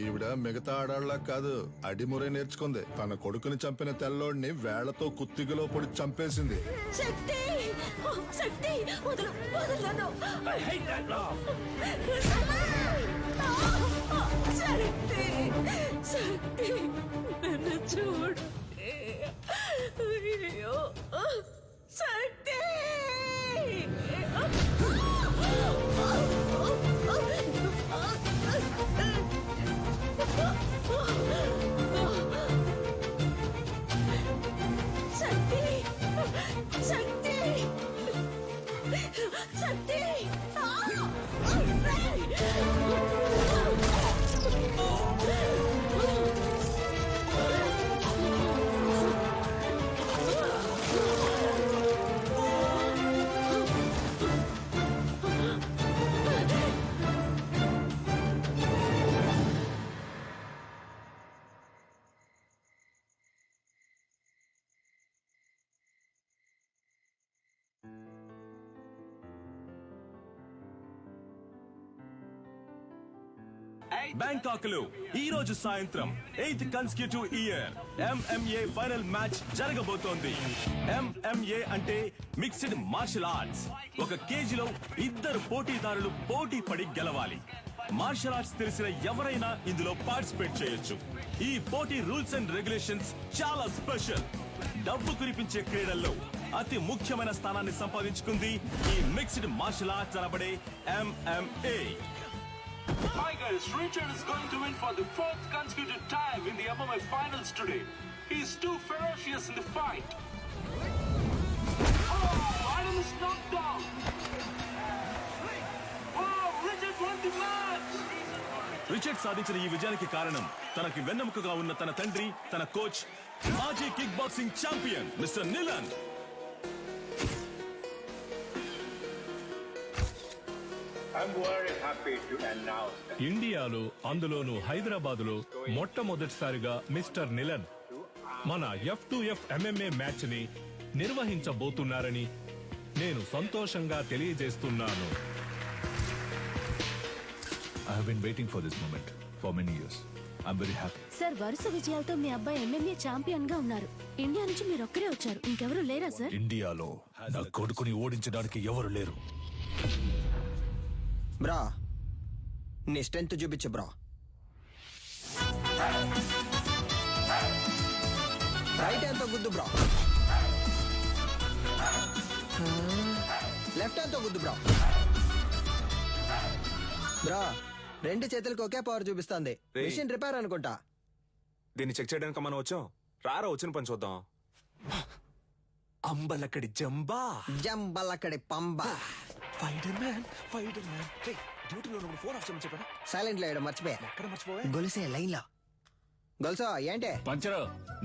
ఈవిడ మిగతా ఆడాళ్ళ కాదు, అడిమురే నేర్చుకుంది. తన కొడుకుని చంపిన తెల్లోడిని వేళ్లతో కుత్తిగలో పొడి చంపేసింది. శక్తి శక్తి వదలు వదలను. శక్తి శక్తి నన్ను చూడు. అయ్యో శక్తి. శక్తి శక్తి శక్తి. బ్యాంకాక్ లో ఈ రోజు సాయంత్రం 8th consecutive year MMA final match జరగబోతోంది. MMA అంటే మిక్స్డ్ మార్షల్ ఆర్ట్స్. ఒక కేజీలో ఇద్దరు పోటీదారులు పోటీ పడి గెలవాలి. మార్షల్ ఆర్ట్స్ తెలిసిన ఎవరైనా ఇందులో పార్టిసిపేట్ చేయొచ్చు. ఈ పోటీ రూల్స్ అండ్ రెగ్యులేషన్స్ చాలా స్పెషల్. డబ్బు కురిపించే క్రీడల్లో అతి ముఖ్యమైన స్థానాన్ని సంపాదించుకుంది ఈ మిక్స్డ్ మార్షల్ ఆర్ట్స్ అనబడే MMA. Tigers, Richard is going to win for the 4th consecutive time in the MMA finals today. He's too ferocious in the fight. Oh, Adam is knocked down. Oh, Richard won the match. Richard సాధించిన ఈ విజయానికి కారణం తనకి వెన్నెముకగా ఉన్న తన తండ్రి, తన coach, మాజీ కిక్ బాక్సింగ్ ఛాంపియన్ మిస్టర్ నిలన్. ఇండియాలో, అందులోనూ హైదరాబాదులో మొట్టమొదటిసారిగా మిస్టర్ నిలన్ మన F2F MMA మ్యాచ్ ని నిర్వహించబోతున్నారని నేను సంతోషంగా తెలియజేస్తున్నాను. I have been waiting for this moment for many years. I'm very happy. Sir, వరుస విజయాలతో మీ అబ్బాయి MMA ఛాంపియన్ గా ఉన్నారు. ఇండియా నుంచి మీరు ఒక్కరే వచ్చారు, ఇంకెవరు లేరా సార్? ఇండియాలో నా కొడుకుని ఓడించడానికి ఎవరు లేరు. బ్రా, నీ స్ట్రెంత్ చూపించు బ్రా. రైట్ హ్యాండ్ తో గుద్దు బ్రా. లెఫ్ట్ హ్యాండ్ తో గుద్దు బ్రా. బ్రా, రెండు చేతులకు ఒకే పవర్ చూపిస్తుంది. మిషన్ రిపేర్ అనుకుంటా. దీన్ని చెక్ చేయడానికి మనం వచ్చాం. రారా వచ్చిన పని చూద్దాం. అంబలక్కడి జంబా, జంబలక్కడి పంబ. Fighter man, fighter man. డ్యూటీలో ఉన్నప్పుడు ఫోన్ ఆఫ్ చేయమని చెప్పారా? సైలెంట్ లో మర్చిపోయా. ఎక్కడ మర్చిపోవా? గొలుసే లైన్ లో. గొలుసా ఏంటే? పంచరు,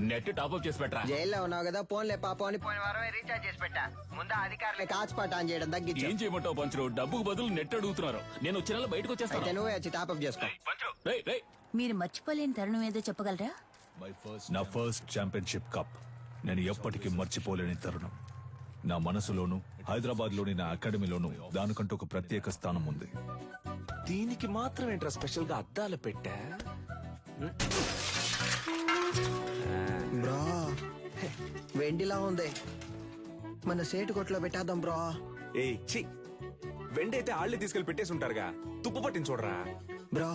నెట్ టాప్అప్ చేసి పెట్టరా. జైల్లో ఉన్నావు కదా, ఫోన్లే పాపం అని పోయిన వారమే రీఛార్జ్ చేసి పెట్టా. ముందు అధికారులే కాచిపాట ఆన్ చేయడం తగ్గించు. ఏం చేయమంటావు పంచరు? డబ్బుకు బదులు నెట్ అడుగుతున్నారు. నేను వచ్చే నెల బయటకు అయితే వచ్చేస్తాను. నువ్వే వచ్చి టాప్అప్ చేసుకో. మీరు మర్చిపోలేని తరుణం ఏదో చెప్పగలరా? నా ఫస్ట్ ఛాంపియన్షిప్ కప్ నేను ఎప్పటికీ మర్చిపోలేని తరుణం. నా మనసులోను, హైదరాబాద్ లోని నా అకాడమీలోను దానికంటూ ఒక ప్రత్యేక స్థానం ఉంది. దీనికి మాత్రం ఏంట్రా స్పెషల్ గా అద్దాలు పెట్టా? బ్రో, వెండిలా ఉంది. మన సేటు కొట్లో పెట్టేద్దాం బ్రో. ఏ చి, వెండైతే ఆళ్ళే తీసుకెళ్లి పెట్టేసి ఉంటారుగా. తుప్పు పట్టించి చూడరా. బ్రో,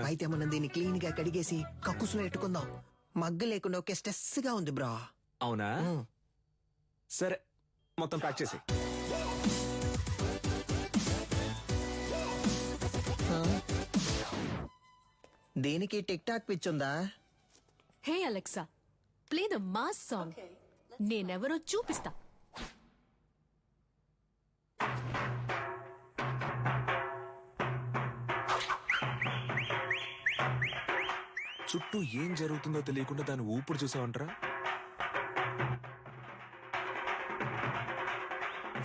అయితే మనం దీన్ని క్లీన్ గా కడిగేసి కక్కుసులో ఎట్టుకుందాం. మగ్గు లేకుండా ఒకే స్ట్రెస్ గా ఉంది బ్రో. అవునా? సరే, మొత్తం ప్యాక్ చేసి. దీనికి టిక్ టాక్ పిచ్చుందా? Hey Alexa, play the mass song. నేనెవరో చూపిస్తా. చుట్టూ ఏం జరుగుతుందో తెలియకుండా దాన్ని ఊపిరి చూసావంటరా.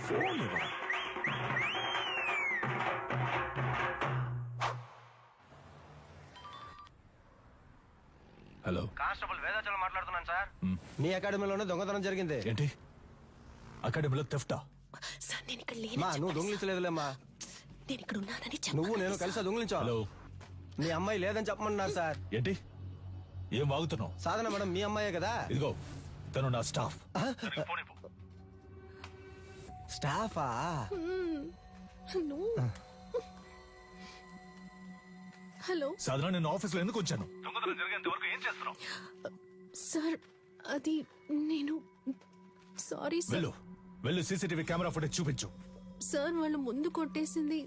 ఫోన్ ఇవ్వరా. హలో, కానిస్టేబుల్ వేదాచలం మాట్లాడుతున్నాను సార్. మీ అకాడమీలోనే దొంగతనం జరిగింది. ఏంటి? అకాడమీలో థెఫ్టా? సార్, నేను ఇక్కడ మా నువ్వు దొంగిలించలేదులేమ్మా. నేను ఇక్కడ ఉన్నానని నువ్వు నేను కలిసి దొంగిలించావు. హలో, మీ అమ్మాయి లేదని చెప్పమన్నారు సార్. ఏంటి ఏం వాగుతున్నావు? సాధన మేడం మీ అమ్మాయే కదా. ఇదిగో తను నా స్టాఫ్. స్టాఫా? హలో సాధారణ నేను ఆఫీస్లో ఎందుకు వచ్చాను? సార్, అది నేను సారీ సార్. వెళ్ళు వెళ్ళు సీసీటీవీ కెమెరా ఫుటేజ్ చూపించు. సార్ వాళ్ళు ముందు కొట్టేసింది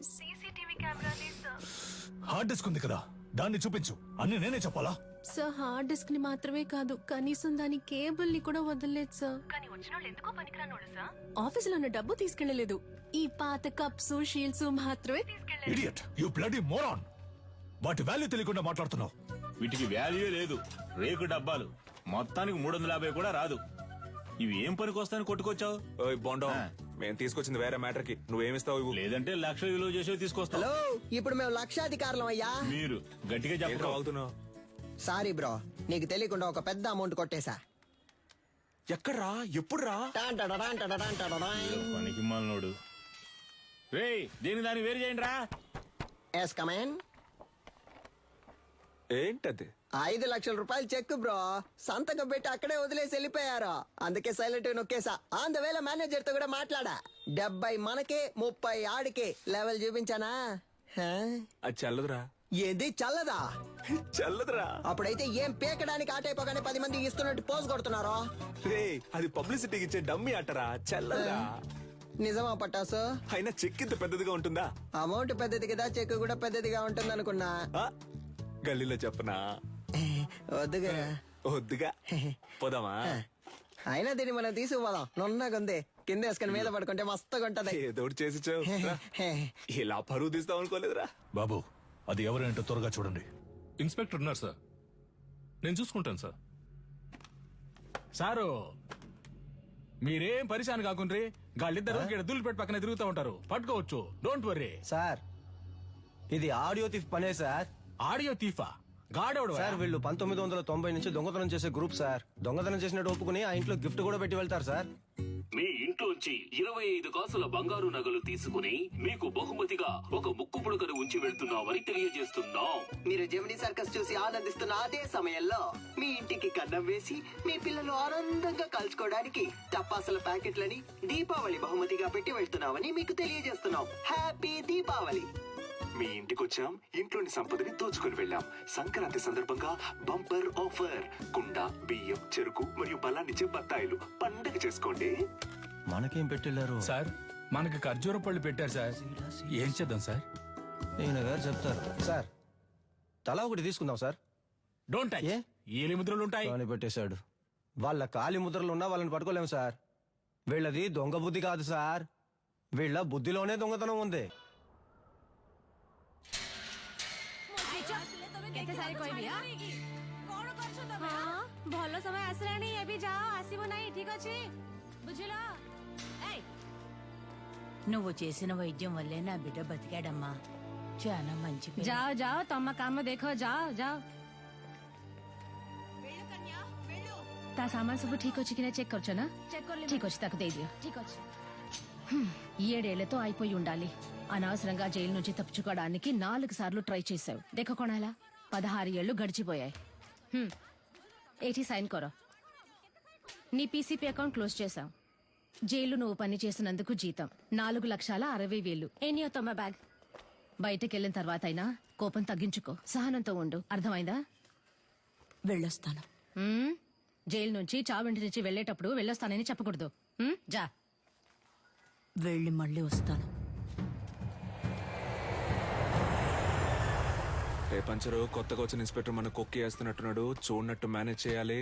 హార్డ్ డిస్క్ ఉంది కదా, దాన్ని చూపించు. అన్ని నేనే చెప్పాలా? సార్ హార్డ్ డిస్క్ ని మాత్రమే కాదు, కనీసం దాని కేబుల్ ని కూడా వదలలేదు సార్. ఆఫీసులో ఉన్న డబ్బు తీసుకెళ్లలేదు, ఈ పాత కప్స్ షీల్డ్స్ మాత్రమే తీసుకెళ్లారు. Idiot, you bloody moron. వాటి వాల్యూ తెలియకుండా మాట్లాడుతున్నావు. వీటికి వాల్యూ లేదు, రేకు డబ్బాలు. మొత్తానికి 350 కూడా రాదు. ఇవి ఏం పనికి వస్తాయని కొట్టుకొచ్చావు? ఓయ్ బోండా, మేము తీసుకొచ్చింది వేరే మ్యాటర్ కి. నువ్వేమిస్తావు ఇవ్వు. లేదంటే 1,00,000 విలువ చేసేవి తీసుకొస్తావు. హలో, ఇప్పుడు మేము లక్షాధికారులం అయ్యా. మీరు గట్టిగా ఏంట్రా చెప్పరు. వాగుతున్నావు? సారీ బ్రో, నీకు తెలియకుండా ఒక పెద్ద అమౌంట్ కొట్టేశా. ఎక్కడ్రా? ఎప్పుడురా? పనికి మాలినోడు. రేయ్, దీని దాన్ని వేరు చేయండి రా. Yes come on. ఏంటది? 5 లక్షల రూపాయలు చెక్ బ్రో, సంతకం పెట్టి అక్కడే వదిలేసి వెళ్ళిపోయారు. అందుకే సైలెంట్ నొక్కేసా. ఆన్ ద వేళ మేనేజర్ తో కూడా మాట్లాడా. 70 మనకే 30 ఆడికే లెవెల్ చూపించానా? అది చల్లదురా. ఏంది చల్లదా? చల్లదురా. అప్పుడైతే ఏం పీకడానికి ఆటైపోగానే 10 మంది ఇస్తున్నట్టు పోజ్ కొడుతున్నారో. రే, అది పబ్లిసిటీకి ఇచ్చే డమ్మీ అట్టరా, చల్లదురా. నిజమా పట్టాసు? అయినా చెక్ ఇంత పెద్దదిగా ఉంటుందా? అమౌంట్ పెద్దది కదా, చెక్ కూడా పెద్దదిగా ఉంటుంది అనుకున్నా. ఆ, గల్లీలో చెప్పనా? వద్దుగా. వద్దుగా, పోదామా? అయినా దీన్ని మనం తీసుకుపోదాం. నున్నగుంది, కింద వేసుకుని మీద పడుకుంటే మస్తుగా ఉంటది. ఏదో ఒకటి చేసి చావు. ఇలా పరువు తీస్తాం అనుకోలేదురా. బాబు, అది ఎవరంటే త్వరగా చూడండి. ఇన్స్పెక్టర్ ఉన్నారు సార్, నేను చూసుకుంటాను సార్. సారు మీరేం పరిశాన్ కాకుండ్రి, గాళ్ళిద్దరు దుల్లు పెట్టి పక్కన తిరుగుతూ ఉంటారు, పట్టుకోవచ్చు. డోంట్ వర్రీ సార్, ఇది ఆడియో థీఫ్ పనే సార్. ఆడియో తీఫా? గాడెవడు సార్ వీళ్ళు 1990 నుంచి దొంగతనం చేసే గ్రూప్ సార్. దొంగతనం చేసినట్టు ఒప్పుకుని ఆ ఇంట్లో గిఫ్ట్ కూడా పెట్టి వెళ్తారు సార్. మీ ఇంట్లోంచి 25 కాసుల బంగారు నగలు తీసుకుని మీకు బహుమతిగా ఒక ముక్కు పుడకను ఉంచి వెళ్తున్నామని తెలియజేస్తున్నాం. మీరు జెమినీ సర్కస్ చూసి ఆనందిస్తున్న అదే సమయంలో మీ ఇంటికి కన్నం వేసి మీ పిల్లలు ఆనందంగా కలుసుకోవడానికి టపాసుల ప్యాకెట్లని దీపావళి బహుమతిగా పెట్టి వెళ్తున్నామని మీకు తెలియజేస్తున్నాం. హ్యాపీ దీపావళి. మీ ఇంటికి వచ్చాం, ఇంట్లోని సంపదని దోచుకుని వెళ్ళాం. సంక్రాంతి సందర్భంగా బంపర్ ఆఫర్. కుండ, బియ్యం, చెరుకు మరియు బలాన్నిచ్చే బత్తాయిలు. పండగ చేసుకోండి. మనకేం పెట్టెళ్ళారు సార్? మనకి ఖర్జూర పళ్ళు పెట్టారు సార్. ఏం చేద్దాం సార్? ఈయన గారు చెప్తారు సార్. తలా ఒకటి తీసుకుందాం సార్. Don't touch. ఏలి ముద్రలు ఉంటాయి. అని పెట్టేశాడు. వాళ్ళ కాలి ముద్రలు ఉన్నా వాళ్ళని పట్టుకోలేము సార్. వీళ్ళది దొంగ బుద్ధి కాదు సార్, వీళ్ళ బుద్ధిలోనే దొంగతనం ఉంది. ଭଲ ସମୟ ଆସିଲାଣି, ଏବେ ଯାଅ, ଆସିବ ନାହିଁ, ଠିକ ଅଛି? ବୁଝିଲ? నువ్వు చేసిన వైద్యం వల్లే నా బిడ్డ బతికాడమ్మా. చాలా మంచి పిల్ల. ଯାଅ ଯାଅ, ତମ କାମ ଦେଖ, ଯାଅ ଯାଅ. ତା ସାମାନ ସବୁ ଠିକ ଅଛି କି ନା చెక్ କରୁଛ ନା? ଠିକ ଅଛି, ତାକୁ ଦେଇଦିଅ. ଠିକ ଅଛି. 7 ఏళ్లతో అయిపోయి ఉండాలి. అనవసరంగా జైలు నుంచి తప్పించుకోవడానికి 4 సార్లు ట్రై చేశావు. దేఖ కొనాలా, 16 ఏళ్లు గడిచిపోయాయి. ఏటి సైన్ కొరో. నీ పీసీపీ అకౌంట్ క్లోజ్ చేశాం. జైలు నువ్వు పని చేసినందుకు జీతం 4,60,000. Any తొమ్మ bag. బయటకెళ్ళిన తర్వాత అయినా కోపం తగ్గించుకో, సహనంతో ఉండు, అర్థమైందా? వెళ్ళొస్తాను. జైలు నుంచి చావింటి నుంచి వెళ్ళేటప్పుడు వెళ్ళొస్తానని చెప్పకూడదు. జా. వెళ్ళి మళ్ళీ వస్తాను. రే పంచరు, కొత్తగా వచ్చిన ఇన్స్పెక్టర్ మన కొక్కి వేస్తున్నట్టున్నాడు. చూడనట్టు మేనేజ్ చేయాలి.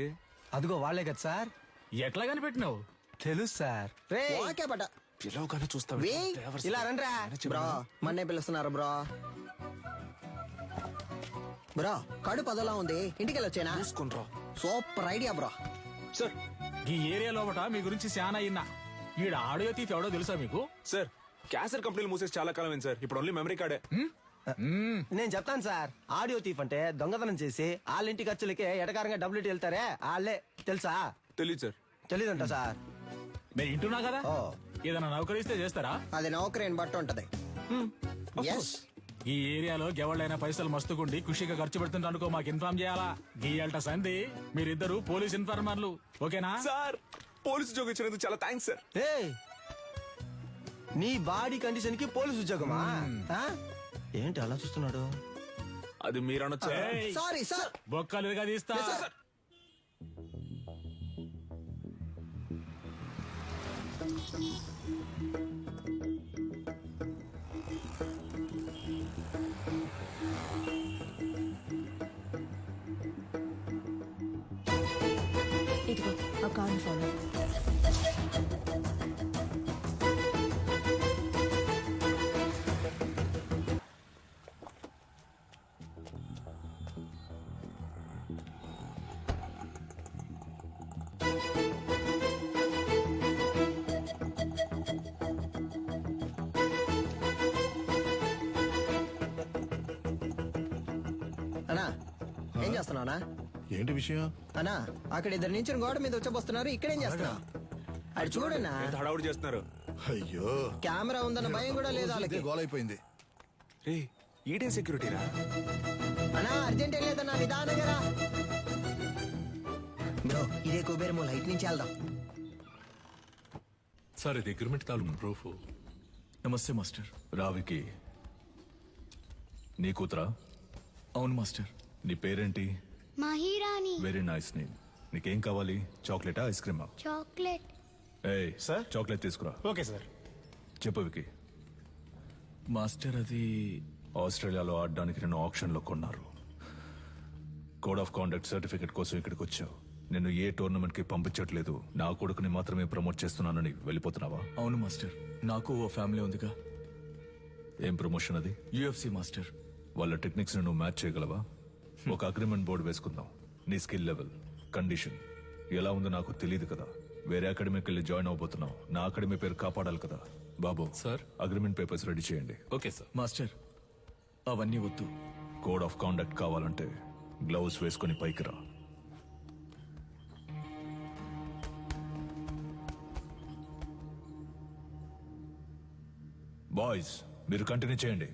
అదిగో వాళ్ళే కదా సార్. ఎట్లా కనిపెట్టినావు? తెలుసు సార్. ఓకే పట. పిలవగానే చూస్తావు. ఇలా రండ్రా బ్రో, మన్నే పిలుస్తున్నారు బ్రో. బ్రో, కడుపు అదోలా ఉంది, ఇంటికి వెళ్ళొచ్చేనా? చూసుకుంట్రా. Super idea bro. సార్, ఈ ఏరియా లోపట మీ గురించి చాలా అయినా. ఈడ ఆడియో తీఫ్ ఎవడో తెలుసా మీకు? సార్, క్యాసెట్ కంపెనీలు మూసేసి చాలా కాలం అయింది సార్. ఇప్పుడు ఓన్లీ మెమరీ కార్డే. నేను చెప్తాను సార్. ఆడియో తీఫ్ అంటే దొంగతనం చేసి వాళ్ళ ఇంటి ఖర్చులకే ఎటకారంగా డబ్బులు వెళ్తారే వాళ్ళే. తెలుసా? తెలీదు సార్. తెలీదంట సార్. నేను ఇంటున్నా కదా, ఏదైనా నౌకరిస్తే చేస్తారా? అది నౌకరీని బట్టి ఉంటది. ఈ ఏరియాలో ఎవళ్ళైనా పైసలు మస్తుకుండి ఖుషిగా ఖర్చు పెడుతుంటే అనుకో మాకు ఇన్ఫార్మ్ చేయాలా గీయాలట సంధి మీరిద్దరు పోలీస్ ఇన్ఫార్మర్లు ఓకేనా సార్ పోలీసు ఉద్యోగం ఇచ్చినందుకు చాలా థ్యాంక్స్ సార్. ఏయ్, నీ బాడీ కండిషన్ కి పోలీస్ ఉద్యోగమా? ఆ? ఏంటి అలా చూస్తున్నాడు? అది మీరు అనొచ్చా? Sorry sir. బొక్కలుగా తీస్తా. ఇదిగో ఆ కార్డు ఫాలో. అన్నా ఏం చేస్తున్నావునా? ఏంటి విషయం? అన్నా అక్కడ ఇద్దరు నుంచి గోడ మీద వచ్చబోస్తున్నారు. ఇక్కడేం చేస్తున్నావు? అది చూడన్నా. ఎంత హడావుడి చేస్తున్నారు? అయ్యో, కెమెరా ఉందన్న భయం కూడా లేదు వాళ్ళకి. గోలైపోయింది. రే ఈడేం సెక్యూరిటీరా? అన్నా అర్జెంట్ ఏం లేదన్నా, నిదానంగా రా. బ్రో ఇదే కుబేరమో, లైట్ నుంచి వెళ్దాం. సార్ ఇది అగ్రిమెంట్ తాలూకు ప్రూఫ్. నమస్తే మాస్టర్. రావికి నీ కూతురా? అవును మాస్టర్. నీ పేరేంటి? మహిరాణి. Very nice name. నీకేం కావాలి? చాక్లెటా, ఐస్ క్రీమా? చాక్లెట్. ఏయ్ సార్, చాక్లెట్ తీసుకురా. Okay sir. చెప్పు వికి. మాస్టర్ అది ఆస్ట్రేలియాలో ఆడడానికి నిన్ను ఆప్షన్ లో కొన్నారు. కోడ్ ఆఫ్ కాండక్ట్ సర్టిఫికెట్ కోసం ఇక్కడికి వచ్చావు. నిన్ను ఏ టోర్నమెంట్ కి పంపించట్లేదు, నా కొడుకుని మాత్రమే ప్రమోట్ చేస్తున్నానని వెళ్ళిపోతున్నావా? అవును మాస్టర్. నాకు ఓ ఫ్యామిలీ ఉందిగా. ఏం ప్రమోషన్ అది? UFC master. వాళ్ళ టెక్నిక్స్ ను నువ్వు మ్యాచ్ చేయగలవా? ఒక అగ్రిమెంట్ బోర్డు వేసుకుందాం. నీ స్కిల్ లెవెల్, కండిషన్ ఎలా ఉందో నాకు తెలియదు కదా. వేరే అకాడమీకి వెళ్ళి జాయిన్ అవబోతున్నావు. నా అకాడమీ పేరు కాపాడాలి కదా. బాబు సార్, అగ్రిమెంట్ పేపర్స్ రెడీ చేయండి. Okay sir. మాస్టర్ అవన్నీ వద్దు. కోడ్ ఆఫ్ కాండక్ట్ కావాలంటే గ్లౌస్ వేసుకొని పైకి రా. బాయ్స్ మీరు కంటిన్యూ చేయండి.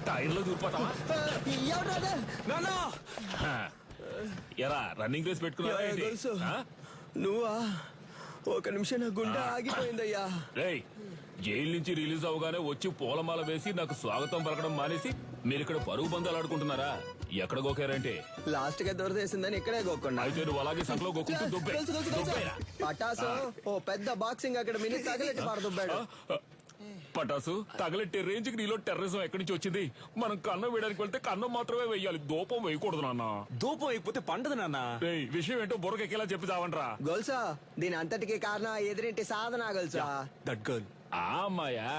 టైర్లో దూరిపోతావా? ఎరా రన్నింగ్ రేస్ పెట్టుకున్నా? నువ్వా? ఒక నిమిషం నా గుండె ఆగిపోయిందయ్యా. రేయ్, జైలు నుంచి రిలీజ్ అవగానే వచ్చి పూలమాల వేసి నాకు స్వాగతం పలకడం మానేసి మీరు ఇక్కడ పరుగు బంధాలు ఆడుకుంటున్నారా? ఎక్కడ గోకారంటే లాస్ట్ గా దొరదేసిందని ఇక్కడే గోక్కున్నా. అయితే నువ్వు అలాగే సంకలో గోకుంటూ దుబ్బే. పటాసు ఓ పెద్ద బాక్సింగ్ అకాడమీని తగలెట్టి పారదుబ్బాడు. పటాసు తగలెట్టే రేంజ్ కి నీలో టెర్రరిజం ఎక్కడి నుంచి వచ్చింది? మనం కన్నం వేయడానికి వెళ్తే కన్నం మాత్రమే వేయాలి, దూపం వేయకూడదు నాన్న. దూపం అయిపోతే పండదు నాన్న. విషయం ఏంటో బుర్రకెక్కేలా చెప్పి చావంట్రా. గొలుసా దీని అంతటికి కారణం ఎదురింటి సాధన గొలుసా. That girl. ఆ అమ్మాయా?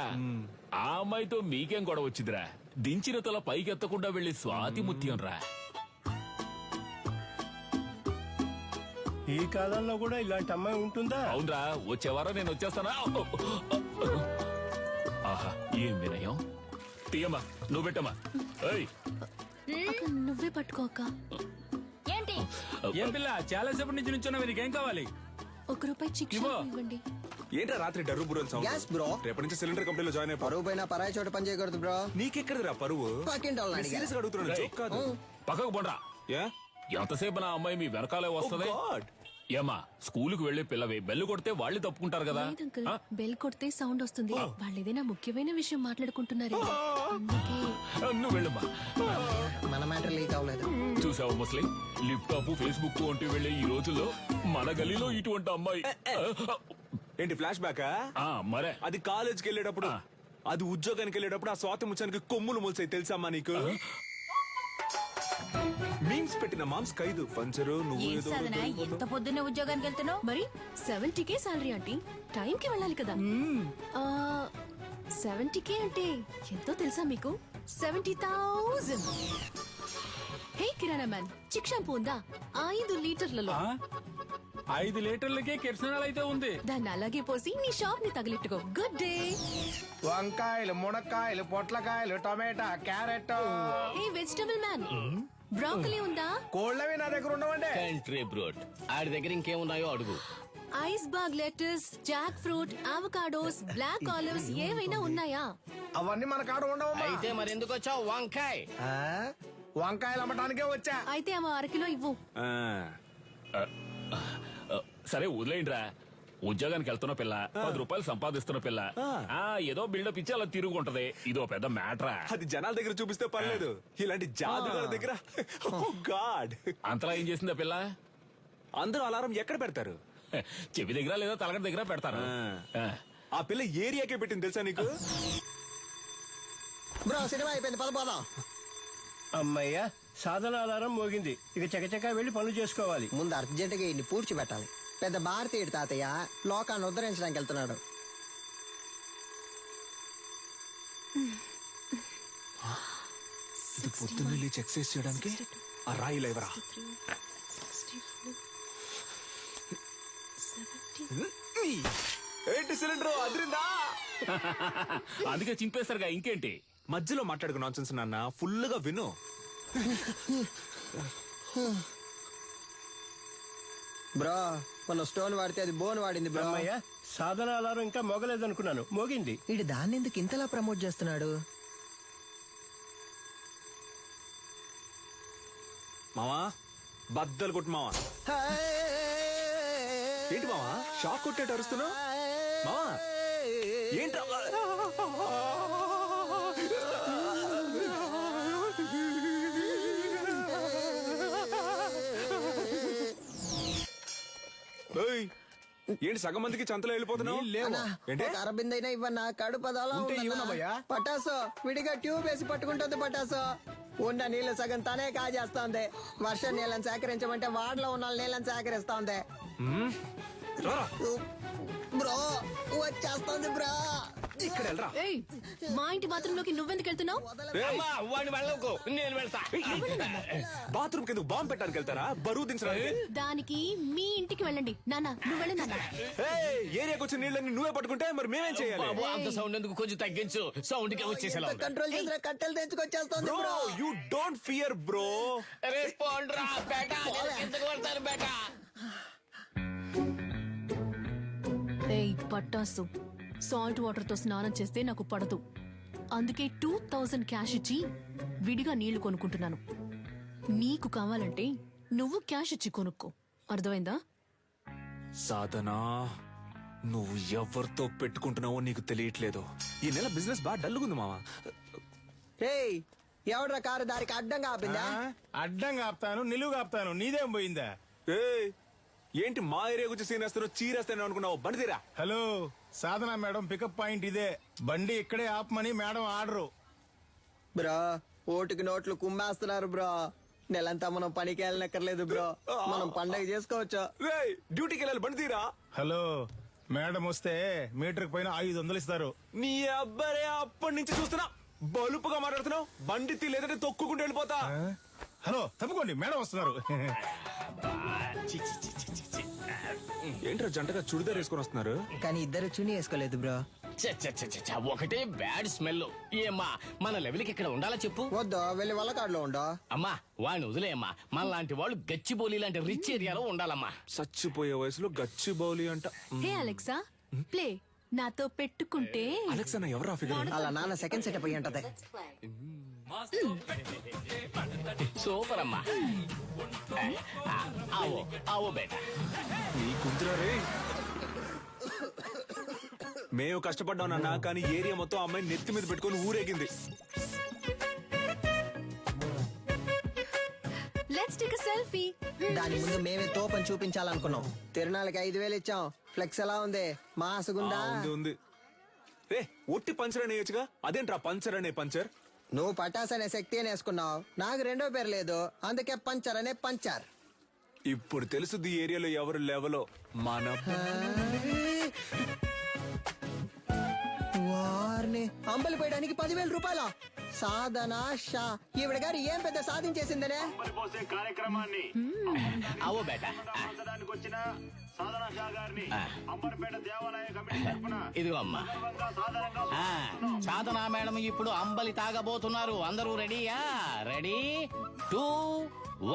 ఆ అమ్మాయితో మీకేం గొడవ వచ్చిందిరా? దించిన తల పైకెత్తకుండా వెళ్లి స్వాతి ముత్యం రా. ఈ కాలంలో కూడా ఇలాంటి అమ్మాయి ఉంటుందా? అవునరా, వచ్చేవారా నేను వచ్చేస్తానా? ఆహా ఏం వినయం. తీయమ్మా, నువ్వు పెట్టమ్మా. నువ్వే పట్టుకోక. ఏంటి? ఏం పిల్ల చాలా సేపటి నుంచి నుంచున్నావు, నీకేం కావాలి? రూపాయి చిక్ ఇవ్వండి. ఏంట్రా రాత్రి డర్రు బుర్రలు సౌండ్? Yes, bro. రేపటి నుంచి సిలిండర్ కంపెనీలో జాయిన్ అయిపో. పరువు పైన పరాయి చోట పని చేయకూడదు బ్రో. నీకెక్కడిదిరా పరువు? పక్కింటి వాళ్ళని అడిగా. సీరియస్ గా అడుగుతున్నాను, జోక్ కాదు. పక్కకు పోండ్రా. ఏ? ఎంతసేపు నా అమ్మాయి మీ వెనకాలే వస్తుంది? Oh God. ఏమా స్కూలుకు వెళ్లి పిల్లవి బెల్లు కొడితే వాళ్ళు తప్పుకుంటారు కదా. లేదు అంకుల్, బెల్ కొడితే సౌండ్ వస్తుంది. వాళ్ళు ఏదైనా ముఖ్యమైన విషయం మాట్లాడుకుంటున్నారు. అందుకే నువ్వు వెళ్ళమ్మా. మన మ్యాటర్ లీక్ అవ్వలేదు. చూసావు ముస్లిం, లిప్టాప్ ఫేస్బుక్ వంటి వెళ్ళే ఈ రోజుల్లో మన గలీలో ఇటువంటి అమ్మాయి. ఏంటి ఫ్లాష్ బ్యాకా? మరే అది కాలేజ్కి వెళ్ళేటప్పుడు, అది ఉద్యోగానికి వెళ్ళేటప్పుడు ఆ స్వాతి ముచ్చానికి కొమ్ములు మొలిసాయి తెలుసమ్మా నీకు? మీమ్స్ పెట్టిన మామ్స్ ఖైదు పంచరు. నువ్వు ఏం ఏదో సాధన ఎంత పొద్దున్నే ఉద్యోగానికి వెళ్తున్నావు? మరి 70K సాలరీ ఆంటీ, టైంకి వెళ్ళాలి కదా. 70K అంటే ఎంతో తెలుసా మీకు? 70,000. హే కిరాణా మ్యాన్, చిక్ షాంపూ ఉందా? 5 లీటర్లలో. 5 లీటర్లకే కిరసనాలు అయితే ఉంది. దాన్ని అలాగే పోసి నీ షాప్ ని తగిలిట్టుకో. Good day. వంకాయలు, మునక్కాయలు, పొట్లకాయలు, tomato, carrot. Hey vegetable man, broccoli ఉందా? కోళ్ళవి నా దగ్గర ఉండవండి. కంట్రీ బ్రోడ్, ఆడి దగ్గర ఇంకేమున్నాయో అడుగు. Iceberg lettuce, jackfruit, avocados, black olives ఏవైనా ఉన్నాయా? అవన్నీ మన కాడ ఉండవమ్మా. అయితే మరి ఎందుకు వచ్చావు? వంకాయ. వంకాయలు అమ్మటానికే వచ్చా. అయితే అవ 1 కిలో ఇవ్వు. సరే వదిలేయండిరా. ఉద్యోగానికి వెళ్తున్న పిల్ల, 10 రూపాయలు సంపాదిస్తున్న పిల్ల, ఏదో బిల్డప్ ఇచ్చి అలా తిరుగుంటది. ఇదో పెద్ద మ్యాటరా. అది జనాల దగ్గర చూపిస్తే పర్లేదు, ఇలాంటి జాదుగాల దగ్గర గాడ్. అంతలా ఏం చేసిందా పిల్ల? అందరూ అలారం ఎక్కడ పెడతారు? చెవి దగ్గర లేదా తలగడ దగ్గర పెడతారు. ఆ పిల్ల ఏరియాకే పెట్టింది తెలుసా నీకు? బ్రో సినిమా అయిపోయింది, పదపోదాం. అమ్మయ్యా, సాధన అలారం మోగింది. ఇక చకచకా వెళ్లి పనులు చేసుకోవాలి. ముందు అర్జెంటుగా ఇన్ని పూడ్చిపెట్టాలి. పెద్ద భారతీయుడు తాతయ్య లోకాన్ని ఉద్ధరించడానికి వెళ్తున్నాడు. ఇది పొద్దున్న వెళ్ళి ఎక్సైజ్ చేయడానికి ఆ రాయి లేవరా? ఏంటి సిలిండర్ అదిరిందా? అందుకే చింపేస్తారుగా, ఇంకేంటి? మధ్యలో మాట్లాడుకు నాన్సెన్స్ నాన్న, ఫుల్ గా విను. బ్రో మన స్టోన్ వాడితే అది బోన్ వాడింది బ్రో. అమ్మయ్యా, సాధన అలారం ఇంకా మోగలేదు అనుకున్నాను, మోగింది. వీడు దాన్ని ఎందుకు ఇంతలా ప్రమోట్ చేస్తున్నాడు? మావా బద్దలు కొట్టు మావా. ఏంటి మావా షాక్ కొట్టేట అరుస్తున్నావు? మావా ఏంట్రా? ఏంటి సగం మందికి చంతలో వెళ్ళిపోతున్నావు? అరబిందైనా ఇవ్వన్నా, కడుపు అదోలా పటాసు విడిగా ట్యూబ్ వేసి పట్టుకుంటుంది. పటాసు ఉన్న నీళ్లు సగం తనే కాజేస్తోంది. వర్షం నీళ్ళని సేకరించమంటే వాడలో ఉన్న నీళ్ళని సేకరిస్తోంది. బ్రో వచ్చేస్తోంది బ్రో. ఇక్కడ వెళ్ళరా. మా ఇంటి బాత్రూంలోకి నువ్వెందుకు వెళ్తున్నావు? నేను వెళ్తా. బాత్రూమ్ కింద బాంబు పెట్టడానికి వెళ్తారా? బరువు దించడానికి? దానికి మీ ఇంటికి వెళ్ళండి. నాన్న నువ్వు వెళ్ళి నాన్న. ఏరియాకి వచ్చిన నీళ్ళని నువ్వే పట్టుకుంటే మరి మేమేం చేయాలి? అంత సౌండ్ ఎందుకు, కొంచెం తగ్గించు. సౌండ్ కి వచ్చేసేలా కంట్రోల్ చేసిన కట్టెలు తెచ్చుకొచ్చేస్తోంది bro. You don't fear bro. పోండ్రా బేటా, ఎందుకు వెళ్తారు బేటా? ఏయ్ పట్టాసు, సాల్ట్ వాటర్ తో స్నానం చేస్తే నాకు పడదు. అందుకే 2000 క్యాష్ ఇచ్చి విడిగా నీళ్లు కొనుక్కుంటున్నాను. నీకు కావాలంటే నువ్వు క్యాష్ ఇచ్చి కొనుక్కో. అర్థమైందా? సాధనా, నువ్వు ఎవరితో పెట్టుకుంటున్నావో నీకు తెలియట్లేదు. ఈ నెల బిజినెస్ బాగా డల్లుగుంది మావా. ఏయ్ ఎవడ్రా కారు దారికి అడ్డంగా ఆపిందా? అడ్డంగా ఆపుతాను, నిలువుగా ఆపుతాను, నీదేం పోయిందా? ఏంటి మా ఏరియా గురించి సీన్ వేస్తాను, చీరేస్తాను అనుకున్నావు? బండి తీరా. హలో, సాధన మేడం పికప్ పాయింట్ ఇదే. బండి ఇక్కడే ఆపమని మేడం ఆర్డరు. బ్రో ఓటుకి నోట్లు కుమ్మేస్తున్నారు బ్రో. నెలంతా మనం పనికి వెళ్ళనక్కర్లేదు బ్రో, మనం పండగ చేసుకోవచ్చు. డ్యూటీకి వెళ్ళాలి, బండి తీరా. హలో, మేడం వస్తే మీటర్ పైన 500 ఇస్తారు. నీ అబ్బారే అప్పటి నుంచి చూస్తున్నా బలుపుగా మాట్లాడుతున్నావు. బండి తీ, లేదంటే తొక్కుకుంటూ వెళ్ళిపోతా. హలో తప్పుకోండి, మేడం వస్తున్నారు. ఏంట్రా జంటగా చుడిదార్ వేసుకొని వస్తున్నారు? కానీ ఇద్దరు చుని వేసుకోలేదు బ్రో. ఒకటే బ్యాడ్ స్మెల్. ఏమ్మా మన లెవెల్కి ఇక్కడ ఉండాలా చెప్పు. వద్దా వెళ్ళి వాళ్ళ కాడలో ఉండో. అమ్మా వాడిని వదిలేయమ్మా. మన లాంటి వాళ్ళు గచ్చిబౌలి లాంటి రిచ్ ఏరియాలో ఉండాలమ్మా. చచ్చిపోయే వయసులో గచ్చి బౌలి అంట. హే అలెక్సా ప్లే నాతో పెట్టుకుంటే. అలెక్సా నా ఎవరా ఫిగర్? అలా నాన్న సెకండ్ సెటప్ అయ్యి ఉంటది. సూపర్ అమ్మా. ఆవో ఆవో బేటా. నీ కుంతురా రే. మేము కష్టపడ్డాం నాన్న, కానీ ఏరియా మొత్తం అమ్మాయి నెత్తి మీద పెట్టుకొని ఊరేగింది. Let's take a selfie. దాని ముందు మేమే తోపని చూపించాలనుకున్నాం. తిరునాళ్ళకి 5,000 ఇచ్చాం. ఫ్లెక్స్ ఎలా ఉంది? మాసుగుందా? ఉంది. రే ఒట్టి పంచర్ అని వేయచ్చుగా, అదేంట్రా పంచర్ అనే పంచర్? నువ్వు పటాస్ అనే శక్తి అని వేసుకున్నావు. నాకు రెండో పేరు లేదు, అందుకే పంచర్ అనే పంచర్. ఇప్పుడు తెలుసుది ఈ ఏరియాలో ఎవరు లెవలో. మన వారిని అంబలి పోయడానికి 10,000 రూపాయల సాధన షా. ఈవిడ గారు ఏం పెద్ద సాధించేసిందనే. కార్యక్రమాన్ని ఆవో బేటా. వచ్చిన సాధన షా గారిని అంబర్పేట దేవాలయ కమిటీ తరపున ఇదిగో అమ్మా. సాధనా మేడం ఇప్పుడు అంబలి తాగబోతున్నారు. అందరూ రెడీయా? రెడీ 2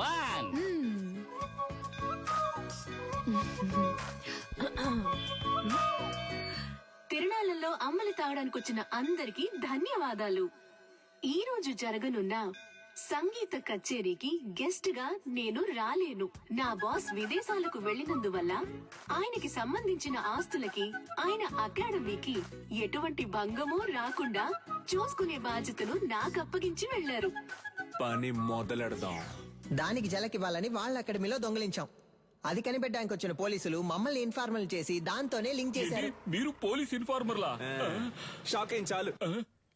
1. తిరునాళ్ళలో అమ్మలి తాగడానికి వచ్చిన అందరికీ ధన్యవాదాలు. ఈ రోజు జరగనున్న సంగీత కచేరీకి గెస్ట్ గా నేను రాలేను. నా బాస్ విదేశాలకు వెళ్లినందువల్ల ఆయనకి సంబంధించిన ఆస్తులకి ఆయన అకాడమీకి ఎటువంటి భంగమూ రాకుండా చూసుకునే బాధ్యతను నాకు అప్పగించి వెళ్లారు. పని మొదలెడదాం. దానికి జలకివ్వాలని వాళ్ళ అకాడమీలో దొంగిలించాం. అది కనిపెట్టడానికి వచ్చిన పోలీసులు మమ్మల్ని ఇన్ఫార్మల్ చేసి దాంతోనే లింక్ చేశారు. మీరు పోలీస్ ఇన్ఫార్మర్లా? షాక్ ఏం చాలు.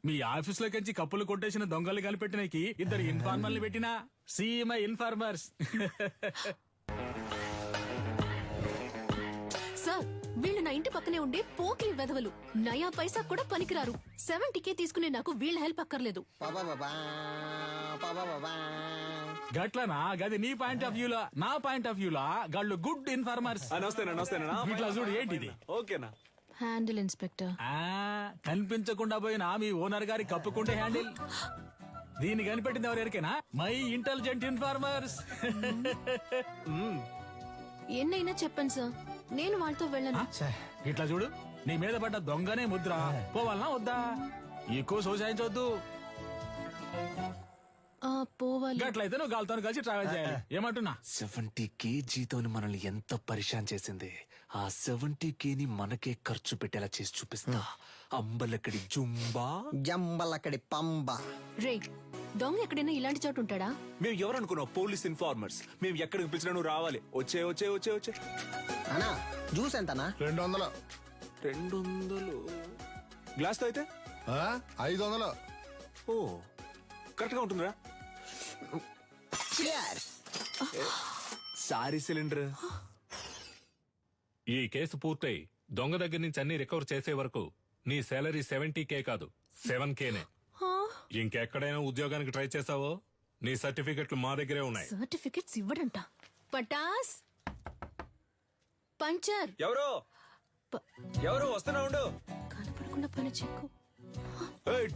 మీ ఆఫీస్ లోకి కప్పులు కొట్టేసిన దొంగలు కనిపెట్టినకి 2 ఇన్ఫార్మర్లు పెట్టినా సీఎంఐ ఇన్ఫార్మర్స్. సార్ వీళ్ళు నా ఇంటి పక్కనే ఉండే పోకిరి వెధవలు. నయా పైసా కూడా పనికిరారు. 70K తీసుకునే నాకు వీళ్ళ హెల్ప్ అక్కర్లేదు. గట్లనా? గది నీ పాయింట్ ఆఫ్ వ్యూలా. నా పాయింట్ ఆఫ్ వ్యూలా గాళ్ళు గుడ్ ఇన్ఫార్మర్స్. నమస్తేనా. ఇట్లా చూడు ఏంటిది. ఓకేనా? Handle inspector. కనిపించకుండా పోయినా మీ ఓనర్ గారి కప్పుకుంటే హ్యాండిల్. దీన్ని కనిపెట్టింది ఎవరికైనా? My intelligent informers. ఎన్నైనా చెప్పండి సార్, నేను వాళ్ళతో వెళ్ళను. ఇట్లా చూడు, నీ మీద పడ్డ దొంగనే ముద్ర. పోవాలనా వద్దా? ఎక్కువ సోసాయించవద్దు. పోవాలి. గట్లయితే నువ్వు గాలితో కలిసి ట్రావెల్ చేయాలి. ఏమంటున్నా? 70K జీతోని మనల్ని ఎంత పరిశాన్ చేసింది. ఆ 70K ని మనకే ఖర్చు పెట్టేలా చేసి చూపిస్తా. అంబలక్కడి జుంబా, జంబలక్కడి పంబ. రే దొంగ ఎక్కడైనా ఇలాంటి చోటు ఉంటాడా? మేము ఎవరనుకున్నావు? Police informers. మేము ఎక్కడికి పిలిచినా నువ్వు రావాలి. వచ్చే అన్నా జ్యూస్ ఎంతనా? 200. 200 గ్లాస్ తో అయితే 500. ఓ కరెక్ట్ గా ఉంటుందిరా. Sorry cylinder. ఈ కేసు పూర్తయి దొంగ దగ్గర నుంచి అన్ని రికవర్ చేసే వరకు నీ సాలరీ 70K కాదు 7Kనే. ఇంకెక్కడైనా ఉద్యోగానికి ట్రై చేసావో నీ సర్టిఫికెట్లు మా దగ్గరే ఉన్నాయి. సర్టిఫికెట్స్ ఇవ్వడంట. పటాస్ పంచర్. ఎవరు వస్తున్నా ఉండు. కనపడకుండా పని చెక్కు.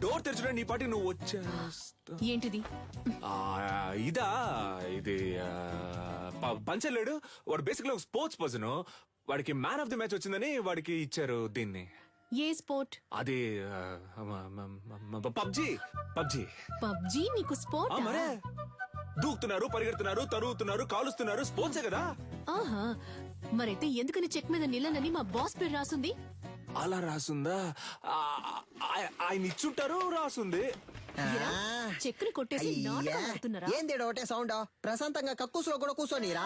డోర్ తెరచుడా, నీ పాటికి నువ్వు వచ్చేస్తా. ఏంటిది? ఇదా? ఇది పంచలేడు. వాడు బేసిక్లీ ఒక స్పోర్ట్స్ పర్సన్. వాడికి మ్యాన్ ఆఫ్ ది మ్యాచ్ వచ్చిందని వాడికి ఇచ్చారు దీన్ని. ఏ స్పోర్ట్? అది పబ్జీ. పబ్జీ నీకు స్పోర్ట్? మరే దూకుతున్నారు, పరిగెడుతున్నారు, తరుగుతున్నారు, కాలుస్తున్నారు. స్పోర్ట్సే కదా. ఆహా, మరైతే ఎందుకని చెక్ మీద నిలనని మా బాస్ పేరు రాసుంది? అలా రాసుందా? ఆయన ఇచ్చుంటారు, రాసుంది. చెక్కుని కొట్టేసి నాటకం ఆడుతున్నారా? ఏంది ఒకటే సౌండ్? ప్రశాంతంగా కక్కుసులో కూడా కూర్చోనిరా.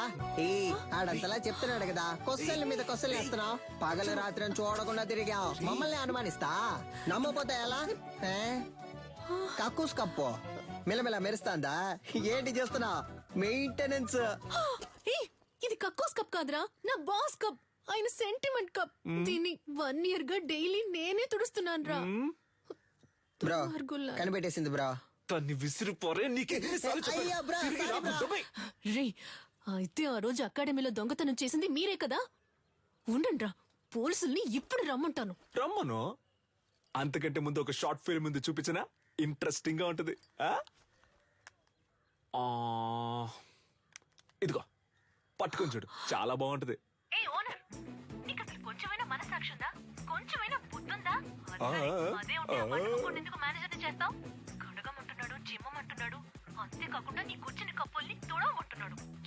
ఆడంతలా చెప్తున్నాడు కదా, కొస్సల మీద కొస్సలు వేస్తున్నావు. పగలు రాత్రి చూడకుండా తిరిగావు. మమ్మల్ని అనుమానిస్తా. నమ్మపోతే ఎలా? కక్కుస్ కప్పు మిలమిల మెరుస్తాందా? ఏంటి చేస్తున్నావు? మెయింటెనెన్స్. ఇది కక్కోస్ కప్ కాదురా, నా బాస్ కప్. ఆయన సెంటిమెంట్ కప్. దీన్ని 1 year గా డైలీ నేనే తుడుస్తున్నాను రా. బ్రో కనిపెట్టేసింది బ్రో. తన్ని విసిరిపోరే. రే అయితే ఆ రోజు అకాడమీలో దొంగతనం చేసింది మీరే కదా? ఉండండి రా, పోలీసుల్ని ఇప్పుడు రమ్మంటాను. రమ్మను. అంతకంటే ముందు ఒక షార్ట్ ఫిల్మ్ ముందు చూపించనా? ఇంట్రెస్టింగ్ గా ఉంటుంది. ఇదిగో పట్టుకొని చూడు, చాలా బాగుంటది.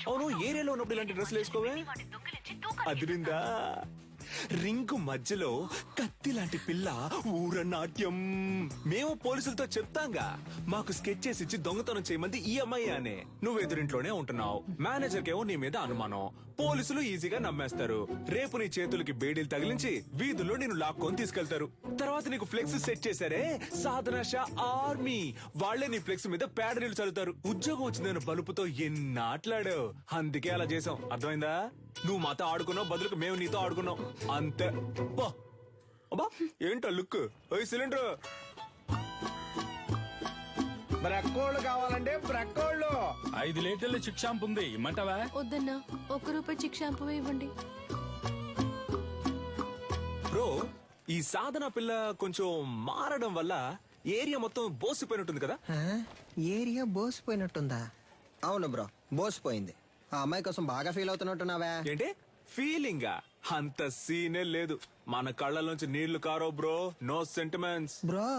అవును, ఏరియాలో ఉన్నప్పుడు ఇలాంటి డ్రెస్సులు వేసుకోవే? అదిరిందా? రింగు మధ్యలో కత్తి లాంటి పిల్ల ఊరనాట్యం. మేము పోలీసులతో చెప్తాంగా, మాకు స్కెచ్ చేసి ఇచ్చి దొంగతనం చేయమంది ఈ అమ్మాయి అనే. నువ్వు ఎదురింట్లోనే ఉంటున్నావు, మేనేజర్ కేమో నీ మీద అనుమానం. పోలీసులు ఈజీగా నమ్మేస్తారు. రేపు నీ చేతులకి బేడీలు తగిలించి వీధుల్లో నేను లాక్కొని తీసుకెళ్తారు. తర్వాత నీకు ఫ్లెక్స్ సెట్ చేశారే, సాధన షా ఆర్మీ, వాళ్లే నీ ఫ్లెక్స్ మీద పేడ నీళ్లు చల్లుతారు. ఉద్యోగం వచ్చిందని బలుపుతో ఎన్నాట్లాడావు, అందుకే అలా చేసాం. అర్థమైందా? నువ్వు మాతో ఆడుకున్నావు, బదులుకు మేము నీతో ఆడుకున్నాం అంతే. అబ్బా ఏంటో లుక్. సిలిండర్ బ్రక్కోళ్ళు కావాలంటే బ్రక్కోళ్ళు. 5 లీటర్ల చిక్ షాంపూ ఉంది, ఇమ్మంటావా? వద్దన్నా, 1 రూపాయి చిక్ షాంపూ ఇవ్వండి. బ్రో, ఈ సాధన పిల్ల కొంచెం మారడం వల్ల ఏరియా మొత్తం బోసిపోయినట్టుంది కదా? ఏరియా బోసిపోయినట్టుందా? అవును బ్రో, బోసిపోయింది. ఆ అమ్మాయి కోసం బాగా ఫీల్ అవుతున్నట్టున్నావా? ఏంటి ఫీలింగా? అంత సీనే లేదు. మన కళ్ళలోంచి నీళ్లు కారో బ్రో. No sentiments bro.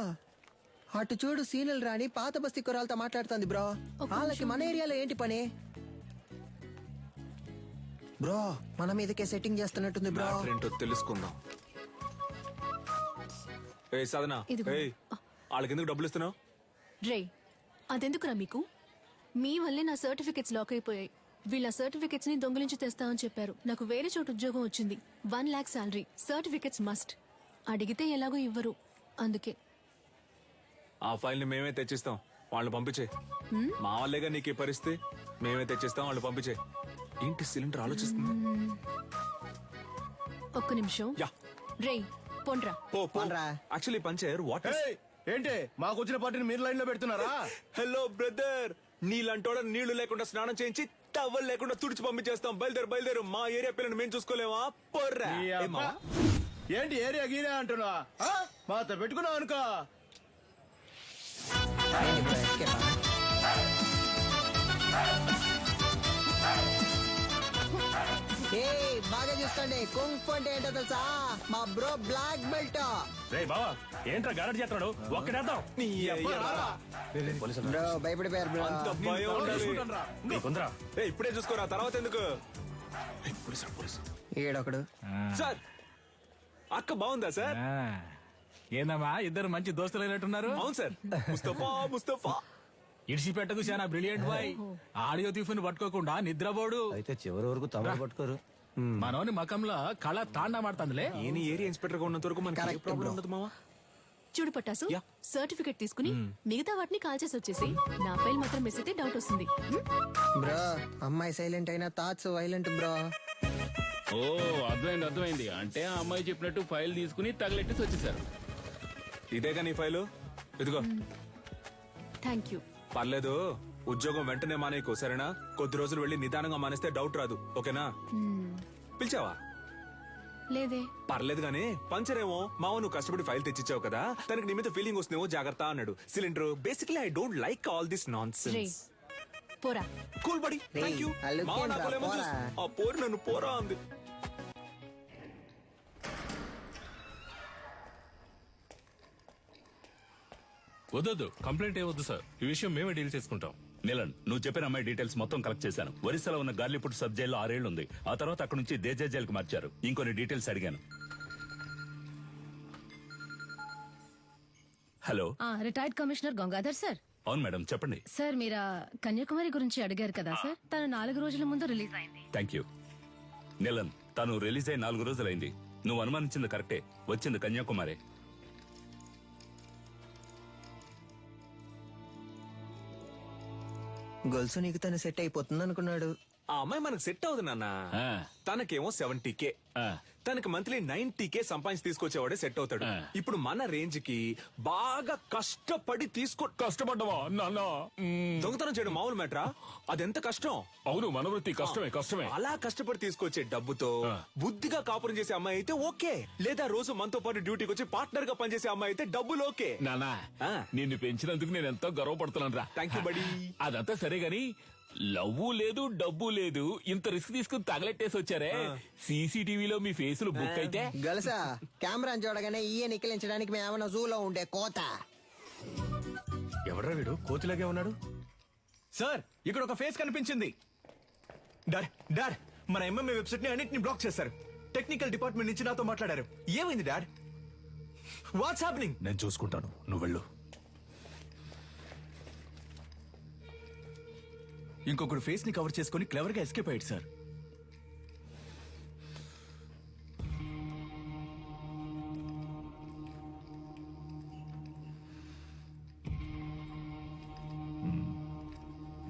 అటు చూడు, సీనియల్ రాణి పాత బస్తీ కురాలతో మాట్లాడుతుంది బ్రో. వాళ్ళకి మన ఏరియాలో ఏంటి పని బ్రో? మన మీదకే సెట్టింగ్ చేస్తున్నట్టుంది బ్రో. ఏంటో తెలుసుకుందాం. ఏ సాధన, ఇదిగో. వాళ్ళకి ఎందుకు డబ్బులు ఇస్తున్నావు? రే, అదెందుకురా మీకు? మీ వల్లే నా సర్టిఫికెట్స్ లాక్ అయిపోయాయి. వీళ్ళ సర్టిఫికెట్స్ ని దొంగిలించి తెస్తామని చెప్పారు. నాకు వేరే చోటు ఉద్యోగం వచ్చింది. 1 lakh శాలరీ. Certificates must. అడిగితే ఎలాగో ఇవ్వరు, అందుకే. ఆ ఫైల్ ని మేమే తెచ్చిస్తాం, వాళ్ళు పంపించే. మా వాళ్ళేగా నీకు పరిస్థితి. మేమే తెచ్చిస్తాం, వాళ్ళు పంపించే. ఏంటి సిలిండర్ ఆలోచిస్తుంది? ఒక్క నిమిషం. యా. రే, పొండ్రా. యాక్చువల్లీ పంచర్ వాట్ ఏంటి మాకు వచ్చిన పార్టీని మీరు లైన్ లో పెడుతున్నారా? హలో బ్రదర్, నీళ్ళంటోడ నీళ్లు లేకుండా స్నానం చేయించి టవల్ లేకుండా తుడిచి పంపించేస్తాం. బయలుదేరు. మా ఏరియా పిల్లని మేము చూసుకోలేమా? పొర్రా. ఏంటి ఏరియా గీరియా అంటున్నా? మాతో పెట్టుకున్నావు అనుకో. బాగా చూసుకోండి. కుంఫ్ అంటే ఏంటో తెలుసా? మా బ్రో బ్లాక్ బెల్ట్. రే బావా, ఏంట్రా గారడి చేస్తున్నాడు? ఒక్కడేద్దాం. బ్రో భయపడిపోయారు బ్రో. అంత భయం ఉండాలి. ఇప్పుడే చూసుకోరా, తర్వాత ఎందుకు? ఈడొకడు. సార్, అక్క బాగుందా సార్? ఏందమ్మా, ఇద్దరు మంచి దోస్తులు అయినట్టున్నారు. అవును సార్. ముస్తఫా ఇడిచిపెట్టకు, చాలా బ్రిలియంట్ బాయ్. ఆడియో తీఫుని పట్టుకోకుండా నిద్రపోడు. అయితే చివరి వరకు తమ పట్టుకోరు. మనోని మకంలో కళ తాండా మాడుతుందిలే. ఏని ఏరియా ఇన్స్పెక్టర్ గా ఉన్నంత వరకు మనకి ప్రాబ్లం ఉండదు మావా. చూడు పట్టాసు, సర్టిఫికెట్ తీసుకుని మిగతా వాటిని కాల్ చేసి వచ్చేసి నా ఫైల్ మాత్రం మిస్ అయితే డౌట్ వస్తుంది. బ్రో, అమ్మాయి సైలెంట్ అయినా థాట్స్ వైలెంట్ బ్రో. ఓ, అర్థమైంది. అంటే ఆ అమ్మాయి చెప్పినట్టు ఫైల్ తీసుకుని తగలెట్టేసి వచ్చేసారు. ఇదేగా నీ ఫైలు, ఇదిగో. Thank you. పర్లేదు, ఉద్యోగం వెంటనే మానేయకు, సరేనా? కొద్ది రోజులు వెళ్ళి నిదానంగా మానేస్తే డౌట్ రాదు, ఓకేనా? పిలిచావా? లేదే. పర్లేదు గానీ, పంచరేమో మావ నువ్వు కష్టపడి ఫైల్ తెచ్చిచ్చావు కదా, తనకి నీ మీద ఫీలింగ్ వస్తుందేమో, జాగ్రత్త అన్నాడు. Cylinder, basically I don't like all this nonsense. పోరా. Cool buddy, thank you. మావ నాకు ఆ పోరు నన్ను పోరా అంది. వద్దు, కంప్లైంట్ ఏవద్దు సార్. ఈ విషయం మేమే డీల్ చేసుకుంటాం. నీలన్, నువ్వు చెప్పిన అమ్మాయి డీటెయిల్స్ మొత్తం కలెక్ట్ చేశాను. ఒరిస్సాలో ఉన్న గార్లీపుట్ సబ్ జైల్లో 6 ఏళ్లు ఉంది. ఆ తర్వాత అక్కడ నుంచి దేజా జైలుకు మార్చారు. ఇంకొన్ని డీటెయిల్స్ అడిగాను. Hello, retired commissioner Gangadhar sir. అవును మేడం, చెప్పండి. సార్, మీరు కన్యాకుమారి గురించి అడిగారు కదా సార్. తను 4 రోజుల ముందు రిలీజ్ అయింది. Thank you. నీలన్, తను రిలీజ్ అయి 4 రోజులైంది. నువ్వు అనుమానించింది కరెక్టే, వచ్చింది కన్యాకుమారి. గొలుసు నీకు తను సెట్ అయిపోతుంది అనుకున్నాడు. ఆ అమ్మాయి మనకు సెట్ అవుతుంది నాన్న. తనకేమో 70K, తనకి మంత్లీ 90K సంపాదించి తీసుకొచ్చేవాడే సెట్ అవుతాడు. ఇప్పుడు మన రేంజ్ కి బాగా కష్టపడి కష్టపడ్డవా నాన్న? దొంగతనం చేయడం మామూలు మ్యాటరా? అదెంత కష్టం. అవును, మన వృత్తి కష్టమే. అలా కష్టపడి తీసుకొచ్చే డబ్బుతో బుద్ధిగా కాపురం చేసే అమ్మాయి అయితే ఓకే, లేదా రోజు మనతో పాటు డ్యూటీకి వచ్చి పార్ట్నర్ గా పనిచేసే అమ్మాయి అయితే డబ్బులు ఓకే. నానా, నిన్ను పెంచినందుకు నేను ఎంతో గర్వపడుతున్నాను రా. థ్యాంక్ యూ బడి. అదంతా సరే గాని లవ్వు లేదు, డబ్బు లేదు, ఇంత రిస్క్ తీసుకుని తగలెట్టేసి వచ్చారే. సీసీటీవీలో మీ ఫేసులు బుక్ అయితే గలసా కెమెరా చూడగానే ఈయ నిక్కిలించడానికి మేమన్నా జూలో ఉండే కోత. ఎవడ్రా వీడు కోతిలాగే ఉన్నాడు? సార్, ఇక్కడ ఒక ఫేస్ కనిపించింది. డాడ్, మన ఎంఎంఏ వెబ్సైట్ ని అన్నిటిని బ్లాక్ చేశారు. టెక్నికల్ డిపార్ట్మెంట్ నుంచి నాతో మాట్లాడారు. ఏమైంది డాడ్? What's happening? నేను చూసుకుంటాను, నువ్వు వెళ్ళు. ఇంకొకడు ఫేస్ ని కవర్ చేసుకుని క్లవర్ గా ఎస్కేప్ అయ్యాడు సార్.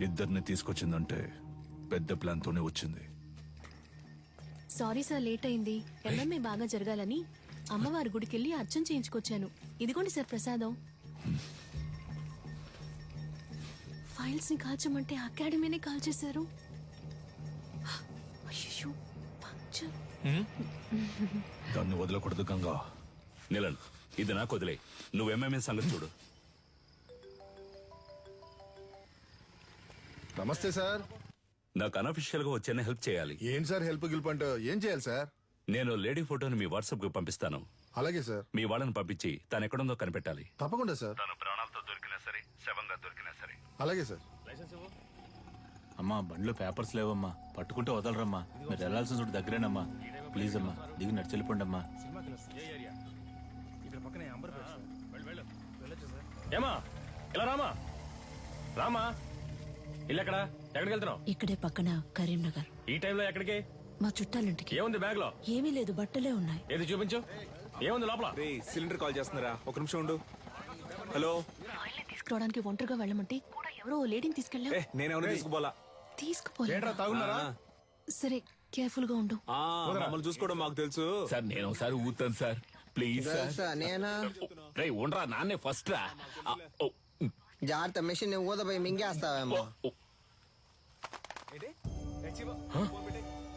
ఇద్దరిని తీసుకొచ్చిందంటే పెద్ద ప్లాన్ తోనే వచ్చింది. సారీ సార్, లేట్ అయింది. ఎంఎంఏ బాగా జరగాలని అమ్మవారి గుడికెళ్ళి అర్చన చేయించుకొచ్చాను. ఇదిగోండి సార్ ప్రసాదం. ఫైల్స్ ని కాల్చమంటే అకాడమీనే కాల్చేశారు. అయ్యో, పంక్చర్. దాన్ని వదలకూడదు గంగా. నిలన్, ఇది నాకు వదిలే. నువ్వు ఎంఎంఏ సంగతి చూడు. నమస్తే సార్. నాకు అనఫిషియల్ గా వచ్చేనే హెల్ప్ చేయాలి. ఏం సార్ హెల్ప్ గిల్ప్ ఏం చేయాలి సార్? నేను లేడీ ఫోటోని మీ వాట్సాప్ కి పంపిస్తాను. అలాగే సార్. మీ వాళ్ళని పంపించి తను ఎక్కడుందో కనిపెట్టాలి. తప్పకుండా సార్. తను ప్రాణాలతో దొరికినా సరే, శవంగా దొరికినా సరే. అలాగే సార్. అమ్మా, బండ్లో పేపర్స్ లేవమ్మా, పట్టుకుంటే వదలరమ్మా. మీరు వెళ్లాల్సిన చోటు దగ్గరేనమ్మా. ప్లీజ్ అమ్మా, దిగి నడిచెళ్ళిపోండి అమ్మా. ఏమా, ఇలా రామా. ఇల్లు ఎక్కడికి వెళ్తున్నావు? ఇక్కడే పక్కన కరీంనగర్. ఈ టైంలో ఎక్కడికి? మా చుట్టాలింటికి. ఏముంది బ్యాగ్ లో? ఏమీ లేదు, బట్టలే ఉన్నాయి. ఏది చూపించు. ఏముంది లోపల? సిలిండర్ కాల్ చేస్తున్నారా? ఒక నిమిషం ఉండు. హలో. తీసుకురావడానికి ఒంటరిగా వెళ్ళమంటే కూడా ఎవరో లేడీని తీసుకెళ్ళా. నేనేమన్నా తీసుకుపోలా. తీసుకుపోలే. సరే, కేర్ఫుల్ గా ఉండు. మమ్మల్ని చూసుకోవడం మాకు తెలుసు సార్. నేను ఒకసారి ఊతాను సార్, ప్లీజ్ సార్. నేనా? రే ఉండరా, నాన్నే ఫస్ట్ రా. జాగ్రత్త, మెషిన్ ఊదపోయి మింగేస్తావేమో.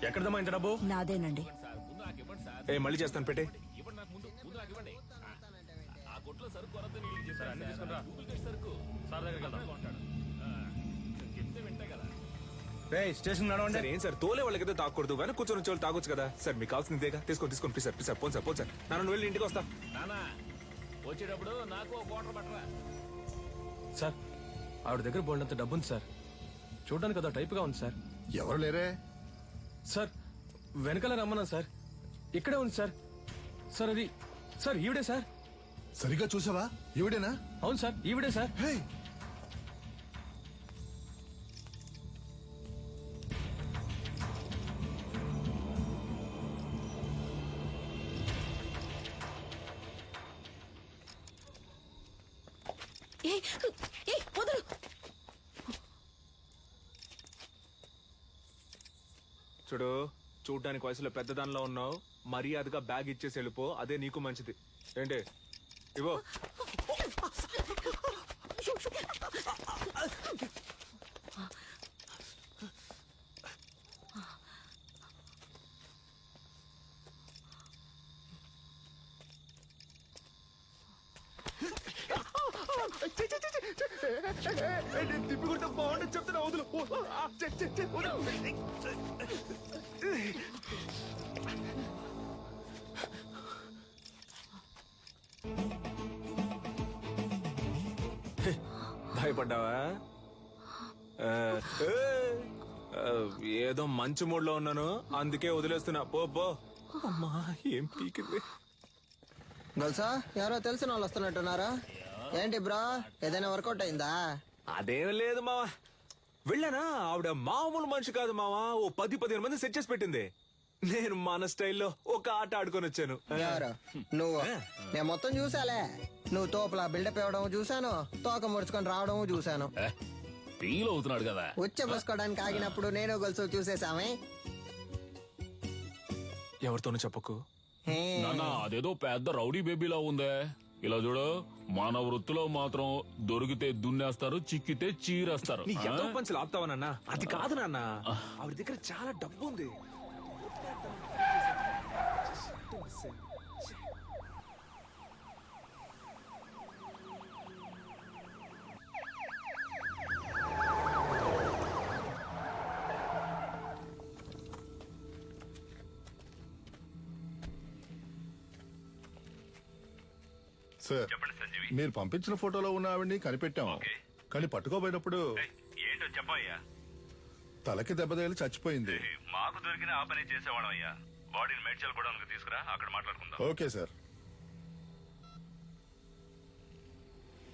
ఎక్కడదమ్మా ఇంత డబ్బు? నాదేనండి. మళ్ళీ చేస్తాను, పెట్టే. స్టేషన్ సార్, ఏం సార్ తోలే వాళ్ళకైతే తాగకూడదు, వెనక కూర్చొని వచ్చే వాళ్ళు తాగొచ్చు కదా సార్. మీకు కావాల్సిందేగా, తీసుకోండి please sir. Please sir, phone sir. నన్ను వెళ్ళి ఇంటికి వస్తా. వచ్చేటప్పుడు నాకు ఒక వాటర్ పట్టరా. సార్, ఆవిడ దగ్గర బోల్డంత డబ్బు ఉంది సార్. చూడడానికి అదో టైప్ గా ఉంది సార్. ఎవరు లేరే సార్? వెనకాల రమ్మన్నా సార్. ఇక్కడే ఉంది సార్. సార్, అది సార్ ఈవిడే సార్. సరిగ్గా చూసావా? ఈవిడేనా? అవును సార్, ఈవిడే సార్. చూడు, చూడ్డానికి వయసులో పెద్దదానిలో ఉన్నావు. మర్యాదగా బ్యాగ్ ఇచ్చేసి వెళ్ళిపో, అదే నీకు మంచిది. ఏంటి ఇవో. తిప్పుకుంటే బాగుండదు చెప్తున్నా, వదులు. భయపడ్డావా? ఏదో మంచి మూడ్ లో ఉన్నాను, అందుకే వదిలేస్తున్నా. పో. అమ్మా, ఏం పీకింది. గల్సా, ఎవరో తెలిసిన వాళ్ళు వస్తున్నట్టున్నారా? ఏంటి బ్రో, ఏదైనా వర్కౌట్ అయిందా? అదేం లేదు మావా. వెళ్ళానా, ఆవిడ మామూలు మనిషి కాదు మావా. ఓ 10-15 మంది సెట్ చేసి పెట్టింది. నేను మన స్టైల్లో ఒక ఆట ఆడుకొని వచ్చాను. ఎవరు నువ్వు? నేను మొత్తం చూసాలే. నువ్వు తోపులా బిల్డప్ ఇవ్వడం చూసాను, తోక ముడుచుకొని రావడం చూసాను. ఫీల్ అవుతున్నాడు కదా. ఉచ్చబోసుకోవడానికి ఆగినప్పుడు నేను గొలుసు చూసేసామే. ఎవరితోనూ చెప్పకు. నాన్న అదేదో పెద్ద రౌడీ బేబీలా ఉందే. ఇలా చూడు, మన వృత్తిలో మాత్రం దొరికితే దున్నేస్తారు, చిక్కితే చీరేస్తారు. నీ ఎంతో పంచులు ఆపుతావా నాన్న? అది కాదు నాన్న, ఆవిడ దగ్గర చాలా డబ్బు ఉంది. సార్, మీరు పంపించిన ఫోటోలో ఉన్న ఆవిడ్ని కనిపెట్టాం, కానీ పట్టుకోబోయినప్పుడు ఏంటో చెప్పయ్యా. తలకి దెబ్బ తగిలి చచ్చిపోయింది. మాకు దొరికిన ఆ పని చేసేవాళ్ళం అయ్యా. బాడీని మేడ్చల్ కూడా తీసుకురా, అక్కడ మాట్లాడుకుందాం. Okay sir.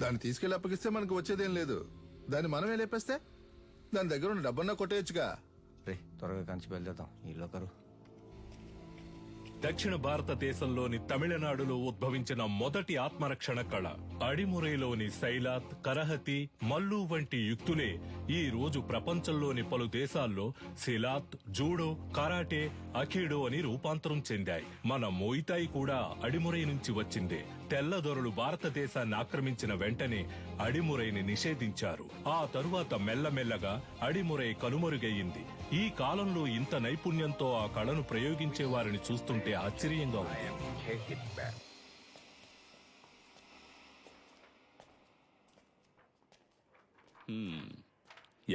దాన్ని తీసుకెళ్లి అప్పగిస్తే మనకు వచ్చేదేం లేదు. దాన్ని మనమే లేపేస్తే దాని దగ్గర ఉన్న డబ్బన్నా కొట్టేయచ్చుగా. రే త్వరగా కంచి బయలుదేద్దాం. ఈ లోకరు దక్షిణ భారతదేశంలోని తమిళనాడులో ఉద్భవించిన మొదటి ఆత్మరక్షణ కళ అడిమురైలోని శైలాత్, కరహతి, మల్లు వంటి యుక్తులే ఈ రోజు ప్రపంచంలోని పలు దేశాల్లో సిలాత్, జూడో, కరాటే, అఖీడో అని రూపాంతరం చెందాయి. మన మోయితాయి కూడా అడిమురై నుంచి వచ్చిందే. తెల్లదొరలు భారతదేశాన్ని ఆక్రమించిన వెంటనే అడిమురైని నిషేధించారు. ఆ తరువాత మెల్లమెల్లగా అడిమురై కనుమరుగయ్యింది. ఈ కాలంలో ఇంత నైపుణ్యంతో ఆ కళను ప్రయోగించే వారిని చూస్తుంటే ఆశ్చర్యంగా ఉంది.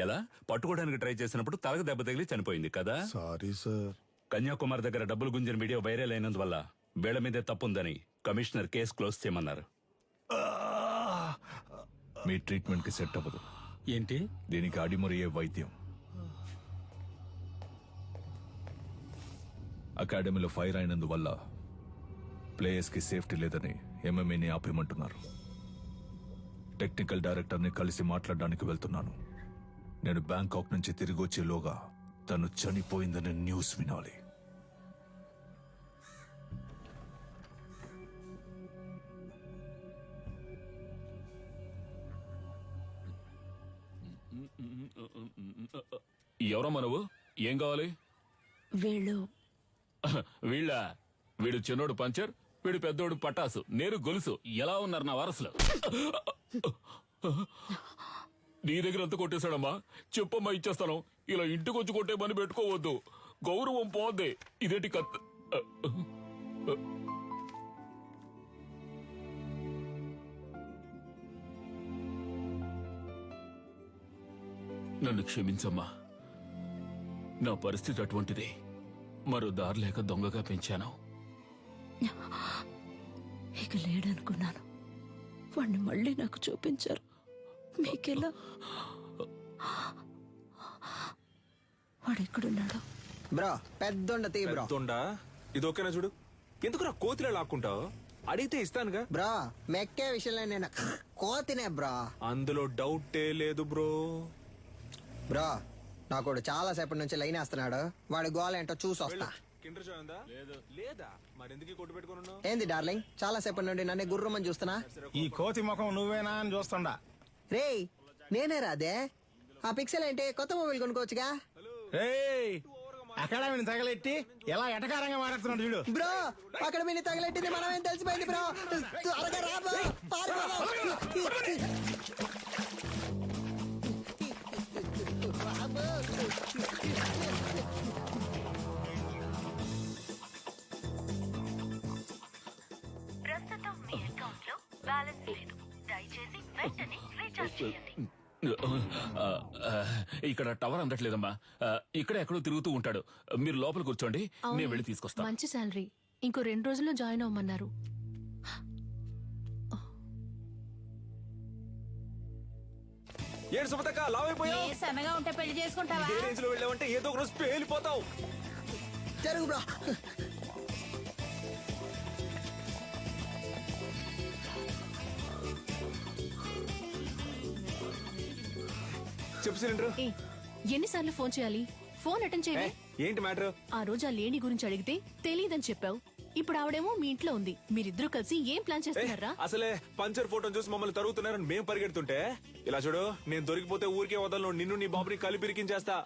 ఎలా పట్టుకోవడానికి ట్రై చేసినప్పుడు తలకు దెబ్బ తగిలి చనిపోయింది కదా. Sorry sir. కన్యాకుమారి దగ్గర డబ్బులు గుంజిన వీడియో వైరల్ అయినందువల్ల వీళ్ళ మీదే తప్పుందని కమిషనర్ కేసు క్లోజ్ చేయమన్నారు. మీ ట్రీట్మెంట్ కి సెట్ అవ్వదు. ఏంటి? దీనికి అడిమురయ్యే వైద్యం. అకాడమీలో ఫైర్ అయినందువల్ల ప్లేయర్స్ కి సేఫ్టీ లేదని ఎంఎంఏని ఆపేయమంటున్నారు. టెక్నికల్ డైరెక్టర్ ని కలిసి మాట్లాడడానికి వెళ్తున్నాను. నేను బ్యాంకాక్ నుంచి తిరిగి వచ్చేలోగా తను చనిపోయిందని న్యూస్ వినాలి. ఎవరమ్మా నువ్వు? ఏం కావాలి? వీడు చిన్నోడు పంచర్, వీడు పెద్దోడు పటాసు, నేను గొలుసు. ఎలా ఉన్నారు నా వారసులు? నీ దగ్గర ఎంత కొట్టేశాడమ్మా? చెప్పమ్మా, ఇచ్చేస్తాను. ఇలా ఇంటికి వచ్చి కొట్టే పని పెట్టుకోవద్దు, గౌరవం పోద్ది. ఇదేంటి కత్ నన్ను క్షమించమ్మా, నా పరిస్థితి అటువంటిది. మరో దారి లేక దొంగగా పెంచాను. ఇక లేడనుకున్నాను. వాణ్ణి మళ్ళీ నాకు చూపించారు. మీకెలా? వాడెక్కడున్నాడు? బ్రో పెద్దొండ తీ బ్రో. పెద్దొండా? ఇది ఓకేనా చూడు? ఎందుకు నా కోతిలో లాక్కుంటావు? అడిగితే ఇస్తానుగా. బ్రో మెక్కే విషయంలో నేను కోతినే బ్రో. అందులో డౌటే లేదు బ్రో. బ్రో నాకు చాలా సేపటి నుంచి లైన్ వేస్తున్నాడు. వాడి గోల్ ఏంటో చూసి వస్తా. కిండర్ జాయ్ ఉందా? లేదా? మరెందుకు కొట్టు పెట్టుకున్నా? ఏంది డార్లింగ్, చాలా సేపటి నుండి నన్ను గుర్రమని చూస్తున్నా. ఈ కోతి ముఖం నువ్వేనా అని చూస్తుండా. రేయ్ నేనే రాదే. ఆ పిక్సెల్ ఏంటి? కొత్త మొబైల్ కొనుక్కోవచ్చుగా. అకాడమీని తగలెట్టి ఎలా ఎటకారంగా మాట్లాడుతున్నాడు చూడు. బ్రో అకాడమీని తగలెట్టింది మనమేం తెలిసిపోయింది బ్రో. త్వరగా రా బ్రో. ప్రస్తుతం మీ అకౌంట్ లో బ్యాలెన్స్ లేదు. దయచేసి వెంటనే రీఛార్జ్ చేయండి. ఇక్కడ టవర్ అందట్లేదమ్మా. ఇక్కడ ఎక్కడో తిరుగుతూ ఉంటాడు. మీరు లోపల కూర్చోండి, నేను వెళ్ళి తీసుకొస్తా. మంచి శాలరీ. ఇంకో 2 రోజుల్లో జాయిన్ అవ్వమన్నారు. ఏడు సుమతక్క లావైపోయావు. సన్నగా ఉంటే పెళ్లి చేసుకుంటావా? ఏ రేంజ్ లో వెళ్ళావంటే ఏదో ఒక రోజు పేలిపోతావు. జరుగు బ్రో. చెప్పు సిలిండర్. ఎన్నిసార్లు ఫోన్ చేయాలి? ఫోన్ అటెండ్ చేయండి. ఏంటి మ్యాటర్? ఆ రోజు ఆ లేడీ గురించి అడిగితే తెలియదని చెప్పావు. ఇప్పుడు ఆవిడేమో మీ ఇంట్లో ఉంది. మీరిద్దరూ కలిసి ఏం ప్లాన్ చేస్తున్నారా? అసలే పంచర్ ఫోటో చూసి మమ్మల్ని తరుగుతున్నారని మేము పరిగెడుతుంటే, ఇలా చూడు, నేను దొరికిపోతే ఊరికే వదలను. నిన్ను నీ బాబుని కలిపి ఇరికించేస్తా.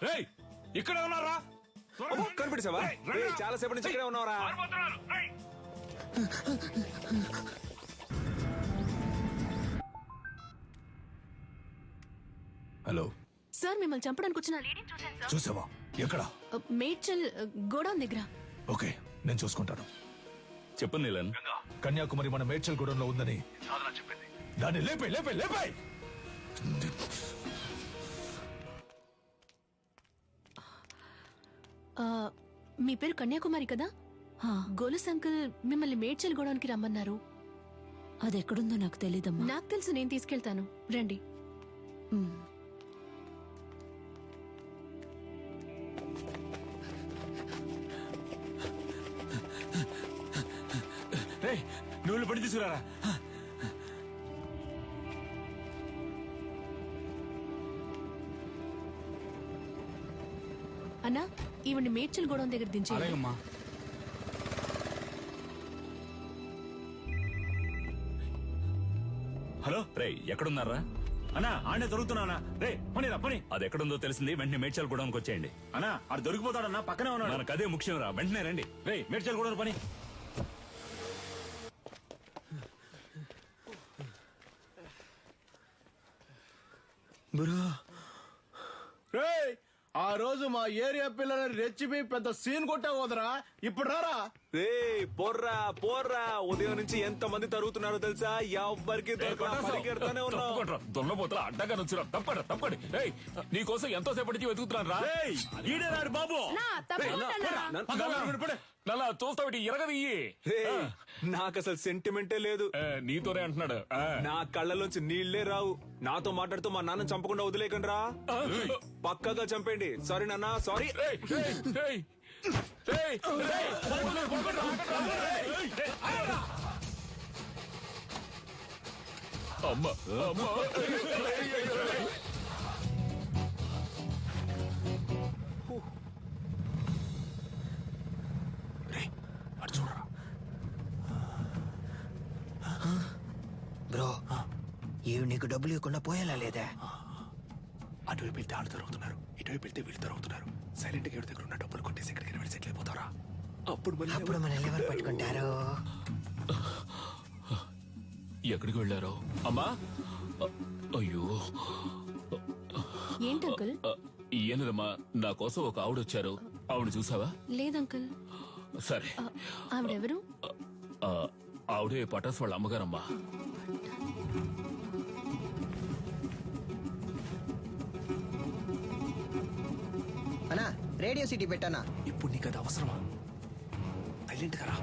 ఇక్కడ ఉన్నారా? కనిపెట్టావా? చాలా సేపటి నుంచి ఇక్కడే ఉన్నారా? హలో సార్ మిమ్మల్ని చంపడానికి వచ్చిన లేడీని చూశాను సార్. చూసావా ఎక్కడ? మేడ్చల్ గోడౌన్ దగ్గర. ఓకే నేను చూసుకుంటాను. చెప్పు నీలన్. కన్యాకుమారి మన మేడ్చల్ గూడెంలో ఉందని సాధన చెప్పింది. దాన్ని లేపే లేపే లేపే. మీ పేరు కన్యాకుమారి కదా? గోలస్ అంకుల్ మిమ్మల్ని మేడ్చల్ గోడౌన్కి రమ్మన్నారు. అది ఎక్కడుందో నాకు తెలీదమ్మా. నాకు తెలుసు, నేను తీసుకెళ్తాను, రండి. నువ్వు పడి తీసుకురారా. అన్నా, ఈవిని మేడ్చల్ గోడౌన్ దగ్గర దించే. హలో రే, ఎక్కడున్నారా? అన్నా ఆడే దొరుకుతున్నా. రే పని రా పని. అది ఎక్కడుందో తెలిసింది, వెంటనే మేడ్చల్ గూడెంకి వచ్చేయండి. అన్నా ఆడు దొరికిపోతాడన్నా, పక్కనే ఉన్నాడు. మనకు అదే ముఖ్యం రా, వెంటనే రండి. రే మేడ్చల్ కూడా పని. రేయ్, ఆ రోజు మా ఏరియా పిల్లలని రెచ్చిపి పెద్ద సీన్ కొట్టే పోదరా. ఇప్పుడు రారా. రే పోర్రా పోర్రా. ఉదయం నుంచి ఎంత మంది తరుగుతున్నారో తెలుసా? ఎవ్వరికి పరిగెడతానే ఉన్నావు. దొన్నపోతల అడ్డగా నుంచురా. తప్పండి తప్పండి. నీకోసం ఎంతో సేపటి నుంచి వెతుకుతున్నాను రా. ఈడేనాడు బాబు. నన్ను చూస్తావు ఎరగదియ్యి. నాకు అసలు సెంటిమెంటే లేదు. నీతోనే అంటున్నాడు. నా కళ్ళలోంచి నీళ్లే రావు. నాతో మాట్లాడుతూ మా నాన్న చంపకుండా వదిలేకండి రా. పక్కగా చంపండి. సారీ నాన్న, సారీ. అమ్మా అమ్మా. బ్రో, ఇవి నీకు డబ్బులు ఇవ్వకుండా పోయేలా లేదా? అటువైపు వెళ్తే ఆడు తరుగుతున్నారు, ఇటువైపు వెళ్తే వీళ్ళు తరుగుతున్నారు. సైలెంట్ గా దగ్గర ఉన్న డబ్బులు కొట్టేసి ఎక్కడికి వెళ్ళి సెటిల్ అయిపోతారా? అప్పుడు మన ఎవరు పట్టుకుంటారు? ఎక్కడికి వెళ్ళారో? అమ్మా, అయ్యో. ఏంటి అంకుల్? ఏనదమ్మా, నా కోసం ఒక ఆవిడ వచ్చారు. ఆవిడ చూసావా? లేదంకుల్. సరే. ఆవిడెవరు? ఆవిడే పటాస్ వాళ్ళ అమ్మగారమ్మా. అన్నా, రేడియో సిటీ పెట్టానా? ఇప్పుడు నీకు అది అవసరమా? సైలెంట్ గా రా.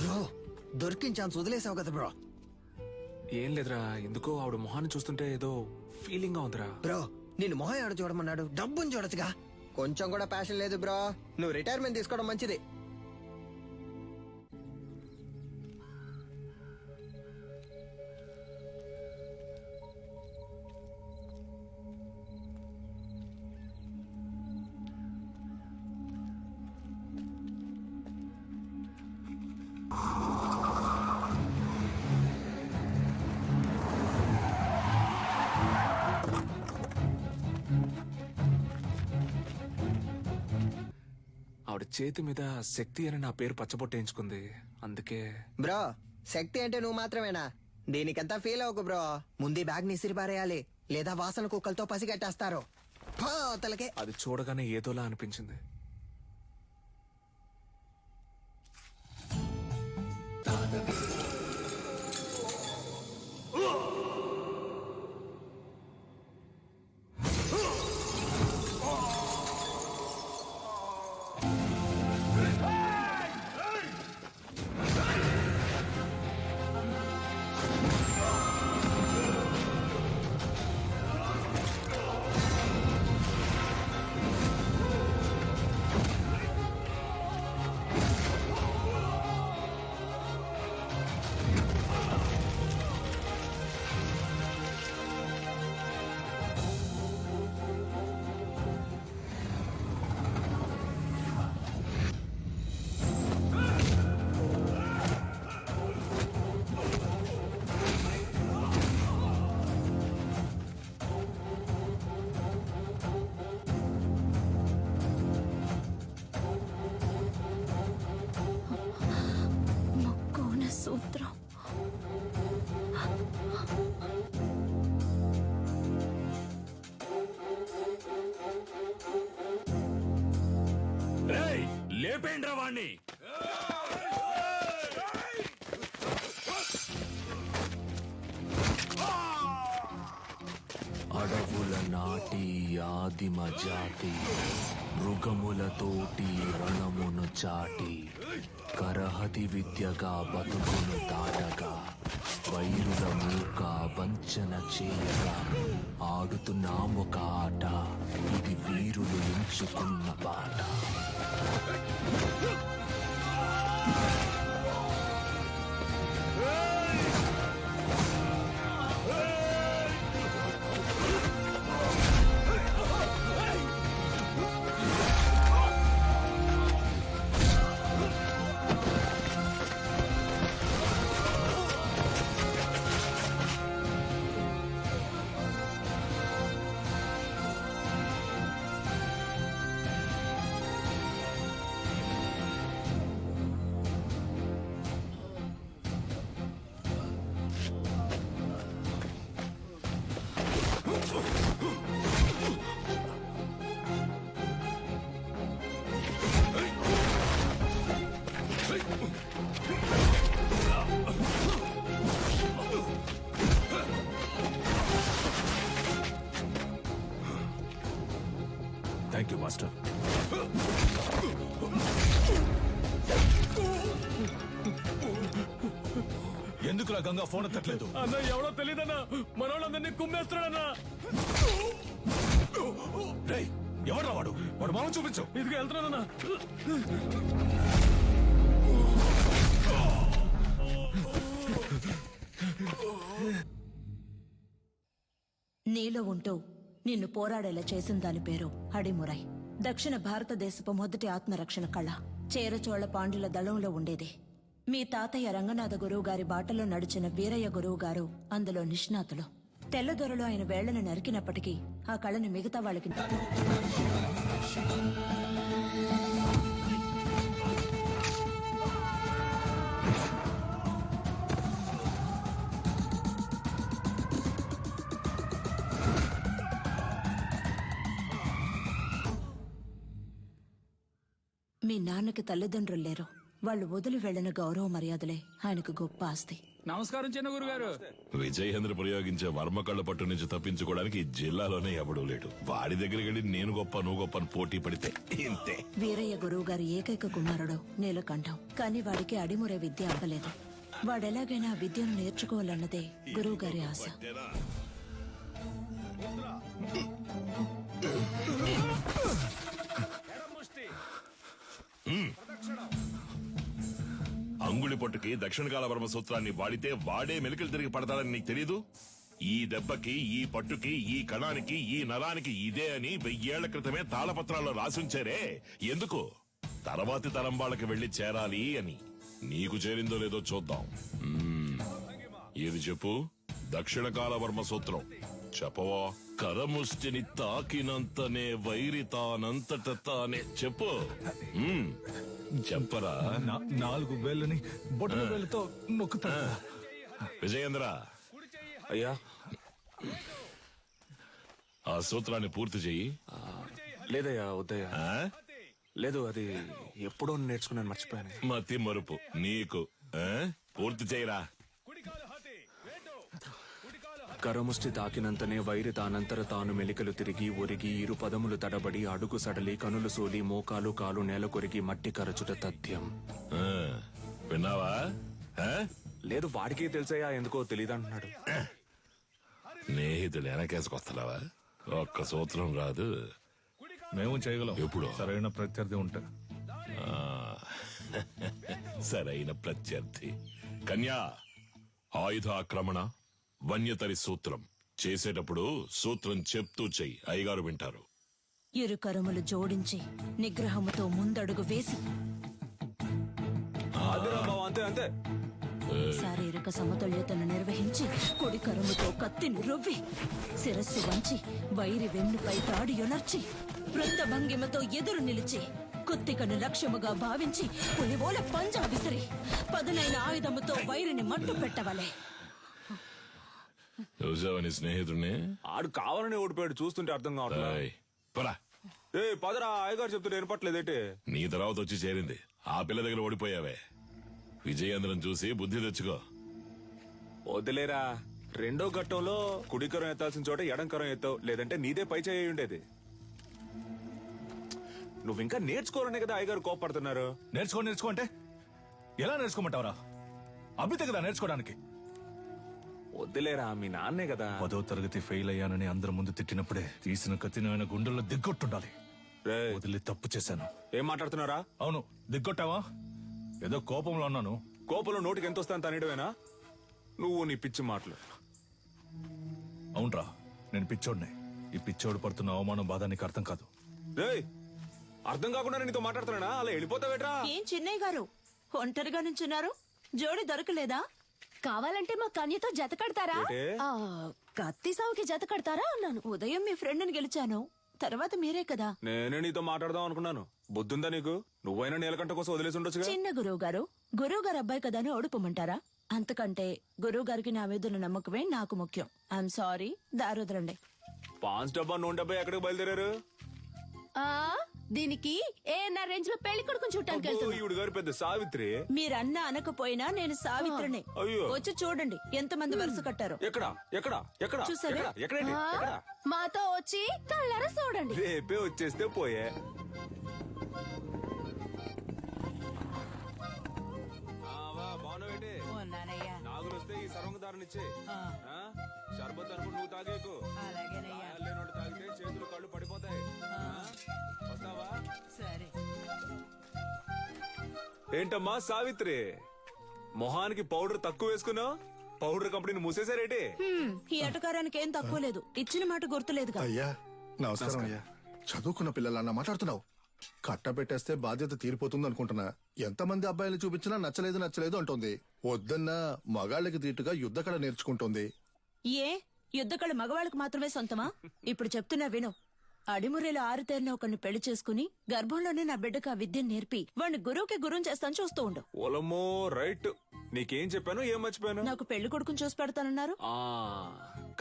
బ్రో, దొరికిన ఛాన్స్ వదిలేసావు కదా బ్రో. ఏం లేదురా, ఎందుకో ఆవిడ మొహాన్ని చూస్తుంటే ఏదో ఫీలింగ్ గా ఉందిరా. బ్రో, నిన్ను మొహం ఆడ చూడమన్నాడు, డబ్బుని చూడొచ్చుగా. కొంచెం కూడా ప్యాషన్ లేదు బ్రో. నువ్వు రిటైర్మెంట్ తీసుకోవడం మంచిది. ఆవిడ చేతి మీద శక్తి అని నా పేరు పచ్చబొట్టేయించుకుంది, అందుకే. బ్రో, శక్తి అంటే నువ్వు మాత్రమేనా? దీనికంతా ఫీల్ అవ్వకు బ్రో. ముందు బ్యాగ్ ని ఇసిరిపారేయాలి, లేదా వాసన కుక్కలతో పసిగట్టేస్తారు. తలకే. అది చూడగానే ఏదోలా అనిపించింది. లేపేండ్రా వాణ్ణి. అడవుల నాటి ఆదిమ జాతి మృగములతోటి రణమును చాటి కరహతి విద్యగా బతుకును దాటగా వైరుల మూక వంచన చేయగా ఆడుతున్నామొక ఆట, ఇది వీరులు ఎంచుకున్న బాట. Thank you master. ఎందుకులా గంగా ఫోన్ ఎత్తట్లేదు? అన్న ఎవడో తెలియదన్నా, మనోళ్ళందరినీ కుమ్మేస్తున్నాడన్నా. ఎవడ్రా వాడు? వాడు మామూలు చూపించు. ఇదిగా వెళ్తున్నానన్నా. నీలో ఉంటూ నిన్ను పోరాడేలా చేసిన దాని పేరు అడిమురై. దక్షిణ భారతదేశపు మొదటి ఆత్మరక్షణ కళ చేరచోళ పాండ్యుల దళంలో ఉండేది. మీ తాతయ్య రంగనాథ గురువు గారి బాటలో నడిచిన వీరయ్య గురువు గారు అందులో నిష్ణాతులు. తెల్లదొరలు ఆయన వేళ్లను నరికినప్పటికీ ఆ కళని మిగతా వాళ్ళకి మీ నాన్నకి తల్లిదండ్రులు లేరు. వాళ్ళు వదిలి వెళ్లిన గౌరవ మర్యాదలే ఆయనకు గొప్ప ఆస్తి. నమస్కారం చిన్న గురుగారు. విజయేంద్ర ప్రయోగించే వర్మ కళ్ళ పట్టు నుంచి తప్పించుకోవడానికి ఈ జిల్లాలోనే ఎవడూ లేడు. వాడి దగ్గరికి వెళ్ళి నేను గొప్ప నువ్వు గొప్ప అని పోటీ పడితే ఇంతే. వీరయ్య గురువు గారి ఏకైక కుమారుడు నీలకంఠం. కానీ వాడికి అడిమురే విద్య అవ్వలేదు. వాడెలాగైనా ఆ విద్యను నేర్చుకోవాలన్నదే గురువు గారి ఆశ. అంగుళి పొట్టుకి దక్షిణకాల వర్మ సూత్రాన్ని వాడితే వాడే మెలికలు తిరిగి పడతాడని నీకు తెలీదు? ఈ దెబ్బకి, ఈ పట్టుకి, ఈ కణానికి, ఈ నరానికి ఇదే అని 1000 ఏళ్ల క్రితమే తాళపత్రాల్లో రాసుంచారే. ఎందుకు? తర్వాతి తరం వాళ్ళకి వెళ్లి చేరాలి అని. నీకు చేరిందో లేదో చూద్దాం. ఏది చెప్పు? దక్షిణకాల వర్మ సూత్రం చెప్పవా? కరముష్టిని తాకినంతనే వైరి తానంతట తానే. చెప్పు. చెప్పరా? 4 వేళ్ళని బొటన వేళ్ళతో నొక్కుతా. విజయేంద్ర, అయ్యా ఆ సూత్రాన్ని పూర్తి చెయ్యి. లేదయ్యా, వద్దయ్యా. లేదు, అది ఎప్పుడో నేర్చుకున్నాను, మర్చిపోయాను. మతి మరుపు నీకు. పూర్తి చేయరా. కరముష్టి తాకినంతనే వైరి తానంతర తాను మెలికలు తిరిగి ఒరిగి ఇరు పదములు తడబడి అడుగు సడలి కనులు సోలి మోకాలు కాలు నేల కొరిగి మట్టి కరచుట తథ్యం. విన్నావా? లేదు, వాడికే తెలుసయ్యా, ఎందుకో తెలియదంటున్నాడు. స్నేహితుడు వెనకేసుకొస్తున్నావా? ఒక్క సూత్రం రాదు. మేము చేయగలం. ఎప్పుడు? సరైన ప్రత్యర్థి ఉంటే. సరైన ప్రత్యర్థి. కన్యా, ఆయుధ ఆక్రమణ వన్యతరి సూత్రం చేసేటప్పుడు సూత్రం చెప్తూ చెయ్యి. అయ్యగారు వింటారు. ఇరు కరములు జోడించి నిగ్రహముతో ముందడుగు వేసి అంతే అంతే శారీరక సమతుల్యతను నిర్వహించి కుడి కరముతో కత్తిని రువ్వి శిరస్సు వంచి వైరి వెన్నుపై తాడి యొనర్చి వృత్త భంగిమతో ఎదురు నిలిచి కుత్తికను లక్ష్యముగా భావించి పులివోల పంజా విసిరి పదునైన ఆయుధముతో వైరిని మట్టు పెట్టవలే. చూసావా నీ స్నేహితుడిని? ఆడు కావాలని ఓడిపోయాడు, చూస్తుంటే అర్థం కావట్లేదు. పరా. పదరా అయ్యగారు చెప్తుంటే వినపట్లేదేంటి? నీ తర్వాత వచ్చి చేరింది ఆ పిల్ల దగ్గర ఓడిపోయావే. విజయేంద్రం చూసి బుద్ధి తెచ్చుకో. వదిలేరా, రెండో ఘట్టంలో కుడికరం ఎత్తాల్సిన చోట ఎడంకరం ఎత్తావు, లేదంటే నీదే పై చేయి ఉండేది. నువ్వు ఇంకా నేర్చుకోవాలనే కదా అయ్యగారు కోపడుతున్నారు. నేర్చుకో అంటే ఎలా నేర్చుకోమంటావరా? అభితే కదా నేర్చుకోవడానికి. వద్దులేరా, మీ నాన్నే కదా. 10వ తరగతి ఫెయిల్ అయ్యానని అందరి ముందు తిట్టినప్పుడే తీసిన కత్తిని ఆయన గుండెల్లో దిగ్గొట్టుండాలి. వదిలి తప్పు చేశాను. ఏం మాట్లాడుతున్నారా? అవును, దిగ్గొట్టావా? ఏదో కోపంలో ఉన్నాను. కోపంలో నోటికి ఎంత వస్తాను తనేయడమేనా? నువ్వు నీ పిచ్చి మాటలు. అవునరా, నేను పిచ్చోడిని. ఈ పిచ్చోడు పడుతున్న అవమానం బాధ నీకు అర్థం కాదు. అర్థం కాకుండా నీతో మాట్లాడుతున్నానా? అలా వెళ్ళిపోతావేట్రా? ఏం చిన్నయ్య గారు ఒంటరిగా నుంచున్నారు? జోడి దొరకలేదా? కావాలంటే మా కన్యతో జత కడతారా? కత్తి సావుకి జత కడతారా అన్నాను. ఉదయం మీ ఫ్రెండ్ని గెలిచాను, తర్వాత మీరే కదా. నేనే నీతో మాట్లాడదాం అనుకున్నాను. బుద్ధుందా నీకు? నువ్వైనా నీలకంట కోసం వదిలేసి ఉండొచ్చుగా. చిన్న గురువు గారు అబ్బాయి కదా అని ఓడిపోమంటారా? అంతకంటే గురువు గారికి నా మీద ఉన్న నమ్మకమే నాకు ముఖ్యం. I'm sorry, దారుదరండి. పాన్స్ డబ్బా నూనె డబ్బా ఎక్కడికి బయలుదేరారు? దీనికి ఏఎన్ఆర్ రేంజ్ లో పెళ్లి కొడుకుని చూడటానికి వెళ్తున్నా. ఈవిడ గారు పెద్ద సావిత్రి. మీరన్నా అనకపోయినా నేను సావిత్రినే. అయ్యో. వచ్చి చూడండి ఎంతమంది వరుస కట్టారు. ఎక్కడ చూసారా? ఎక్కడండి? మాతో వచ్చి కళ్ళారా చూడండి. రేపే వచ్చేస్తే పోయే. నాగులు వస్తే ఈ సర్వంగదారునిచ్చే. షర్బత్ అనుకుని నువ్వు తాగేకు. లేనోడు తాగితే చేతులు కళ్ళు పడిపోతాయి. వస్తావా? సరే. ఏంటమ్మా సావిత్రి, మొహానికి పౌడర్ తక్కువ వేసుకున్నావు? పౌడర్ కంపెనీని మూసేశారేటి? ఈ అటకారానికి ఏం తక్కువ లేదు. ఇచ్చిన మాట గుర్తులేదుగా. అయ్యా నమస్కారం అయ్యా. చదువుకున్న పిల్లలన్నా మాట్లాడుతున్నావు. కట్టబెట్టేస్తే బాధ్యత తీరిపోతుంది అనుకుంటున్నా. ఎంతమంది అబ్బాయిలు చూపించినా నచ్చలేదు అంటోంది. వద్దన్నా మగాళ్ళకి తీటుగా యుద్ధకళ నేర్చుకుంటోంది. ఏ యుద్ధకళ మగవాళ్ళకు మాత్రమే సొంతమా? ఇప్పుడు చెప్తున్నా విను. అడిమురేలో ఆరుతేరిన ఒకరిని పెళ్లి చేసుకుని గర్భంలోనే నా బిడ్డకు ఆ విద్యను నేర్పి వాడిని గురువుకి గురువు చేస్తాను చూస్తూ ఉండు. ఓలమ్మో రైట్. నీకేం చెప్పాను, ఏం మర్చిపోయాను? నాకు పెళ్లి కొడుకుని చూసి పెడతానన్నారు.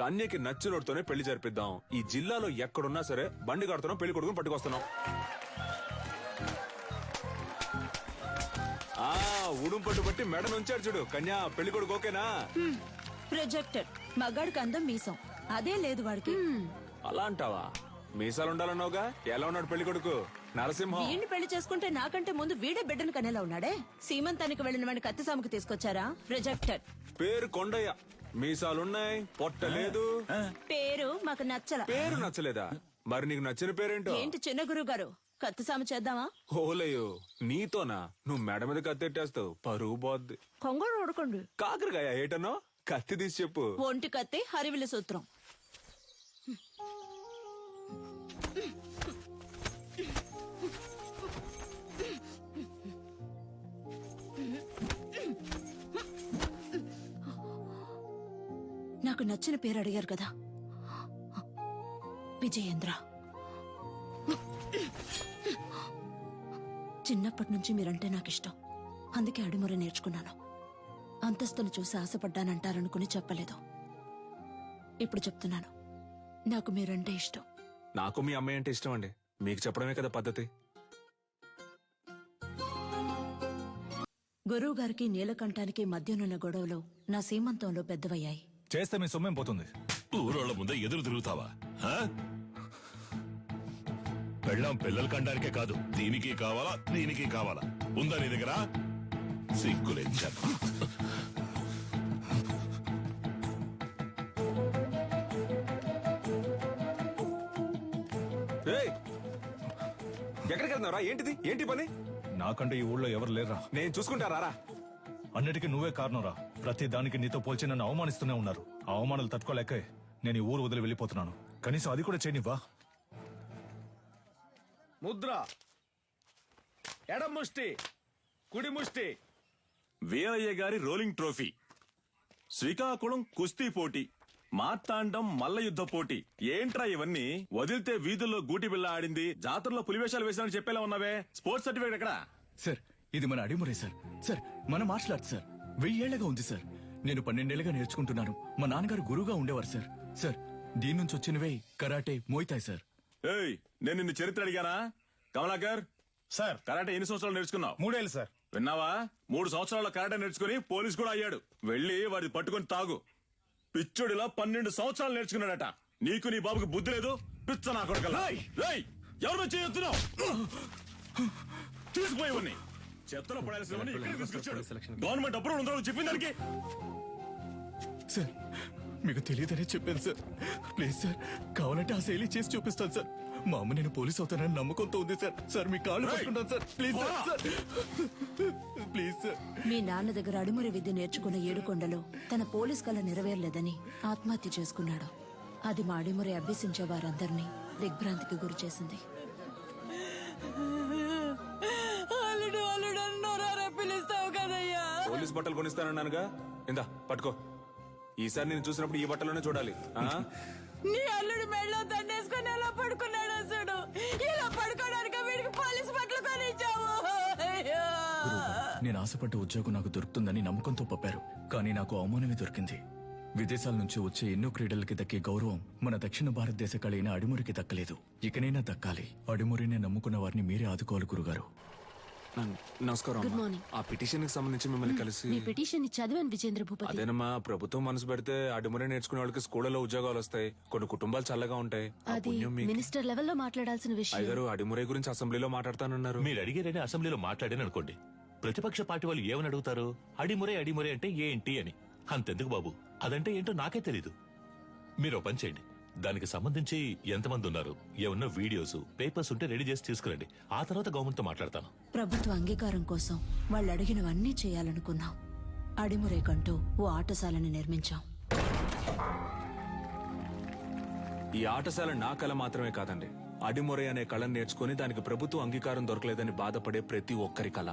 కన్యకి నచ్చినోడితోనే పెళ్లి జరిపిద్దాం. ఈ జిల్లాలో ఎక్కడున్నా సరే బండి కడుతున్నాం, పెళ్లి కొడుకుని పట్టుకొస్తున్నాం. ఉడుం పట్టు బట్టి మెడ నుంచాడు చూడు. కన్యా, పెళ్లి కొడుకు ఓకేనా? ప్రొజెక్టెడ్. మగాడికి అందం మీసం, అదే లేదు వాడికి. అలా అంటావా? మీసాలు ఉండాలన్నావుగా. ఎలా ఉన్నాడు పెళ్లి కొడుకు? నరసింహం. వీడిని పెళ్లి చేసుకుంటే నాకంటే ముందు వీడే బిడ్డను కనేలా ఉన్నాడే. సీమంతానికి వెళ్లిన వాడిని కత్తిసాముకు తీసుకొచ్చారా? రిజెక్టెడ్. పేరు కొండయ్య, మీసాలున్నాయి, పొట్ట లేదు. పేరు మాకు నచ్చల. పేరు నచ్చలేదా? మరి నీకు నచ్చిన పేరేంటో? ఏంటి చిన్న గురువు గారు, కత్తిసాము చేద్దామా? ఓలయ్యో, నీతోనా? నువ్వు మెడ మీద కత్తెట్టేస్తావు, పరువు పోద్ది. కొంగడు ఓడుకోండి. కాకరకాయ ఏటనో? కత్తి తీసి చెప్పు. ఒంటి కత్తి, హరివిల సూత్రం. నాకు నచ్చిన పేరు అడిగారు కదా, విజయేంద్ర. చిన్నప్పటి నుంచి మీరంటే నాకు ఇష్టం. అందుకే అడిముర నేర్చుకున్నాను. అంతస్తును చూసి ఆశపడ్డానంటారనుకుని చెప్పలేదు. ఇప్పుడు చెప్తున్నాను, నాకు మీరంటే ఇష్టం. నాకు మీ అమ్మాయి అంటే ఇష్టం అండి. మీకు చెప్పడమే కదా పద్ధతి. గురువు గారికి నీలకంఠానికి మధ్యనున్న గొడవలు నా సీమంతంలో పెద్దవయ్యాయి. చేస్తే మీ సొమ్మేం పోతుంది? ఊరోళ్ళ ముందే ఎదురు తిరుగుతావా? పెళ్ళాం పిల్లలు కండానికే కాదు, దీనికి కావాలా దీనికి కావాలా? ఉందా నీ దగ్గర? సిగ్గులేంచాను. ఎక్కడికి వెళ్తున్నారా? ఏంటిది? ఏంటి పని? నాకంటే ఈ ఊళ్ళో ఎవరు లేరా? నేను చూసుకుంటారా? అన్నిటికీ నువ్వే కారణంరా. ప్రతి దానికి నీతో పోల్చి నన్ను అవమానిస్తూనే ఉన్నారు. ఆ అవమానాలు తట్టుకోలేకే నేను ఈ ఊరు వదిలి వెళ్ళిపోతున్నాను. కనీసం అది కూడా చేయనివ్వా? ముద్ర, ఎడం ముష్టి, కుడి ముష్టి. వీరయ్య గారి రోలింగ్ ట్రోఫీ, శ్రీకాకుళం కుస్తీ పోటీ, మార్తాండం మల్ల యుద్ధ పోటీ. ఏంట్రా ఇవన్నీ? వదిలితే వీధుల్లో గూటి బిళ్ళ ఆడింది, జాతరలో పులివేషాలు వేసినని చెప్పేలా ఉన్నావే. స్పోర్ట్స్ సర్టిఫికేట్ ఎక్కడ? సార్, ఇది మన అడిమురే సార్. సార్, మన మార్షల్ ఆర్ట్స్ సార్. 1000 ఏళ్లగా ఉంది సార్. నేను 12 ఏళ్లుగా నేర్చుకుంటున్నాను. మా నాన్నగారు గురువుగా ఉండేవారు సార్. సార్, దీని నుంచి వచ్చినవే కరాటే, మోయితాయ్ సార్. ఏయ్ నేను నిన్ను చరిత్ర అడిగానా? కమలాకర్ సార్ కరాటే ఎన్ని సంవత్సరాలు నేర్చుకున్నావు? 3 ఏళ్ళు సార్. విన్నావా? 3 సంవత్సరాల కరాటే నేర్చుకుని పోలీస్ కూడా అయ్యాడు. వెళ్ళి వాడి పట్టుకొని తాగు. పిచ్చోడిలా 12 సంవత్సరాలు నేర్చుకున్నాడట. నీకు నీ బాబుకి బుద్ధి లేదు. పిచ్చ నా కొడుకల్లా. రేయ్, ఎవరు వచ్చి చెప్తున్నావు? తీసుకుపోయి చెత్తలో పడాల్సిన గవర్నమెంట్ అప్రూవల్ ఉందో చెప్పింది దానికి. సార్ మీకు తెలియదనే చెప్పాను సార్. ప్లీజ్ సార్, కావాలంటే ఆ శైలి చేసి చూపిస్తాను సార్. మా అమ్మ నేను పోలీస్ అవుతానని నమ్మకంతో ఉంది సార్. సార్ మీ కాళ్ళు పట్టుకుంటాను sir. Please sir, please sir. మీ నాన్న దగ్గర అడిమురి విద్య నేర్చుకున్న ఏడుకొండలో తన పోలీస్ కళ నెరవేరలేదని ఆత్మహత్య చేసుకున్నాడు. అది మా అడిమురి అభ్యసించే వారందరినీ దిగ్భ్రాంతికి గురి చేసింది. పోలీస్ బట్టలు కొనిస్తానన్నానుగా, ఇందా పట్టుకో. ఈసారి నేను చూసినప్పుడు ఈ బట్టలోనే చూడాలి. నీ అల్లుడు మెళ్ళో దండేసుకుని ఎలా పడుకున్నాడు అసలు? ఇలా పడుకోవడానికి వీడికి పోలీస్ బట్టలు కొనిచ్చావు. నేను ఆశపడ్డ ఉద్యోగం నాకు దొరుకుతుందని నమ్మకంతో పంపారు, కానీ నాకు అవమానమే దొరికింది. విదేశాల నుంచి వచ్చే ఎన్నో క్రీడలకి దక్కే గౌరవం మన దక్షిణ భారతదేశ కళైన అడిమురికి దక్కలేదు. ఇకనైనా దక్కాలి. అడిమురినే నమ్ముకున్న వారిని మీరే ఆదుకోవాలి గురుగారు. నమస్కారం. Good morning. ఆ పిటిషన్ కి సంబంధించి మిమ్మల్ని కలిసి మీ పిటిషన్ ని చదివాను విజేంద్ర భూపతి. అదేనమ్మా, ప్రభుత్వం మనసు పెడితే అడిమురే నేర్చుకునే వాళ్ళకి స్కూళ్ళలో ఉద్యోగాలు వస్తాయి. కొన్ని కుటుంబాలు చల్లగా ఉంటాయి. ఆ అది పుణ్యం మీకు. మినిస్టర్ లెవెల్లో మాట్లాడాల్సిన విషయం. అయ్యగారు అడిమురే గురించి అసెంబ్లీలో మాట్లాడతానన్నారు. మీరు అడిగారని అసెంబ్లీలో మాట్లాడాను అనుకోండి, ప్రతిపక్ష పార్టీ వాళ్ళు ఏమని అడుగుతారు? అడిమురే అడిమురే అంటే ఏంటి అని. అంతెందుకు బాబు, అదంటే ఏంటో నాకే తెలీదు. మీరు ఓ పని చేయండి, దానికి సంబంధించి ఎంతమంది ఉన్నారు, ఏమన్నా వీడియోస్ పేపర్స్ ఉంటే రెడీ చేసి తీసుకురండి. ఆ తర్వాత గవర్నమెంట్ తో మాట్లాడతాను. ప్రభుత్వ అంగీకారం కోసం వాళ్ళు అడిగినవన్నీ చేయాలనుకున్నాం. అడిమురేకంటూ ఓ ఆటశాలని నిర్మించాం. ఈ ఆటశాల నా కళ మాత్రమే కాదండి. అడిమురే అనే కళను నేర్చుకుని దానికి ప్రభుత్వ అంగీకారం దొరకలేదని బాధపడే ప్రతి ఒక్కరి కళ.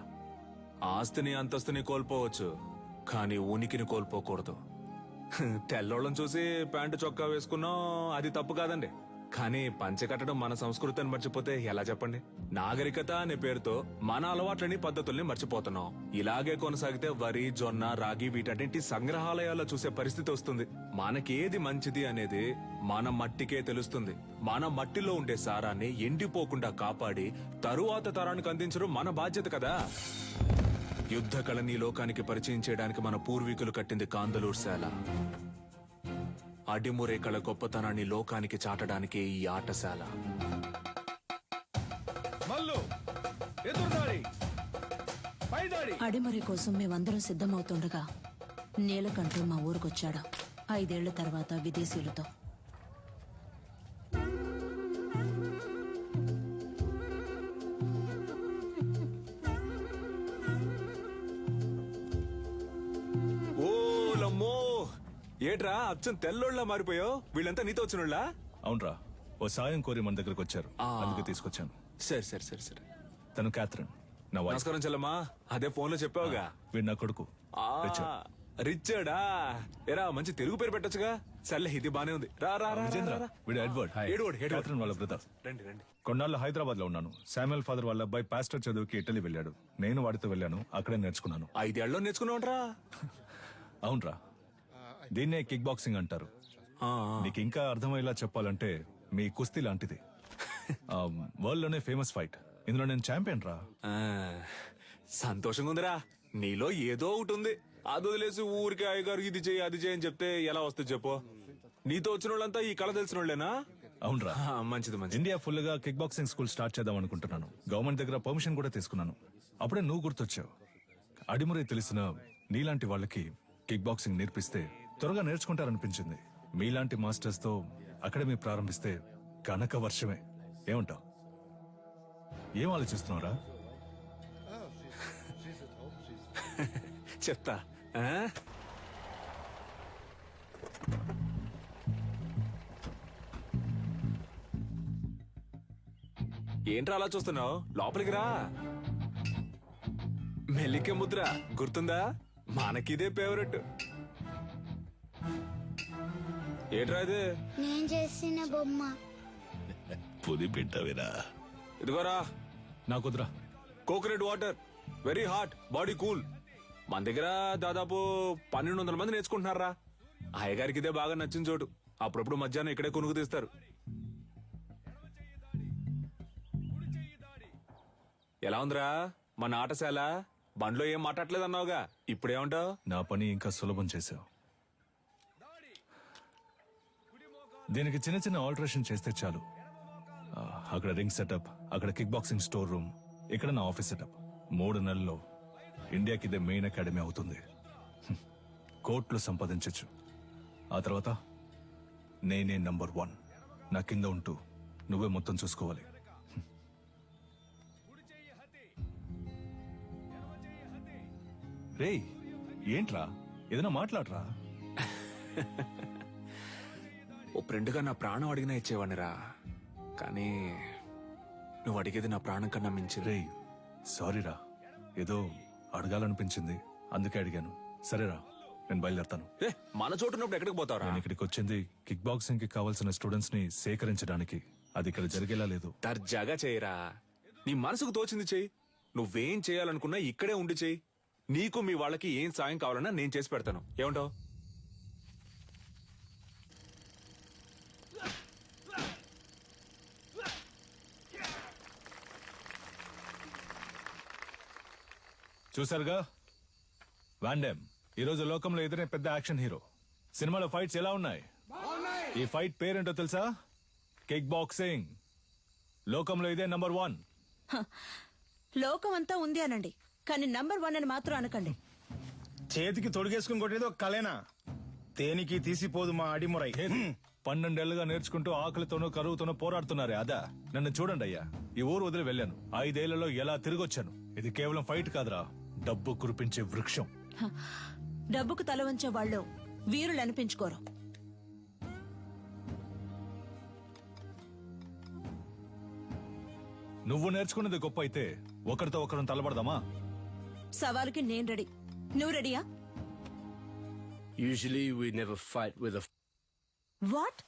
ఆస్తిని అంతస్తుని కోల్పోవచ్చు, కానీ ఉనికిని కోల్పోకూడదు. తెల్లోళ్ళని చూసి ప్యాంటు చొక్కా వేసుకున్నాం, అది తప్పు కాదండి. కానీ పంచె కట్టడం మన సంస్కృతిని మర్చిపోతే ఎలా చెప్పండి? నాగరికత అనే పేరుతో మన అలవాట్లని పద్ధతుల్ని మర్చిపోతున్నాం. ఇలాగే కొనసాగితే వరి, జొన్న, రాగి వీటన్నింటి సంగ్రహాలయాల్లో చూసే పరిస్థితి వస్తుంది. మనకేది మంచిది అనేది మన మట్టికే తెలుస్తుంది. మన మట్టిలో ఉండే సారాన్ని ఎండిపోకుండా కాపాడి తరువాత తరానికి అందించడం మన బాధ్యత కదా. యుద్ధ కళని లోకానికి పరిచయం చేయడానికి మన పూర్వీకులు కట్టింది కాందలూరు శాల. అడిమురే కళ గొప్పతనాన్ని లోకానికి చాటడానికి ఈ ఆటశాల. అడిమరి కోసం మేమందరం సిద్ధమవుతుండగా నీలకంఠు మా ఊరికొచ్చాడు. 5 ఏళ్ల తర్వాత విదేశీయులతో. ఓలమ్మో, ఏట్రా అచ్చం తెల్లోళ్ళ మారిపోయావు? వీళ్ళంతా నీతో వచ్చినోళ్ళా? అవునరా, ఓ సాయం కోరి మన దగ్గరకు వచ్చారు, అందుకే తీసుకొచ్చాను. సరే సరే సరే సరే. తను క్యాథరిన్, నా వైఫ్. నమస్కారం చెల్లమ్మా. అదే ఫోన్ లో చెప్పావుగా. వీడు నా కొడుకు రిచర్డ్. రిచర్డా? ఎరా మంచి తెలుగు పేరు పెట్టొచ్చుగా. సర్లే, ఇది బానే ఉంది. రా రా రా, విజేంద్ర, వీడు ఎడ్వర్డ్. క్యాథరిన్ వాళ్ళ బ్రదర్. రండి రండి. కొన్నాళ్ళు హైదరాబాద్ లో ఉన్నాను. శామ్యుయల్ ఫాదర్ వాళ్ళ అబ్బాయి పాస్టర్ చదువుకి ఇటలీ వెళ్ళాడు. నేను వాడితో వెళ్ళాను, అక్కడే నేర్చుకున్నాను. 5 ఏళ్ళలో నేర్చుకున్నావుంట్రా? అవునరా, దీన్నే కిక్ బాక్సింగ్ అంటారు. నీకు ఇంకా అర్థమయ్యేలా చెప్పాలంటే మీ కుస్తీ లాంటిది. వరల్డ్ లోనే ఫేమస్ ఫైట్. ఇందులో నేను ఛాంపియన్ రా. సంతోషంగా ఉందిరా. నీలో ఏదో ఒకటి ఉంది. అది వదిలేసి ఊరికి అయ్యగారు ఇది చేయి అది చేయని చెప్తే ఎలా వస్తుంది చెప్పు? నీతో వచ్చిన వాళ్ళంతా ఈ కళ తెలిసిన వాళ్ళేనా? అవునరా, మంచిది మంచిది. ఇండియా ఫుల్ గా కిక్ బాక్సింగ్ స్కూల్ స్టార్ట్ చేద్దాం అనుకుంటున్నాను. గవర్నమెంట్ దగ్గర పర్మిషన్ కూడా తీసుకున్నాను. అప్పుడే నువ్వు గుర్తొచ్చావు. అడిమురే తెలిసిన నీలాంటి వాళ్ళకి కిక్ బాక్సింగ్ నేర్పిస్తే త్వరగా నేర్చుకుంటారనిపించింది. మీలాంటి మాస్టర్స్ తో అకాడమీ ప్రారంభిస్తే కనక వర్షమే. ఏమంటావు? ఏం ఆలోచిస్తున్నారా? చెప్తా. ఏంట్రా అలా చూస్తున్నావు? లోపలికి రా. మెల్లికే ముద్ర గుర్తుందా? మనకిదే ఫేవరెట్. ఏంట్రా ఇది? నేను చేసిన బొమ్మ. పుది పెట్టవేరా. ఇదిగోరా. నాకుద్రా. Coconut water, very hot, body cool. మన దగ్గర దాదాపు 1200 మంది నేర్చుకుంటున్నారా. అయ్యగారికి ఇదే బాగా నచ్చిన చోటు. అప్పుడప్పుడు మధ్యాహ్నం ఇక్కడే కొనుక్కు తీస్తారు. ఎలా ఉందిరా మన ఆటశాల? బండ్లో ఏం మాట్లాడలేదు అన్నావుగా, ఇప్పుడేమంటావు? నా పని ఇంకా సులభం చేశావు. దీనికి చిన్న చిన్న ఆల్టరేషన్ చేస్తే చాలు. అక్కడ రింగ్ సెటప్, అక్కడ కిక్ బాక్సింగ్ స్టోర్ రూమ్, ఇక్కడ నా ఆఫీస్ సెటప్. 3 నెలల్లో ఇండియాకి ఇదే మెయిన్ అకాడమీ అవుతుంది. కోట్లు సంపాదించచ్చు. ఆ తర్వాత నేనే నంబర్ 1. నా కింద ఉంటూ నువ్వే మొత్తం చూసుకోవాలి. రేయ్, ఏంట్రా, ఏదైనా మాట్లాడరా. ఓ ఫ్రెండ్గా నా ప్రాణం అడిగినా ఇచ్చేవాడినిరా, కానీ నువ్వు అడిగేది నా ప్రాణం కన్నా మించి. రేయ్, సారీరా, ఏదో అడగాలనిపించింది అందుకే అడిగాను. సరేరా, నేను బయలుదేరతాను. మన చోటున్నప్పుడు ఎక్కడికి పోతావురా? నేను ఇక్కడికి వచ్చింది కిక్ బాక్సింగ్ కి కావాల్సిన స్టూడెంట్స్ ని సేకరించడానికి. అది ఇక్కడ జరిగేలా లేదు. దర్జాగా చేయరా, నీ మనసుకు తోచింది చెయ్యి. నువ్వేం చేయాలనుకున్నా ఇక్కడే ఉండి చెయ్యి. నీకు మీ వాళ్ళకి ఏం సాయం కావాలన్నా నేను చేసి పెడతాను. ఏమంటావు? చూసారుగా, వాండెమ్ ఈరోజు లోకంలో ఎదురే పెద్ద యాక్షన్ హీరో. సినిమాలో ఫైట్స్ ఎలా ఉన్నాయి? ఈ ఫైట్ పేరేంటో తెలుసా? Kick boxing. లోకంలో ఇదే నంబర్ 1. లోకం అంతా ఉంది అనండి, కానీ నంబర్ 1 అని మాత్రం అనకండి. చేతికి తొడిగేసుకుని కొట్టేది ఒక కలేనా? దేనికి తీసిపోదు మా అడిమురై. 12 ఏళ్లుగా నేర్చుకుంటూ ఆకలితోనూ కరువుతోనూ పోరాడుతున్నారే అదా. నన్ను చూడండి అయ్యా, ఈ ఊరు వదిలి వెళ్ళాను. 5 ఏళ్లలో ఎలా తిరిగొచ్చాను. ఇది కేవలం ఫైట్ కాదురా, డబ్బు కురిపించే వృక్షం. డబ్బుకు తల వంచే వాళ్ళు వీరులు అనిపించుకోరు. నువ్వు నేర్చుకున్నది గొప్ప అయితే ఒకరితో ఒకరిని తలబడదామా? సవాలుకి నేను రెడీ. నువ్వు రెడీయా? Usually we never fight with a... what?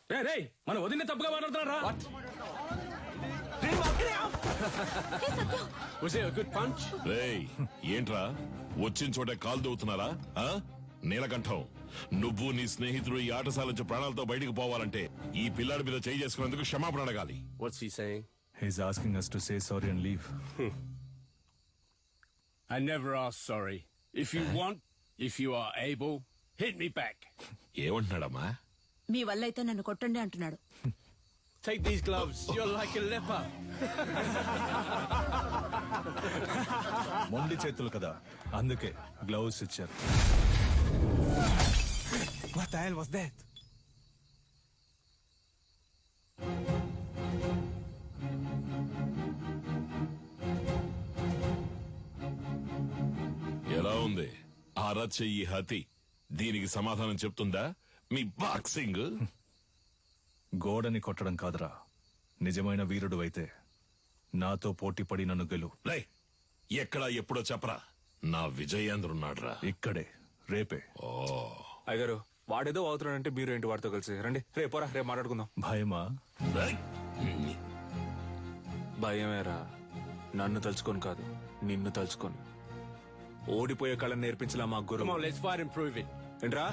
మన వదిన తప్పుగా మాట్లాడుతున్నారా? Was it a good punch? రేయ్, ఏంట్రా వచ్చిన చోట కాలు దవ్వుతున్నారా? నీలకంఠం, నువ్వు నీ స్నేహితుడు ఈ ఆటశాల నుంచి ప్రాణాలతో బయటికి పోవాలంటే ఈ పిల్లాడి మీద చేయి చేసుకునేందుకు క్షమాపణ అడగాలి. What's he saying? He's asking us to say sorry and leave. I never ask sorry. If you want, if you are able, hit me back. ఏమంటున్నాడమ్మా? మీ వల్ల అయితే నన్ను కొట్టండి అంటున్నాడు. Take these gloves. You're like a leper. మొండి చేతులు కదా, అందుకే gloves ఇచ్చారు. What the hell was that? ఎలా ఉంది ఈ హతి? దీనికి సమాధానం చెప్తుందా మీ బాక్సింగ్? గోడని కొట్టడం కాదురా, నిజమైన వీరుడు అయితే నాతో పోటీ పడి నన్ను గెలు. ఎక్కడా ఎప్పుడో చెప్పరా. నా విజయేంద్రున్నాడ్రా ఇక్కడే, రేపే. అయ్యగారు, వాడేదో అవుతున్నాడంటే మీరు ఏంటి వాడితో కలిసి రండి. రేపోరా, రేపు మాట్లాడుకుందాం. భయమా? భయమేరా, నన్ను తలుచుకొని కాదు, నిన్ను తలుచుకొని. ఓడిపోయే కళను నేర్పించలా మా గురు. Let's fight and prove it. ఏంట్రా?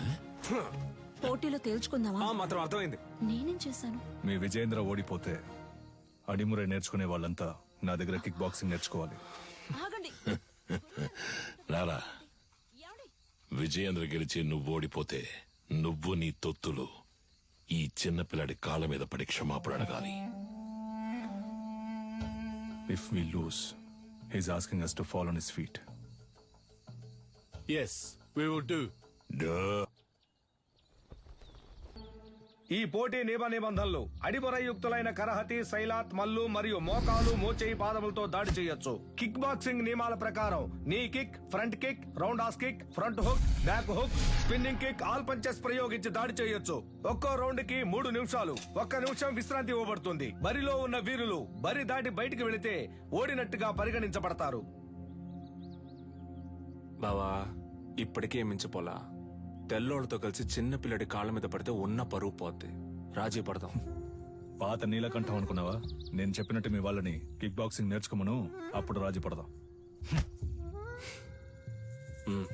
పోటీలో తేల్చుకుందామా? మాత్రం అర్థమైంది. నేనేం చేశాను? మీ విజయేంద్ర ఓడిపోతే అడిమురే నేర్చుకునే వాళ్ళంతా నా దగ్గర కిక్ బాక్సింగ్ నేర్చుకోవాలి. ఆగండి. రారా, విజయేంద్ర గెలిచి నువ్వు ఓడిపోతే నువ్వు నీ తొత్తులు ఈ చిన్నపిల్లాడి కాళ్ళ మీద పడి క్షమాపణ అడగాలి. If we lose, he's asking us to fall on his feet. Yes, we will do. ఈ పోటీ నియమ నిబంధనలు: అడిమరయుక్తులైన కరహతి, సైలాత్, మల్లు మరియు మోకాలు, మోచేయి, పాదములతో దాడి చేయొచ్చు. కిక్ బాక్సింగ్ నియమాల ప్రకారం నీ kick, front kick, round has kick, front hook, back hook, spinning kick, all punches ప్రయోగించి దాడి చేయొచ్చు. ఒక్కో రౌండ్ కి 3 నిమిషాలు. 1 నిమిషం విశ్రాంతి ఇవ్వబడుతుంది. బరిలో ఉన్న వీరులు బరి దాటి బయటికి వెళితే ఓడినట్టుగా పరిగణించబడతారు. బావా, ఇప్పటికే మించిపోలా. తెల్లోళ్ళతో కలిసి చిన్న పిల్లడి కాళ్ళ మీద పడితే ఉన్న పరువు పోద్ది. రాజీ పడదాం. పాత నీలకంఠం అనుకున్నావా? నేను చెప్పినట్టు మీ వాళ్ళని కిక్ బాక్సింగ్ నేర్చుకోమను, అప్పుడు రాజీ పడదాం.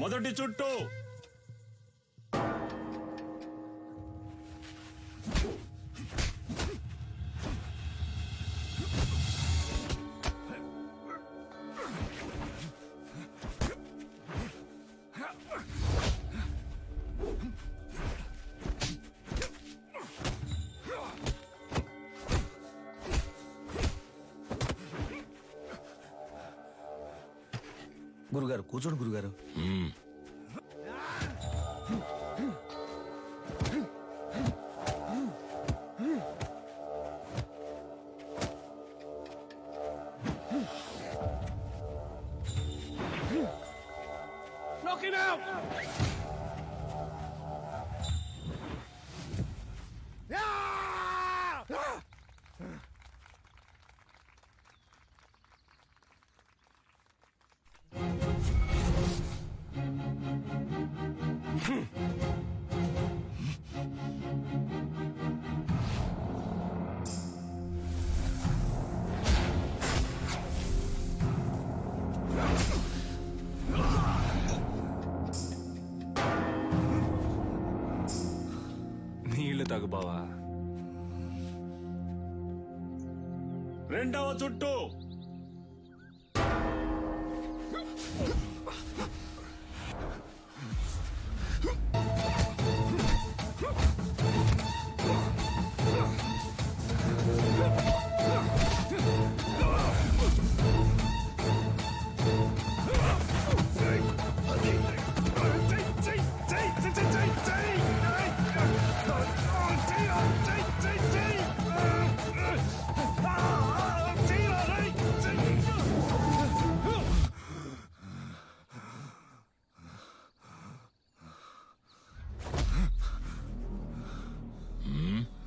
మొదటి చుట్టూ గురుగారు కూర్చోండి గురుగారు. Knock him out! నీళ్లు తాగు బావా. రెండవ చుట్టూ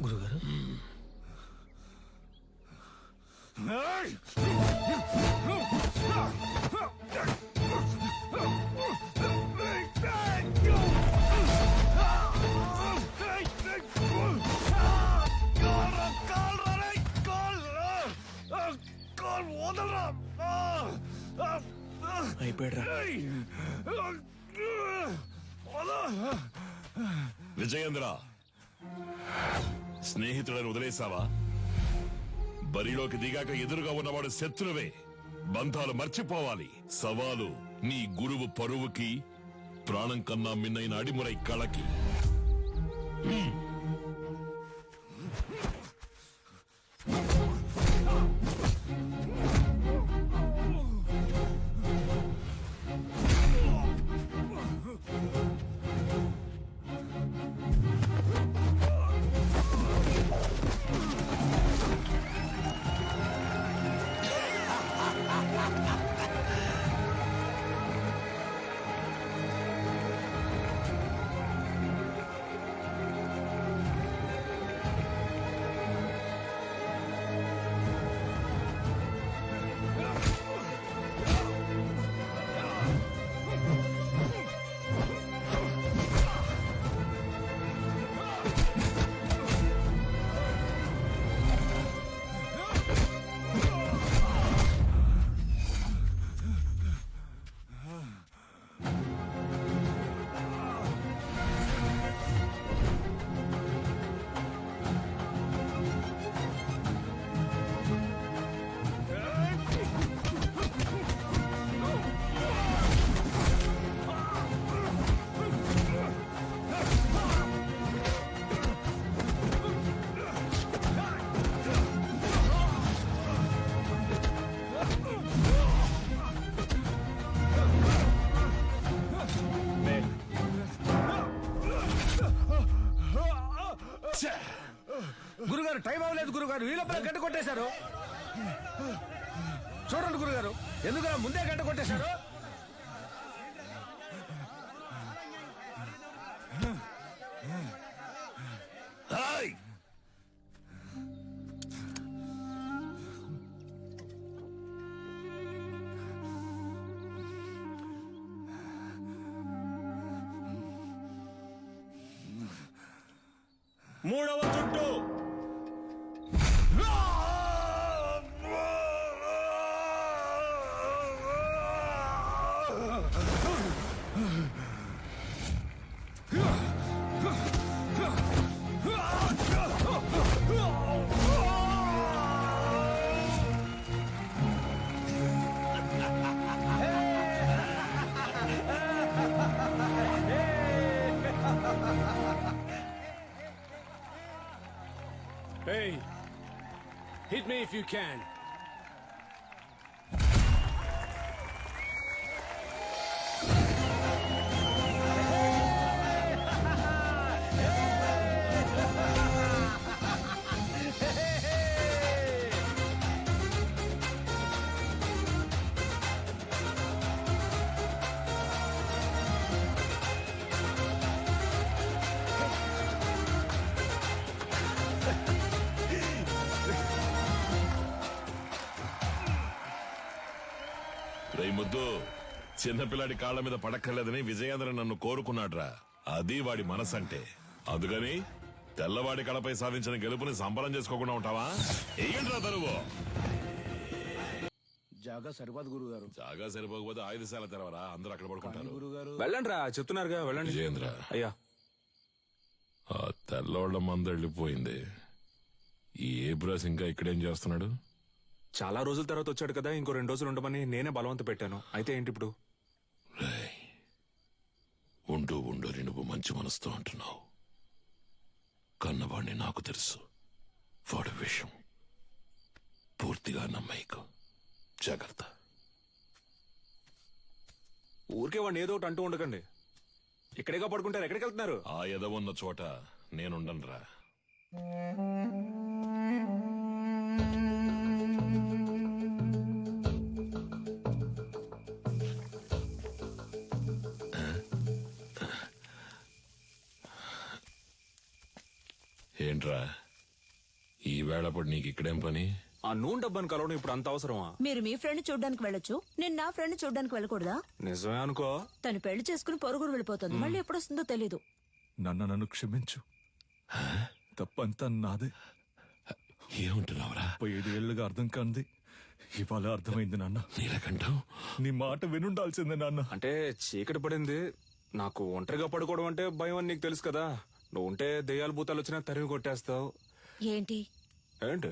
గురుగారు అయిపోయాడు. విజయేంద్ర, స్నేహితులను వదిలేసావా? బరిలోకి దిగాక ఎదురుగా ఉన్నవాడు శత్రువే. బంధాలు మర్చిపోవాలి. సవాలు నీ గురువు పరువుకి, ప్రాణం కన్నా మిన్నైన అడిమురై కళకి. గురుగారు టైం అవ్వలేదు గురుగారు, ఈ లోపల గంట కొట్టేశారు. చూడండి గురుగారు, ఎందుకు ముందే గంట కొట్టేశారు? మూడవ చుట్టూ Hey, hit me if you can. రే ముద్దు, చిన్నపిల్లాడి కాళ్ళ మీద పడక్కర్లేదని విజయేంద్ర నన్ను కోరుకున్నాడ్రా. అది వాడి మనసంటే. అందుకని తెల్లవాడి కళపై సాధించిన గెలుపుని సంబరం చేసుకోకుండా ఉంటావా? ఏంట్రా తరువు? జాగా సరిపోదు గురుగారు. జాగా సరిపోకపోతే ఆయుధశాల తెరవరా, అందరూ అక్కడ పడుకుంటారు. వెళ్ళండి రా, చెప్తున్నారుగా వెళ్ళండి. విజయేంద్ర, అయ్యా ఆ తెల్లవాళ్ళ మంద వెళ్ళిపోయింది. ఈ ఏబ్రాస్ ఇంకా ఇక్కడేం చేస్తున్నాడు? చాలా రోజుల తర్వాత వచ్చాడు కదా, ఇంకో 2 రోజులు ఉండమని నేనే బలవంత పెట్టాను. అయితే ఏంటి ఇప్పుడు? ఉండు ఉండు, నువ్వు మంచి మనసుతో అంటున్నావు. కన్నవాడిని నాకు తెలుసు. వాడి విషయం పూర్తిగా నమ్మేకు. జాగ్రత్త. ఊరికే వాడిని ఏదో ఒకటి అంటూ ఉండకండి. ఇక్కడేగా పడుకుంటారు, ఎక్కడికి వెళ్తున్నారు? ఆ ఎదవున్న చోట నేనుండనురా. ఏంట్రా ఈ వేళపడి నీకు ఇక్కడేం పని? ఆ నూనె డబ్బాని కలవడం ఇప్పుడు అంత అవసరమా? మీరు మీ ఫ్రెండ్ చూడ్డానికి వెళ్ళొచ్చు, నేను నా ఫ్రెండ్ చూడ్డానికి వెళ్ళకూడదా? నిజమే అనుకో. తను పెళ్లి చేసుకుని పొరుగురు వెళ్ళిపోతుంది, మళ్ళీ ఎప్పుడు వస్తుందో తెలీదు. నన్ను క్షమించు. తప్పంతా నాదే. ఏముంటున్నావురా? 5 ఏళ్లుగా అర్థం కాంది ఇవాళ అర్థమైంది నాన్న. నీలకంఠం, నీ మాట వినుండాల్సిందే నాన్న. అంటే చీకటి పడింది, నాకు ఒంటరిగా పడుకోవడం అంటే భయం అని నీకు తెలుసు కదా. నువ్వు ఉంటే దెయ్యాలు భూతాలు వచ్చినా తరిమి కొట్టేస్తావు. ఏంటి ఏంటి?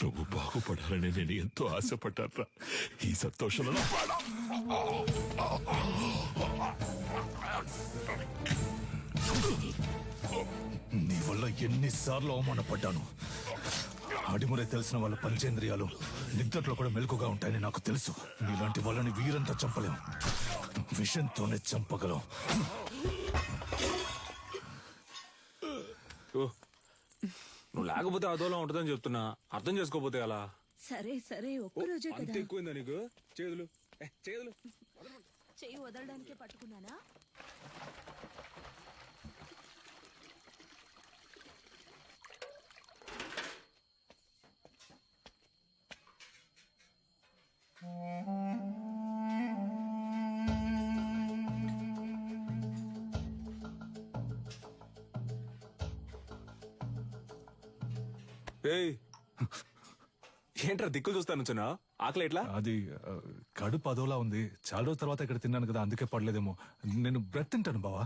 నువ్వు బాగుపడాలని నేను ఎంతో ఆశపడ్డారా. ఈ సంతోషంలో నీ వల్ల ఎన్నిసార్లు అవమానపడ్డాను. అడిమురే తెలిసిన వాళ్ళ పంచేంద్రియాలు నిద్రలో కూడా మెలకుగా ఉంటాయని నాకు తెలుసు. నీలాంటి వాళ్ళని వీరంతా చంపలేం, విషంతోనే చంపగలం. నువ్వు లేకపోతే అదోలా ఉంటుందని చెప్తున్నా, అర్థం చేసుకోపోతే అలా. సరే సరే, ఒక్కరోజే అంత కదా. ఎక్కువైందా నీకు? చేతులు చేతులు చెయ్యి వదలడానికే పట్టుకున్నానా? ఏయ్, ఏంట్రా దిక్కులు చూస్తా నుంచున్నా? ఆకలి ఎట్లా? అది కడుపు అదోలా ఉంది. చాలా రోజుల తర్వాత ఇక్కడ తిన్నాను కదా, అందుకే పడలేదేమో. నేను బ్రెడ్ తింటాను బావా.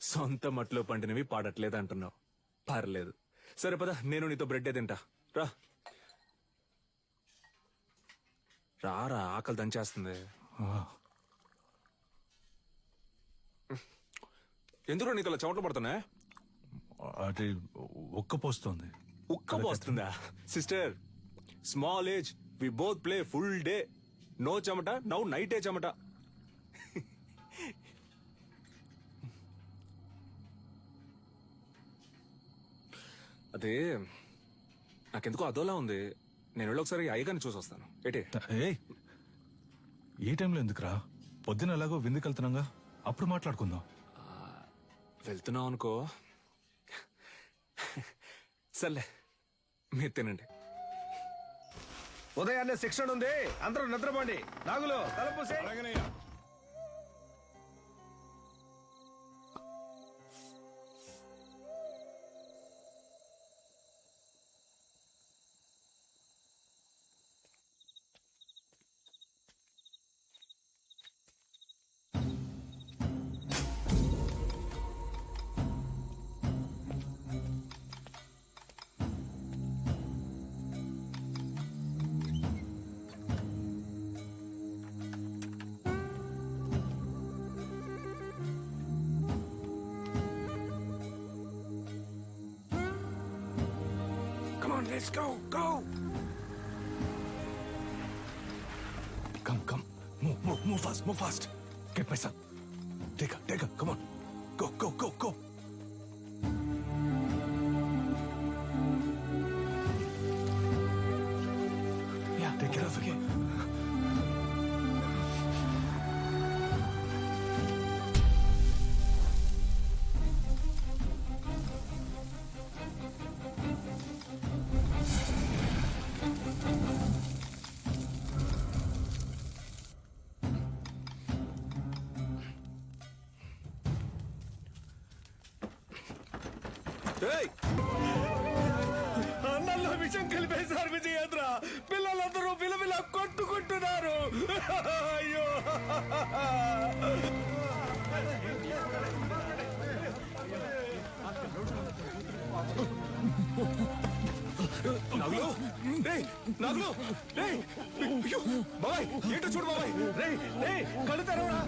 సొంత మట్లో పండినవి పాడట్లేదు అంటున్నావు. పర్లేదు, సరే పద, నేను నీతో బ్రెడ్డే తింటా. రా రారా, ఆకలి దంచేస్తుంది. ఎందుకు నీకు అలా చెమటలు పడుతున్నాయి? అది ఒక్క పోస్తుంది. ఉక్క పోస్తుందా? Sister, small age, we both play full day. No చెమట, నౌ నైటే చెమట. అదే నాకెందుకో అదోలా ఉంది. నేను వెళ్ళి ఒకసారి అయ్యగారిని చూసి వస్తాను. ఏటే? ఏ టైంలో ఎందుకురా? పొద్దున ఎలాగో విందుకు వెళ్తున్నాగా, అప్పుడు మాట్లాడుకుందాం. వెళ్తున్నావు అనుకో. సర్లే, మీరు తినండి. ఉదయాన్నే శిక్షణ ఉంది, అందరూ నిద్రపోండి. నాగులు తలుపుసే. Let's go, go! Come. Move fast. Get my son. Take her, come on. Go. Yeah, take care of her. అన్నంలో విషం కలిపేశారు విజయేంద్ర. పిల్లలందరూ విలవిల కొట్టుకుంటున్నారు. అయ్యో నగులు నగులు బాబాయ్ ఏంటో చూడు బాబాయ్. రే కళ్ళు తెరవరా.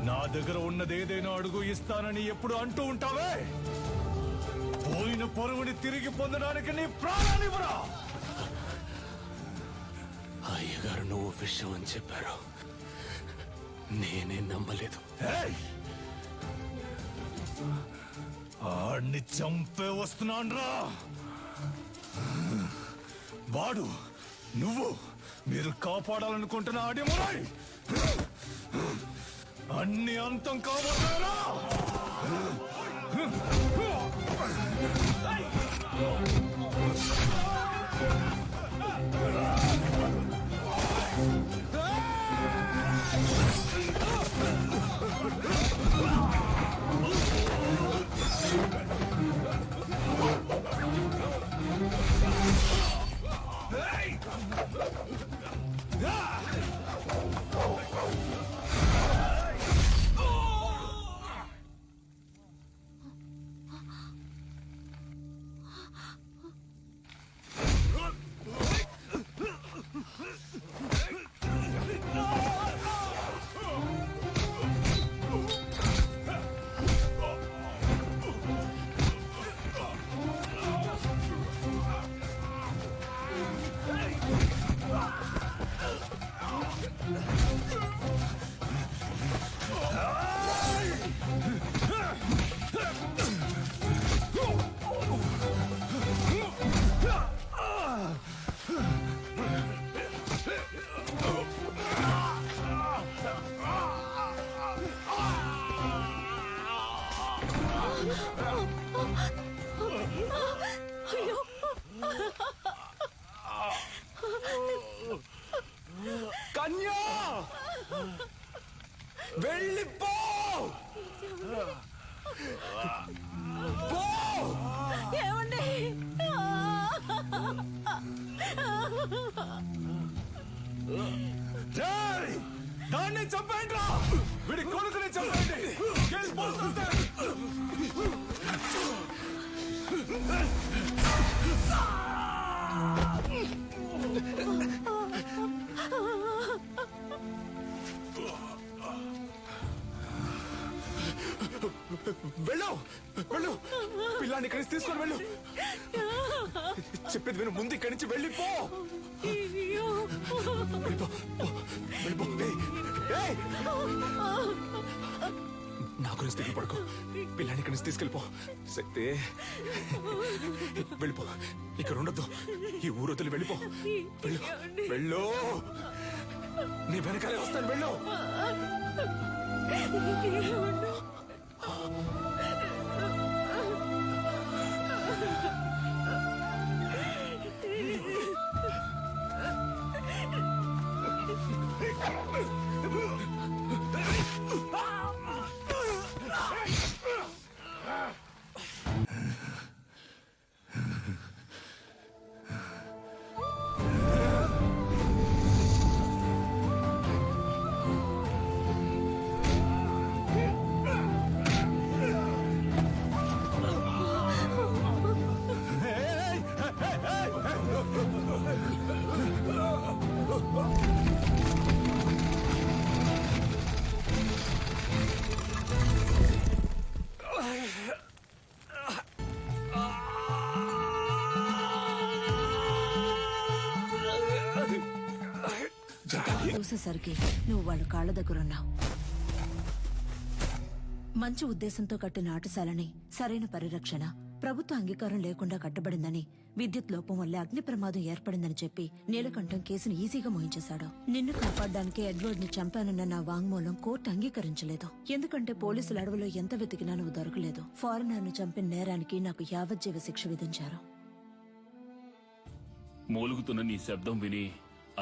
నా దగ్గర ఉన్నది ఏదైనా అడుగు ఇస్తానని ఎప్పుడు అంటూ ఉంటావే. పోయిన పొరుగుని తిరిగి పొందడానికి నీ ప్రాణాన్ని ఇవ్వరా. అయ్యగారు నువ్వు విషయం అని చెప్పారు, నేనే నమ్మలేదు. ఆడిని చంపే వస్తున్నాన్రా. వాడు నువ్వు మీరు కాపాడాలనుకుంటున్న ఆడిమురై అన్ని అంతం కావాలా. కన్యా వెళ్ళిపో. ఏమండి దాన్ని చంపండి రా. వీడి కొడుకుని చంపండి. వెళ్ళు వెళ్ళు, పిల్లాన్ని ఇక్కడి నుంచి తీసుకొని వెళ్ళు. చెప్పేది విను, ముందు ఇక్కడి నుంచి వెళ్ళిపో. వెళ్ళిపో, వెళ్ళిపో. ఏయ్, నా గురించి తిరిగి పడుకో. పిల్లాన్ని ఇక్కడి నుంచి తీసుకెళ్ళిపో. శక్తి వెళ్ళిపో, ఇక్కడ ఉండొద్దు. ఈ ఊరు వదిలి వెళ్ళిపో. వెళ్ళు వెళ్ళు, నీ వెనకాలే వస్తాను. వెళ్ళు. చూసేసరికి నువ్వు వాళ్ళ కాళ్ళ దగ్గరున్నావు. మంచి ఉద్దేశంతో కట్టిన ఆటశాలని సరైన పరిరక్షణ, ప్రభుత్వ అంగీకారం లేకుండా కట్టబడిందని, విద్యుత్ లోపం వల్ల అగ్ని ప్రమాదం ఏర్పడిందని చెప్పి నీలకంఠం కేసును ఈజీగా మోయించేశాడు. నిన్ను కాపాడడానికి ఎడ్వర్డ్ ని చంపానన్న నా వాంగ్మూలం కోర్టు అంగీకరించలేదు. ఎందుకంటే పోలీసులు అడవిలో ఎంత వెతికినా నువ్వు దొరకలేదు. ఫారినర్ ను చంపిన నేరానికి నాకు యావజ్జీవ శిక్ష విధించారు. మూలుగుతున్న నీ శబ్దం విని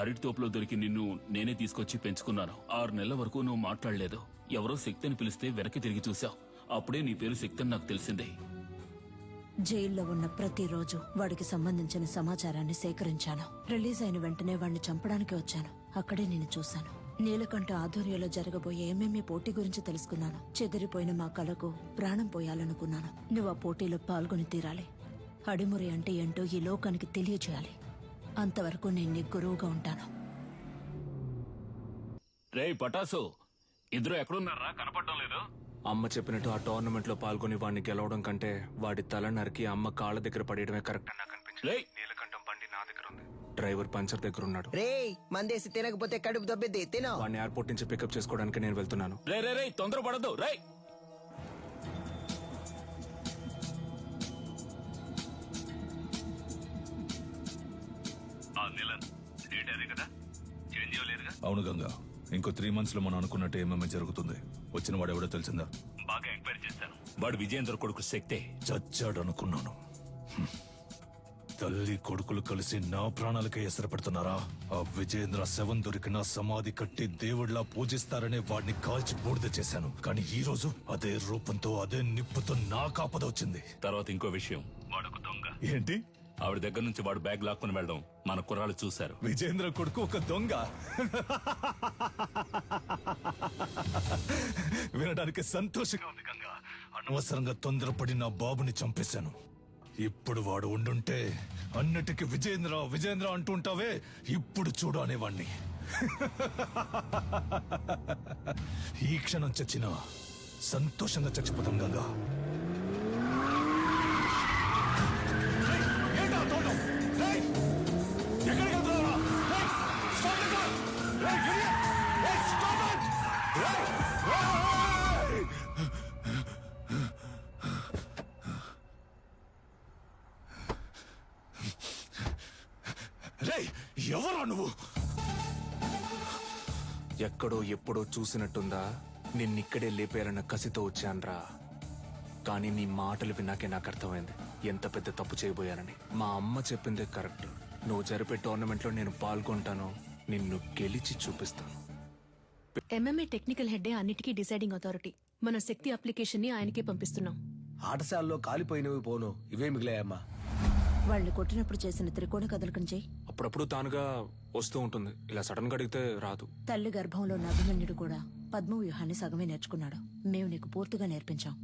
అరటి తోపులో దొరికి నిన్ను నేనే తీసుకొచ్చి పెంచుకున్నాను. 6 నెలల వరకు నువ్వు మాట్లాడలేదు. ఎవరో శక్తి అని పిలిస్తే వెనక్కి తిరిగి చూశావు. అప్పుడే నీ పేరు శక్తి అని నాకు తెలిసిందే. జైల్లో ఉన్న ప్రతిరోజు వాడికి సంబంధించిన సమాచారాన్ని సేకరించాను. రిలీజ్ అయిన వెంటనే వాడిని చంపడానికి వచ్చాను. అక్కడే నేను చూశాను. నీలకంఠ ఆధ్వర్యంలో జరగబోయే ఎంఎంఏ పోటీ గురించి తెలుసుకున్నాను. చెదిరిపోయిన మా కళకు ప్రాణం పోయాలనుకున్నాను. నువ్వు ఆ పోటీలో పాల్గొని తీరాలి. అడిమురి అంటే ఏంటో ఈ లోకానికి తెలియచేయాలి. అంతవరకు నేను నీ గురువుగా ఉంటాను. రే పటాసు, ఇద్దరు ఎక్కడున్నారా? కనపడడం లేదు. అమ్మ చెప్పినట్టు ఆ టోర్నమెంట్ లో పాల్గొని వాడిని గెలవడం కంటే వాడి తల నరికి అమ్మ కాళ్ళ దగ్గర పడేయడమే కరెక్ట్ అని నాకు అనిపించింది. నీలకంఠం బండి నా దగ్గర ఉంది. డ్రైవర్ పంచర్ దగ్గర ఉన్నాడు. రే మందేసి తినకపోతే కడుపు దొబ్బిద్ది. తినో. వాడిని ఎయిర్పోర్ట్ నుంచి పికప్ చేసుకోవడానికి నేను వెళ్తున్నాను. రే రే రే తొందరపడద్దు. రే అవును గంగా, ఇంకో 3 months లో మనం అనుకున్నట్టు ఏమేమి జరుగుతుంది. వచ్చిన వాడు ఎవడో తెలిసిందా? బాగా ఎంక్వైరీ చేశాను. వాడు విజయేంద్ర కొడుకు శక్తే. చచ్చాడు అనుకున్నాను. తల్లి కొడుకులు కలిసి నా ప్రాణాలకే ఎసరు పెడుతున్నారా? ఆ విజయేంద్ర శవం దొరికిన సమాధి కట్టి దేవుడిలా పూజిస్తారనే వాడిని కాల్చి బూడిద చేశాను. కానీ ఈ రోజు అదే రూపంతో అదే నిప్పుతో నా కాపద వచ్చింది. తర్వాత ఇంకో విషయం, వాడొక దొంగ. ఏంటి? ఆవిడ దగ్గర నుంచి వాడు బ్యాగ్ లాక్కుని వెళ్ళడం మన కుర్రాళ్ళు చూశారు. విజయేంద్ర కొడుకు ఒక దొంగ? వినడానికి సంతోషంగా ఉంది గంగా. అనవసరంగా తొందరపడి నా బాబుని చంపేశాను. ఇప్పుడు వాడు ఉండుంటే అన్నిటికీ విజయేంద్ర విజయేంద్ర అంటుంటావే, ఇప్పుడు చూడు అనేవాణ్ణి. ఈ క్షణం చచ్చినా సంతోషంగా చచ్చిపోతాం గంగా. ఎవరా నువ్వు? ఎక్కడో ఎప్పుడో చూసినట్టుందా? నిన్నిక్కడే లేపేయాలన్న కసితో వచ్చాన్రా. కానీ నీ మాటలు విన్నాకే నాకు అర్థమైంది ఎంత పెద్ద తప్పు చేయబోయానని. మా అమ్మ చెప్పిందే కరెక్ట్. నువ్వు జరిపే టోర్నమెంట్ లో నేను పాల్గొంటాను, నిన్ను గెలిచి చూపిస్తాను. ఎంఎంఏ టెక్నికల్ హెడ్డే అన్నిటికీ డిసైడింగ్ అథారిటీ. మన శక్తి అప్లికేషన్ ని ఆయనకే పంపిస్తున్నాం. ఆటశాలలో కాలిపోయినవి పోను, ఇవే మిగిలాయమ్మా. వాళ్ళని కొట్టినప్పుడు చేసిన త్రికోణ కదలకం చెయ్యి. అప్పుడప్పుడు తానుగా వస్తూ ఉంటుంది, ఇలా సడన్ గా అడిగితే రాదు. తల్లి గర్భంలో ఉన్న అభిమన్యుడు కూడా పద్మవ్యూహాన్ని సగమే నేర్చుకున్నాడు. మేము నీకు పూర్తిగా నేర్పించాం.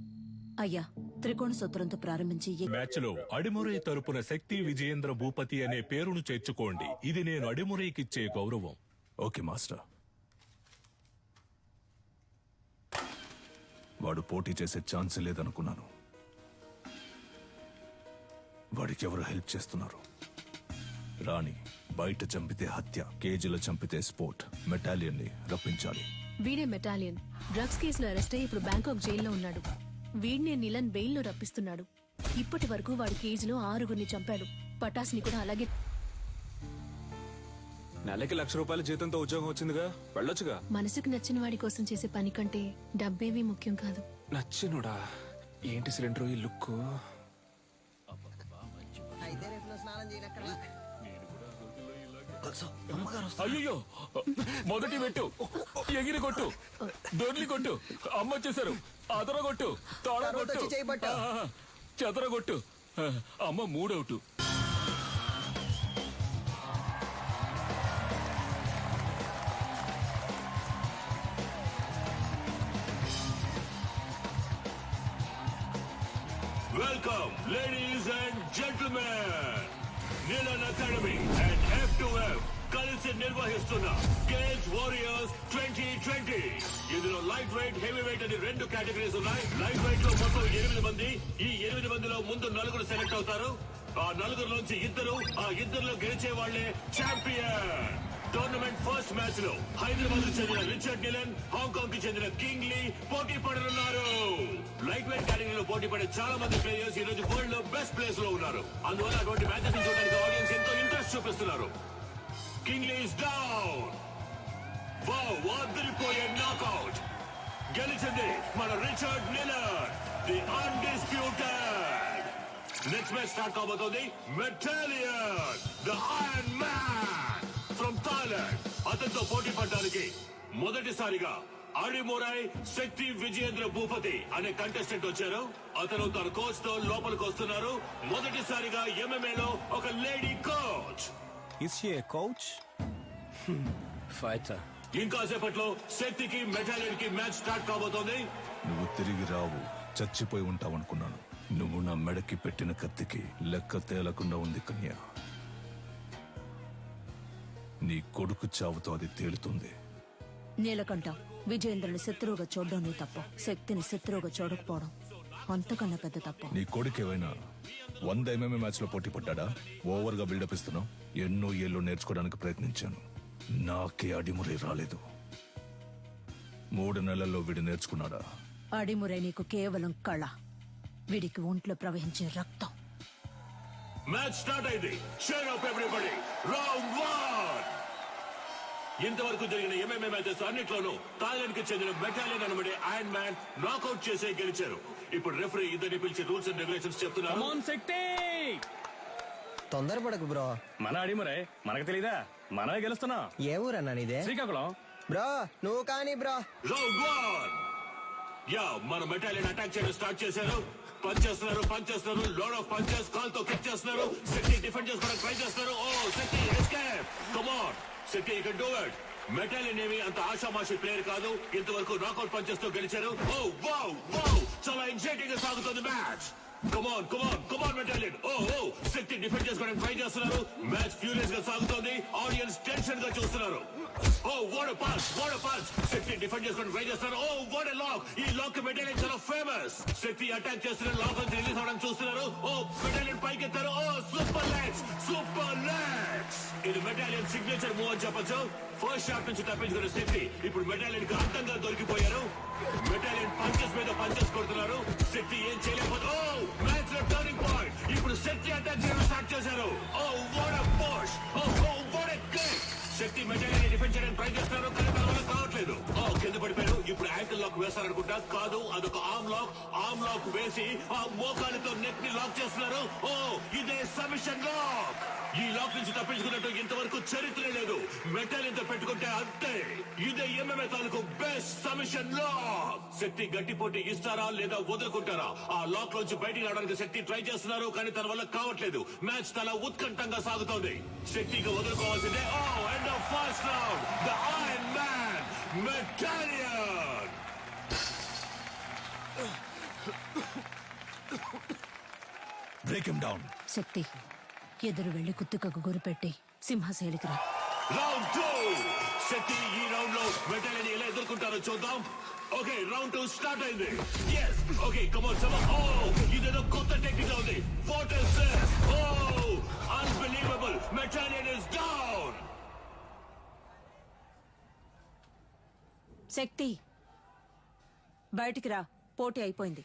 అయ్యా, త్రికోణ సూత్రంతో ప్రారంభించి మ్యాచ్ లో అడిమురై తరపున శక్తి విజయేంద్ర భూపతి అనే పేరును చేర్చుకోండి. ఇది నేను అడిమురైకిచ్చే గౌరవం. Okay master. వాడు పోటీ చేసే ఛాన్స్ లేదనుకున్నాను. వాడికి ఎవరు హెల్ప్ చేస్తున్నారు? రాణి బయట చంపితే హత్య, కేజీలో చంపితే స్పోర్ట్. మెటాలియన్ ని రప్పించాలి. వీడే మెటాలియన్. డ్రగ్స్ కేసులో అరెస్ట్ అయ్యి ఇప్పుడు బ్యాంకాక్ జైల్లో ఉన్నాడు. వీడినే నిలన్ బెయిల్ లో రప్పిస్తున్నాడు. ఇప్పటి వరకు వాడి కేజీలో 6గురిని చంపాడు. పటాస్ ని కూడా అలాగే. నెలకి ₹1,00,000 జీతంతో ఉద్యోగం వచ్చిందిగా, వెళ్ళొచ్చుగా. మనసుకు నచ్చిన వాడి కోసం చేసే పని కంటే డబ్బేమీ ముఖ్యం కాదు. నచ్చినోడా? ఏంటి సిలిండర్ ఈ లుక్? అయ్యో, మొదటి పెట్టు, ఎగిరి కొట్టు, దొర్లి కొట్టు, అమ్మ వచ్చేసారు. అదర కొట్టు, తోడ కొట్టు, చెదర కొట్టు. అమ్మ 3 out. Welcome, ladies and gentlemen. Nilan Academy and F2F కలిసి నిర్వహిస్తున్న గేమ్స్ వారియర్స్ 2020. ఇందులో లైట్ వెయిట్, హెవీ వెయిట్ అని 2 కేటగిరీస్ ఉన్నాయి. లైట్ వెయిట్ లో మొత్తం 8 మంది. ఈ 8 మందిలో ముందు 4 సెలెక్ట్ అవుతారు. ఆ 4 నుంచి 2, ఆ 2లో గెలిచే వాళ్లే ఛాంపియన్. టోర్నమెంట్ ఫస్ట్ మ్యాచ్ లో హైదరాబాద్ కు చెందిన రిచర్డ్ నిలన్, హాంకాంగ్ కి చెందిన కింగ్ లీ పోటీ పడనున్నారు. లైట్ వెయిట్ కేటగిరీలో పోటీ పడే చాలా మంది ప్లేయర్స్ ఈ రోజు వరల్డ్ లో బెస్ట్ ప్లేస్ లో ఉన్నారు. అందువల్ల అటువంటి మ్యాచెస్ చూడడానికి ఆడియన్స్ ఎంతో ఇంట్రెస్ట్ చూపిస్తున్నారు. King Lee is down. Wow, అదిరిపోయే నాకౌట్. గెలిచింది మన Richard Nilan, the undisputed. Next match start కాబోతోంది. Metalian, the iron man from Thailand. అతనితో పోటీ పడడానికి మొదటిసారిగా అడిమురై శక్తి విజయేంద్ర భూపతి అనే కంటెస్టెంట్ వచ్చారు. అతను తన కోచ్ తో లోపలికి వస్తున్నారు. మొదటిసారిగా MMA లో ఒక lady coach. Is she a coach? Fighter. ఇంకాసేపట్లో శక్తికి మెటాలియన్ కి మ్యాచ్ స్టార్ట్ కాబోతోంది. నువ్వు తిరిగి రావు, చచ్చిపోయి ఉంటావనుకున్నాను. నువ్వు నా మెడకి పెట్టిన కత్తికి లెక్క తేలకుండా ఉంది కన్య. నీ కొడుకు చావుతో అది తేలుతుంది. నీలకంఠ, విజయేంద్రుని శత్రువుగా చూడడం నీ తప్పు. శక్తిని శత్రువుగా చూడకపోవడం అంతకన్నా పెద్ద తప్పు. నీ కొడుకు ఏమైనా 100 MMA మ్యాచ్ లో పోటీ పడ్డా? ఓవర్ గా బిల్డప్ ఇస్తున్నావు. ఎన్నో ఏళ్ళు నేర్చుకోవడానికి ప్రయత్నించాను, నాకే అడిమురై రాలేదు. 3 నెలల్లో వీడు నేర్చుకున్నాడా? అడిమురై నీకు కేవలం కళ, వీడికి ఒంట్లో ప్రవహించే రక్తం. మ్యాచ్ స్టార్ట్ అయింది. Cheer up everybody. రౌండ్ 1. ఇంతవరకు జరిగిన MMA మ్యాచెస్ అన్నిట్లోనూ థాయిలాండ్ కి చెందిన మెటాలియన్ అనబడే ఐరన్ మ్యాన్ నాకౌట్ చేసే గెలిచారు. ఇప్పుడు రెఫరీ ఇద్దరిని పిలిచి రూల్స్ అండ్ రెగ్యులేషన్స్ చెప్తున్నారు. తొందరపడకు బ్రో. మన అడిమురై మనకు తెలీదా? మనమే గెలుస్తున్నాం. ఏ ఊరన్నా నీదే? శ్రీకాకుళం. బ్రో నువ్వు కానీ బ్రో. రౌండ్ 1. యా, మన మెటాలియన్ అటాక్ చేయడం స్టార్ట్ చేశారు. పంచ్ చేస్తున్నారు, లోడ్ ఆఫ్ పంచెస్. కాల్ తో కిక్ చేస్తున్నారు. శక్తి డిఫెండ్ చేసుకోవడానికి ట్రై చేస్తున్నారు. Oh Shakti escape. Come on Shakti, you can do it. Metalian ఏమి అంత ఆషామాషి ప్లేయర్ కాదు. ఇంతవరకు నాకౌట్ పంచెస్ తో గెలిచారు. ఓ వావ్ వావ్, చాలా ఎక్సైటింగ్ గా సాగుతుంది match. Come on Metalian. Oh Shakti defend చేసుకోవడానికి ట్రై చేస్తున్నారు. మ్యాచ్ ఫ్యూరియస్ గా సాగుతోంది. ఆడియన్స్ టెన్షన్ గా చూస్తున్నారు. Oh what a punch. Shakti defend చేసుకోవడానికి ట్రై చేస్తున్నారు. Oh what a lock. ఈ లాక్ మెటాలియన్ చాలా ఫేమస్. శక్తి అటాక్ చేస్తున్నారు, లాక్ నుంచి రిలీజ్ అవడానికి చూస్తున్నారు. ఓ మెటాలియన్ పైకి ఎత్తారు. Oh super legs. ఇది మెటాలియన్ సిగ్నేచర్ మూవ్ అని చెప్పొచ్చు. ఫస్ట్ షాట్ నుంచి తప్పించుకున్న శక్తి ఇప్పుడు మెటాలియన్ కి అంతంగా దొరికిపోయారు. మెటాలియన్ పంచెస్ మీద పంచెస్ కొడుతున్నారు. శక్తి ఏం చేయలేకపోతే ఓ మ్యాచ్ లో టర్నింగ్ పాయింట్. ఇప్పుడు శక్తి అటాక్ చేయడం స్టార్ట్ చేశారు. Oh what a push. Oh what a kick. Shakti Metalian defend చేయడానికి ట్రై చేస్తున్నారు, కానీ తన వల్ల కావట్లేదు. ఓ కింద పడిపోయారు. ఇప్పుడు యాంకిల్ లాక్ వేస్తారనుకుంటా. కాదు, అదొక ఆర్మ్ లాక్ వేసి ఆ మోకాలితో నెక్ ని లాక్ చేస్తున్నారు. ఓ ఇదే సబ్మిషన్ లాక్. ఈ లాక్ నుంచి తప్పించుకున్నట్టు ఇంతవరకు చరిత్ర లేదు. మెటాలియన్ తో పెట్టుకుంటే అంతే. ఇదే MMA తాలూకు బెస్ట్ సబ్మిషన్ లాక్. శక్తి గట్టి పోటీ ఇస్తారా లేదా వదులుకుంటారా? ఆ లాక్ నుంచి బయటికి రావడానికి శక్తి ట్రై చేస్తున్నారు, కానీ తన వల్ల కావట్లేదు. మ్యాచ్ చాలా ఉత్కంఠంగా సాగుతోంది. శక్తికి వదులుకోవాల్సిందే. Oh end of first round. The iron man Metalian. Break him down. Shakti, ఎదురు వెళ్లి కుత్తుకకు గురిపెట్టి సింహశైలికి రా. రౌండ్ 2. శక్తి ఈ రౌండ్ లో మెటాలియన్ ఎలా ఎదుర్కొంటారో చూద్దాం. ఓకే, రౌండ్ 2 స్టార్ట్ అయింది. yes okay, come on some. Oh ఇదేదో కొత్త టెక్నిక్ ఉంది. What is this? Oh unbelievable. Metalian is down. Shakti బయటికి రా, పోటీ అయిపోయింది.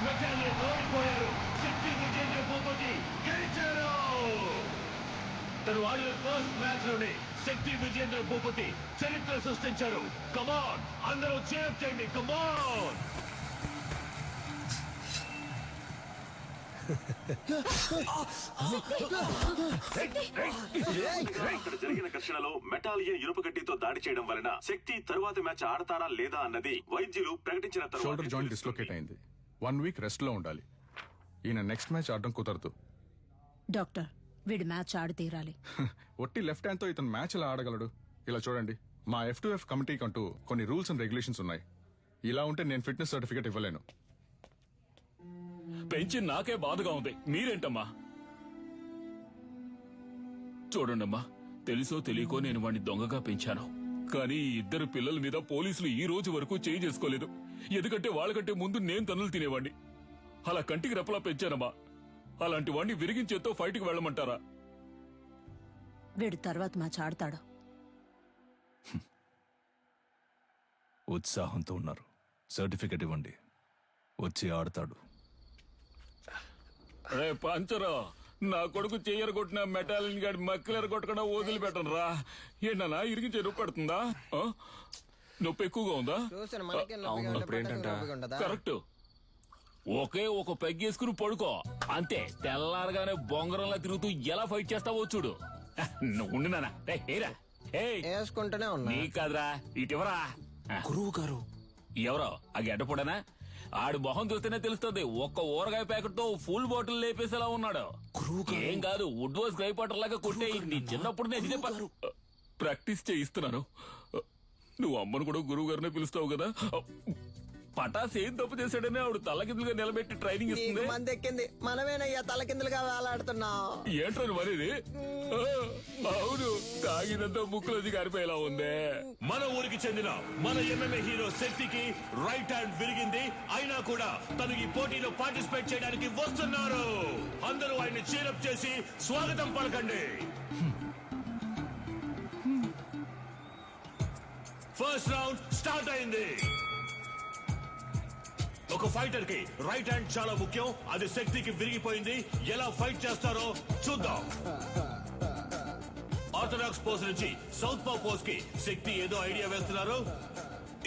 మెటాలియన్ ఓడిపోయారు. శక్తి విజేంద్ర భూపతి గెలిచారు. తను ఆడిన ఫస్ట్ మ్యాచ్ లోనే శక్తి విజేంద్ర భూపతి చరిత్ర సృష్టించారు. కమాన్ అందరూ చేర్ చేయండి. కమాన్. ఇక్కడ జరిగిన ఘర్షణలో మెటాలియన్ ఇనుప గడ్డితో దాడి చేయడం వలన శక్తి తరువాత మ్యాచ్ ఆడతారా లేదా అన్నది వైద్యులు ప్రకటించిన తర్వాత షోల్డర్ జాయింట్ డిస్లోకేట్ అయింది. 1 వీక్ రెస్ట్ లో ఉండాలి. ఈయన నెక్స్ట్ మ్యాచ్ ఆడడం కుదరదు. డాక్టర్, వీడి మ్యాచ్ ఆడి తీరాలి. ఒట్టి లెఫ్ట్ హ్యాండ్ తో ఇతను మ్యాచ్ ఎలా ఆడగలడు? ఇలా చూడండి, మా F2F కమిటీకి అంటూ కొన్ని రూల్స్ అండ్ రెగ్యులేషన్స్ ఉన్నాయి. ఇలా ఉంటే నేను ఫిట్నెస్ సర్టిఫికేట్ ఇవ్వలేను. పెంచి నాకే బాధగా ఉంది, మీరేంటమ్మా? చూడండమ్మా, తెలుసో తెలియకో నేను వాడిని దొంగగా పెంచాను. కానీ ఈ ఇద్దరు పిల్లల మీద పోలీసులు ఈ రోజు వరకు చేయి చేసుకోలేదు. ఎందుకంటే వాళ్ళకంటే ముందు నేను తన్నులు తినేవాడిని. అలా కంటికి రెప్పలా పెంచానమ్మా. అలాంటి వాడిని విరిగించేతో ఫైట్కి వెళ్ళమంటారా? వీడు తర్వాత మ్యాచ్ ఆడతాడు. ఉత్సాహంతో ఉన్నారు, సర్టిఫికెట్ ఇవ్వండి, వచ్చి ఆడతాడు. రే పంచరా, నా కొడుకు చెయ్యరు కొట్టిన మెటాలిన్ గాడి మక్కలేరు కొట్టకుండా వదిలిపెట్టను రా. ఏంటన్నా ఇరిగించే నొప్పి పడుతుందా? నొప్పి ఎక్కువగా ఉందా? కరెక్ట్. ఒకే ఒక పెగ్గేసుకుని పడుకో అంతే. తెల్లారగానే బొంగరంలా తిరుగుతూ ఎలా ఫైట్ చేస్తావో చూడు. ఉండు నాన్న. వేసుకుంటూనే ఉన్నా. నీ కాదురా, ఇటివరా. గురువు గారు ఎవరో ఆ గడ్డపడనా? ఆడి మొహం చూస్తేనే తెలుస్తుంది. ఒక్క ఊరగాయ ప్యాకెట్ తో ఫుల్ బాటిల్ లేపేసేలా ఉన్నాడు. ఏం కాదు, వుడ్ వాస్ గ్రై పాటర్ లాగా కొట్టే. నీ చిన్నప్పుడు నేను ఇదే ప్రాక్టీస్ చేయిస్తున్నాను. నువ్వు అమ్మను కూడా గురువు గారినే పిలుస్తావు కదా. పటాస్ ఏం తప్పు చేశాడని ఆవిడ తలకిందులుగా నిలబెట్టి ట్రైనింగ్ ఇస్తుంది. మంది ఎక్కింది, మనమేనయ్యా తలకిందులుగా వేలాడుతున్నావు. ఏంట్రని మరిది? అవును, తాగినంత ముక్కులోది గారిపోయేలా ఉందే. మన ఊరికి చెందిన మన MMA హీరో శక్తికి రైట్ హ్యాండ్ విరిగింది. అయినా కూడా తను ఈ పోటీలో పార్టిసిపేట్ చేయడానికి వస్తున్నారు. అందరూ ఆయన్ని చీరప్ చేసి స్వాగతం పలకండి. ఫస్ట్ రౌండ్ స్టార్ట్ అయింది. ఒక ఫైటర్ కి రైట్ హ్యాండ్ చాలా ముఖ్యం. అది శక్తికి విరిగిపోయింది. ఎలా ఫైట్ చేస్తారో చూద్దాం. ఆర్థడాక్స్ పోజ్ నుంచి సౌత్ పా పోజ్ కి శక్తి ఏదో ఐడియా వేస్తున్నారు.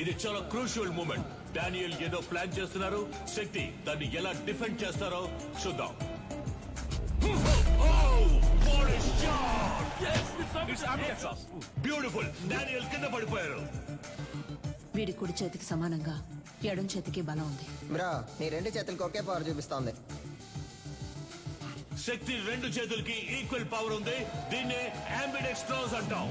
ఇది చాలా క్రూషియల్ మూమెంట్. డానియల్ ఏదో ప్లాన్ చేస్తున్నారు. శక్తి దాన్ని ఎలా డిఫెండ్ చేస్తారో చూద్దాం. బ్యూటిఫుల్. డానియల్ కింద పడిపోయారు. వీడి కుడి చేతికి సమానంగా ఎడం చేతికి బలం ఉంది. బ్రో, నీ రెండు చేతులకు ఒకే పవర్ చూపిస్తోంది. శక్తి రెండు చేతులకి ఈక్వల్ పవర్ ఉంది. దీన్నే అంబిడెక్స్ట్రోస్ అంటాం.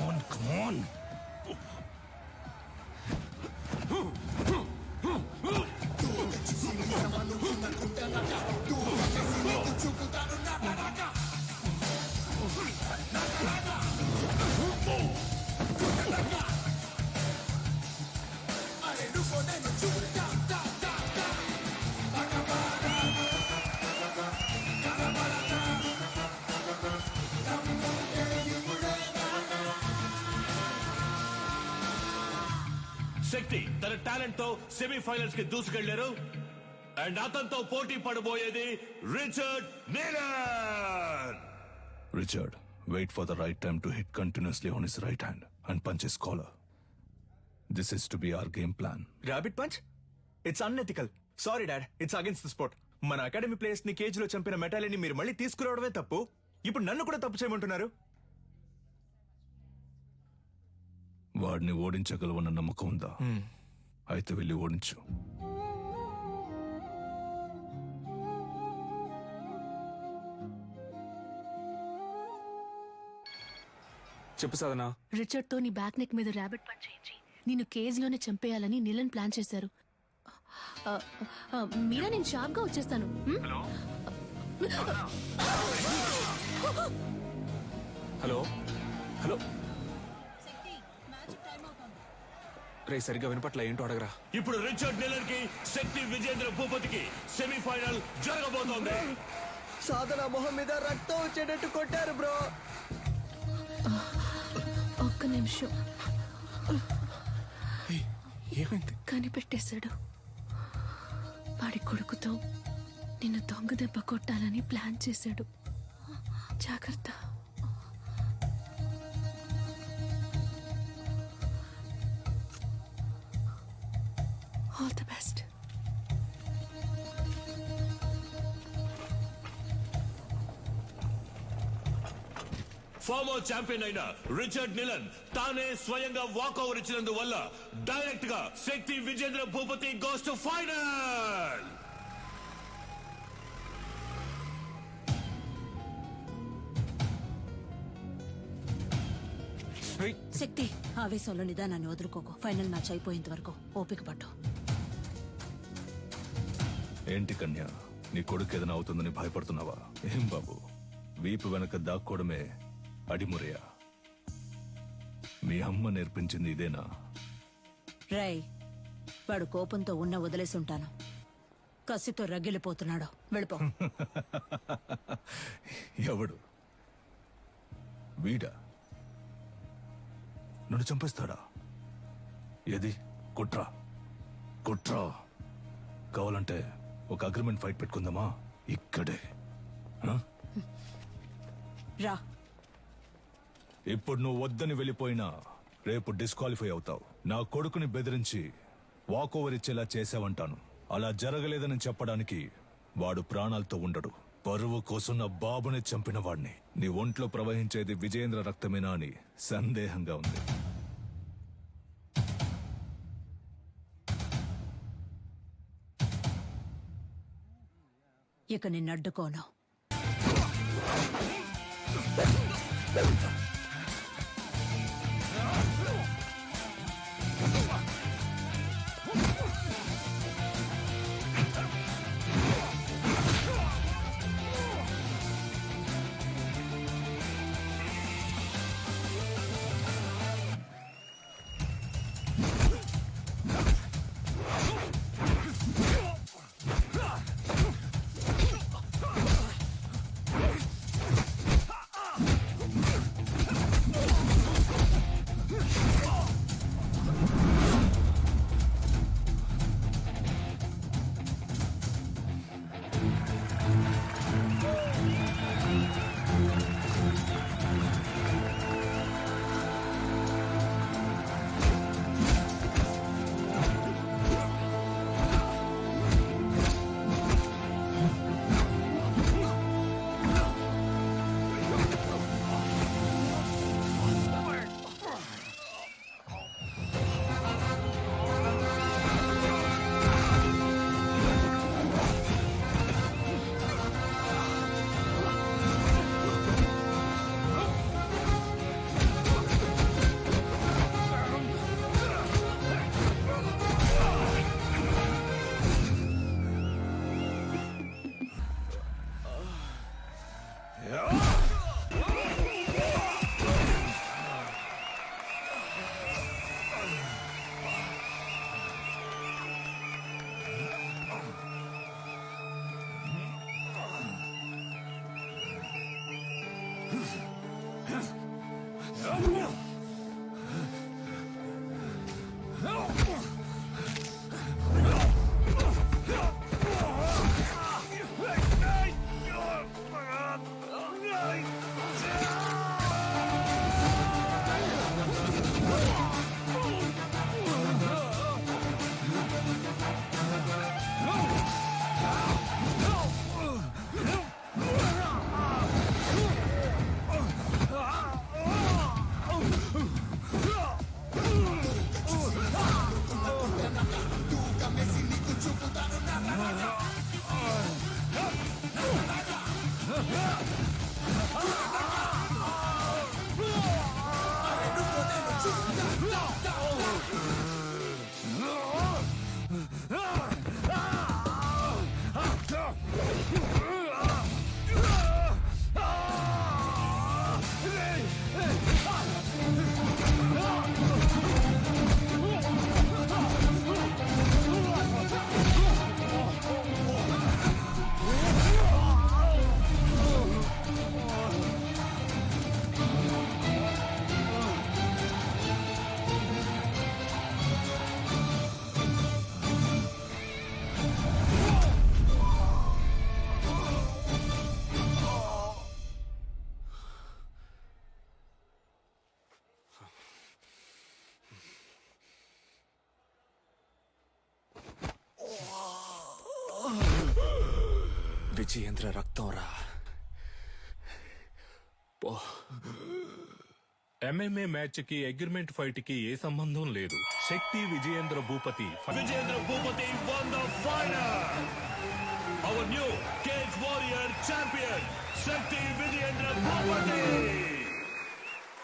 శక్తి తన టాలెంట్ తో సెమీఫైనల్స్ కి దూసుకెళ్లారు. అండ్ అతనితో పోటీ పడబోయేది Richard నీలన్. Richard, wait for the right time to hit continuously on his right hand and punch his collar. This is to be our game plan. Rabbit punch? It's unethical. Sorry dad, it's against the sport. మన academy players ని cage లో చంపిన మెటాలిని మీరు మళ్ళీ తీసుకురావడమే తప్పు. ఇప్పుడు నన్ను కూడా తప్పు చేయమంటున్నారు. వాడిని ఓడించగలవన్న నమ్మకం ఉందా? అయితే వెళ్ళి ఓడించు. చెప్పు సాధనా. రిచర్డ్ తో నీ బ్యాక్ నెక్ మీద ర్యాబిట్ పంచ్ చేయించి నిన్ను కేజ్ లోనే చంపేయాలని నిలన్ ప్లాన్ చేశారు. మీరా, నేను షార్ప్ గా వచ్చేస్తాను. Hello hello. రే సరిగ్గా వినపట్ల, ఏంటో అడగరా. ఇప్పుడు రిచర్డ్ నీలన్ కి శక్తి విజేంద్ర భూపతికి సెమీఫైనల్ జరగబోతోంది. సాధన మొహం మీద రక్తం వచ్చేటట్టు కొట్టారు బ్రో. ఒక్క నిమిషం. ఏమైంది? కనిపెట్టేశాడు. వాడి కొడుకుతో నిన్ను దొంగ దెబ్బ కొట్టాలని ప్లాన్ చేశాడు. జాగ్రత్త. All the best. Former champion అయిన రిచర్డ్ నీలన్ తానే స్వయంగా వాకౌవర్ ఇచ్చినందువల్ల డైరెక్ట్ గా Shakti Vijendra Bhupathi goes to final. Shakti, ఆవేశంలో నిదానాన్ని వదులుకోకు. ఫైనల్ మ్యాచ్ అయిపోయేంత వరకు ఓపిక పట్టు. ఏంటి కన్య, నీ కొడుకు ఏదైనా అవుతుందని భయపడుతున్నావా? ఏం బాబు, వీపు వెనక దాక్కోవడమే అడిమురయా? మీ అమ్మ నేర్పించింది ఇదేనా? రేయ్, వాడు కోపంతో వదిలేసి ఉంటాను. కసితో రగిలిపోతున్నాడు. వెళ్ళిపో. ఎవడు? వీడా? నన్ను చంపేస్తాడా? ఏది? కుట్రా కుట్రా. కావాలంటే ఒక అగ్రిమెంట్ ఫైట్ పెట్టుకుందామా? ఇక్కడే. రా. ఇప్పుడు నువ్వు వద్దని వెళ్ళిపోయినా రేపు డిస్క్వాలిఫై అవుతావు. నా కొడుకుని బెదిరించి వాకోవర్ ఇచ్చేలా చేసావంటాను. అలా జరగలేదని చెప్పడానికి వాడు ప్రాణాలతో ఉండడు. పరువు కోసం నా బాబుని చంపిన వాడిని. నీ ఒంట్లో ప్రవహించేది విజయేంద్ర రక్తమేనా అని సందేహంగా ఉంది. ఇక నిన్నడ్డుకోను. విజయేంద్ర రక్తం రా. ఎంఎంఏ మ్యాచ్ కి అగ్రిమెంట్ ఫైట్ కి ఏ సంబంధం లేదు. శక్తి Vijayendra Bhupathi won the final. Our new Cage Warrior champion, Shakti Vijayendra Bhupati.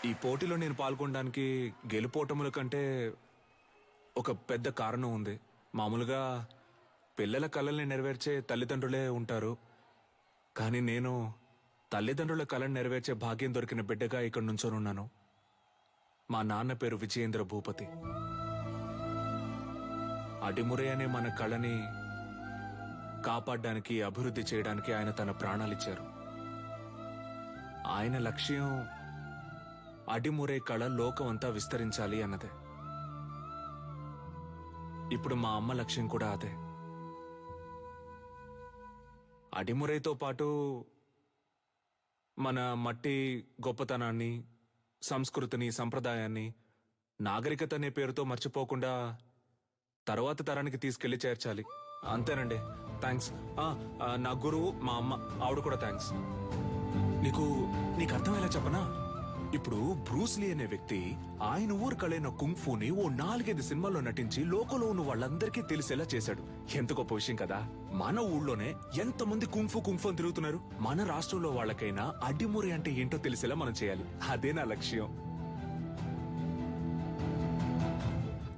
ఈ పోటీలో నేను పాల్గొనడానికి గెలుపోటముల కంటే ఒక పెద్ద కారణం ఉంది. మామూలుగా పిల్లల కలల్ని నెరవేర్చే తల్లిదండ్రులే ఉంటారు, కానీ నేను తల్లిదండ్రుల కళను నెరవేర్చే భాగ్యం దొరికిన బిడ్డగా ఇక్కడ నుంచోనున్నాను. మా నాన్న పేరు విజయేంద్ర భూపతి. అడిమురే అనే మన కళని కాపాడడానికి, అభివృద్ధి చేయడానికి ఆయన తన ప్రాణాలిచ్చారు. ఆయన లక్ష్యం అడిమురే కళ లోకమంతా విస్తరించాలి అన్నదే. ఇప్పుడు మా అమ్మ లక్ష్యం కూడా అదే. అడిమురేతో పాటు మన మట్టి గొప్పతనాన్ని, సంస్కృతిని, సంప్రదాయాన్ని, నాగరికత అనే పేరుతో మర్చిపోకుండా తర్వాత తరానికి తీసుకెళ్లి చేర్చాలి. అంతేనండి. థ్యాంక్స్. నా గురువు మా అమ్మ, ఆవిడ కూడా థ్యాంక్స్. నీకు అర్థమయ్యేలా చెప్పనా? ఇప్పుడు బ్రూస్లీ అనే వ్యక్తి ఆయన ఊరు కళైన కుంగ్ఫూని ఓ 4-5 సినిమాల్లో నటించి లోకంలో ఉన్న వాళ్ళందరికీ తెలిసేలా చేశాడు. ఎంత గొప్ప విషయం కదా. మన ఊళ్ళోనే ఎంతమంది కుంగ్ఫూ అని తిరుగుతున్నారు. మన రాష్ట్రంలో వాళ్ళకైనా అడిమురే అంటే ఏంటో తెలిసేలా మనం చేయాలి. అదే నా లక్ష్యం.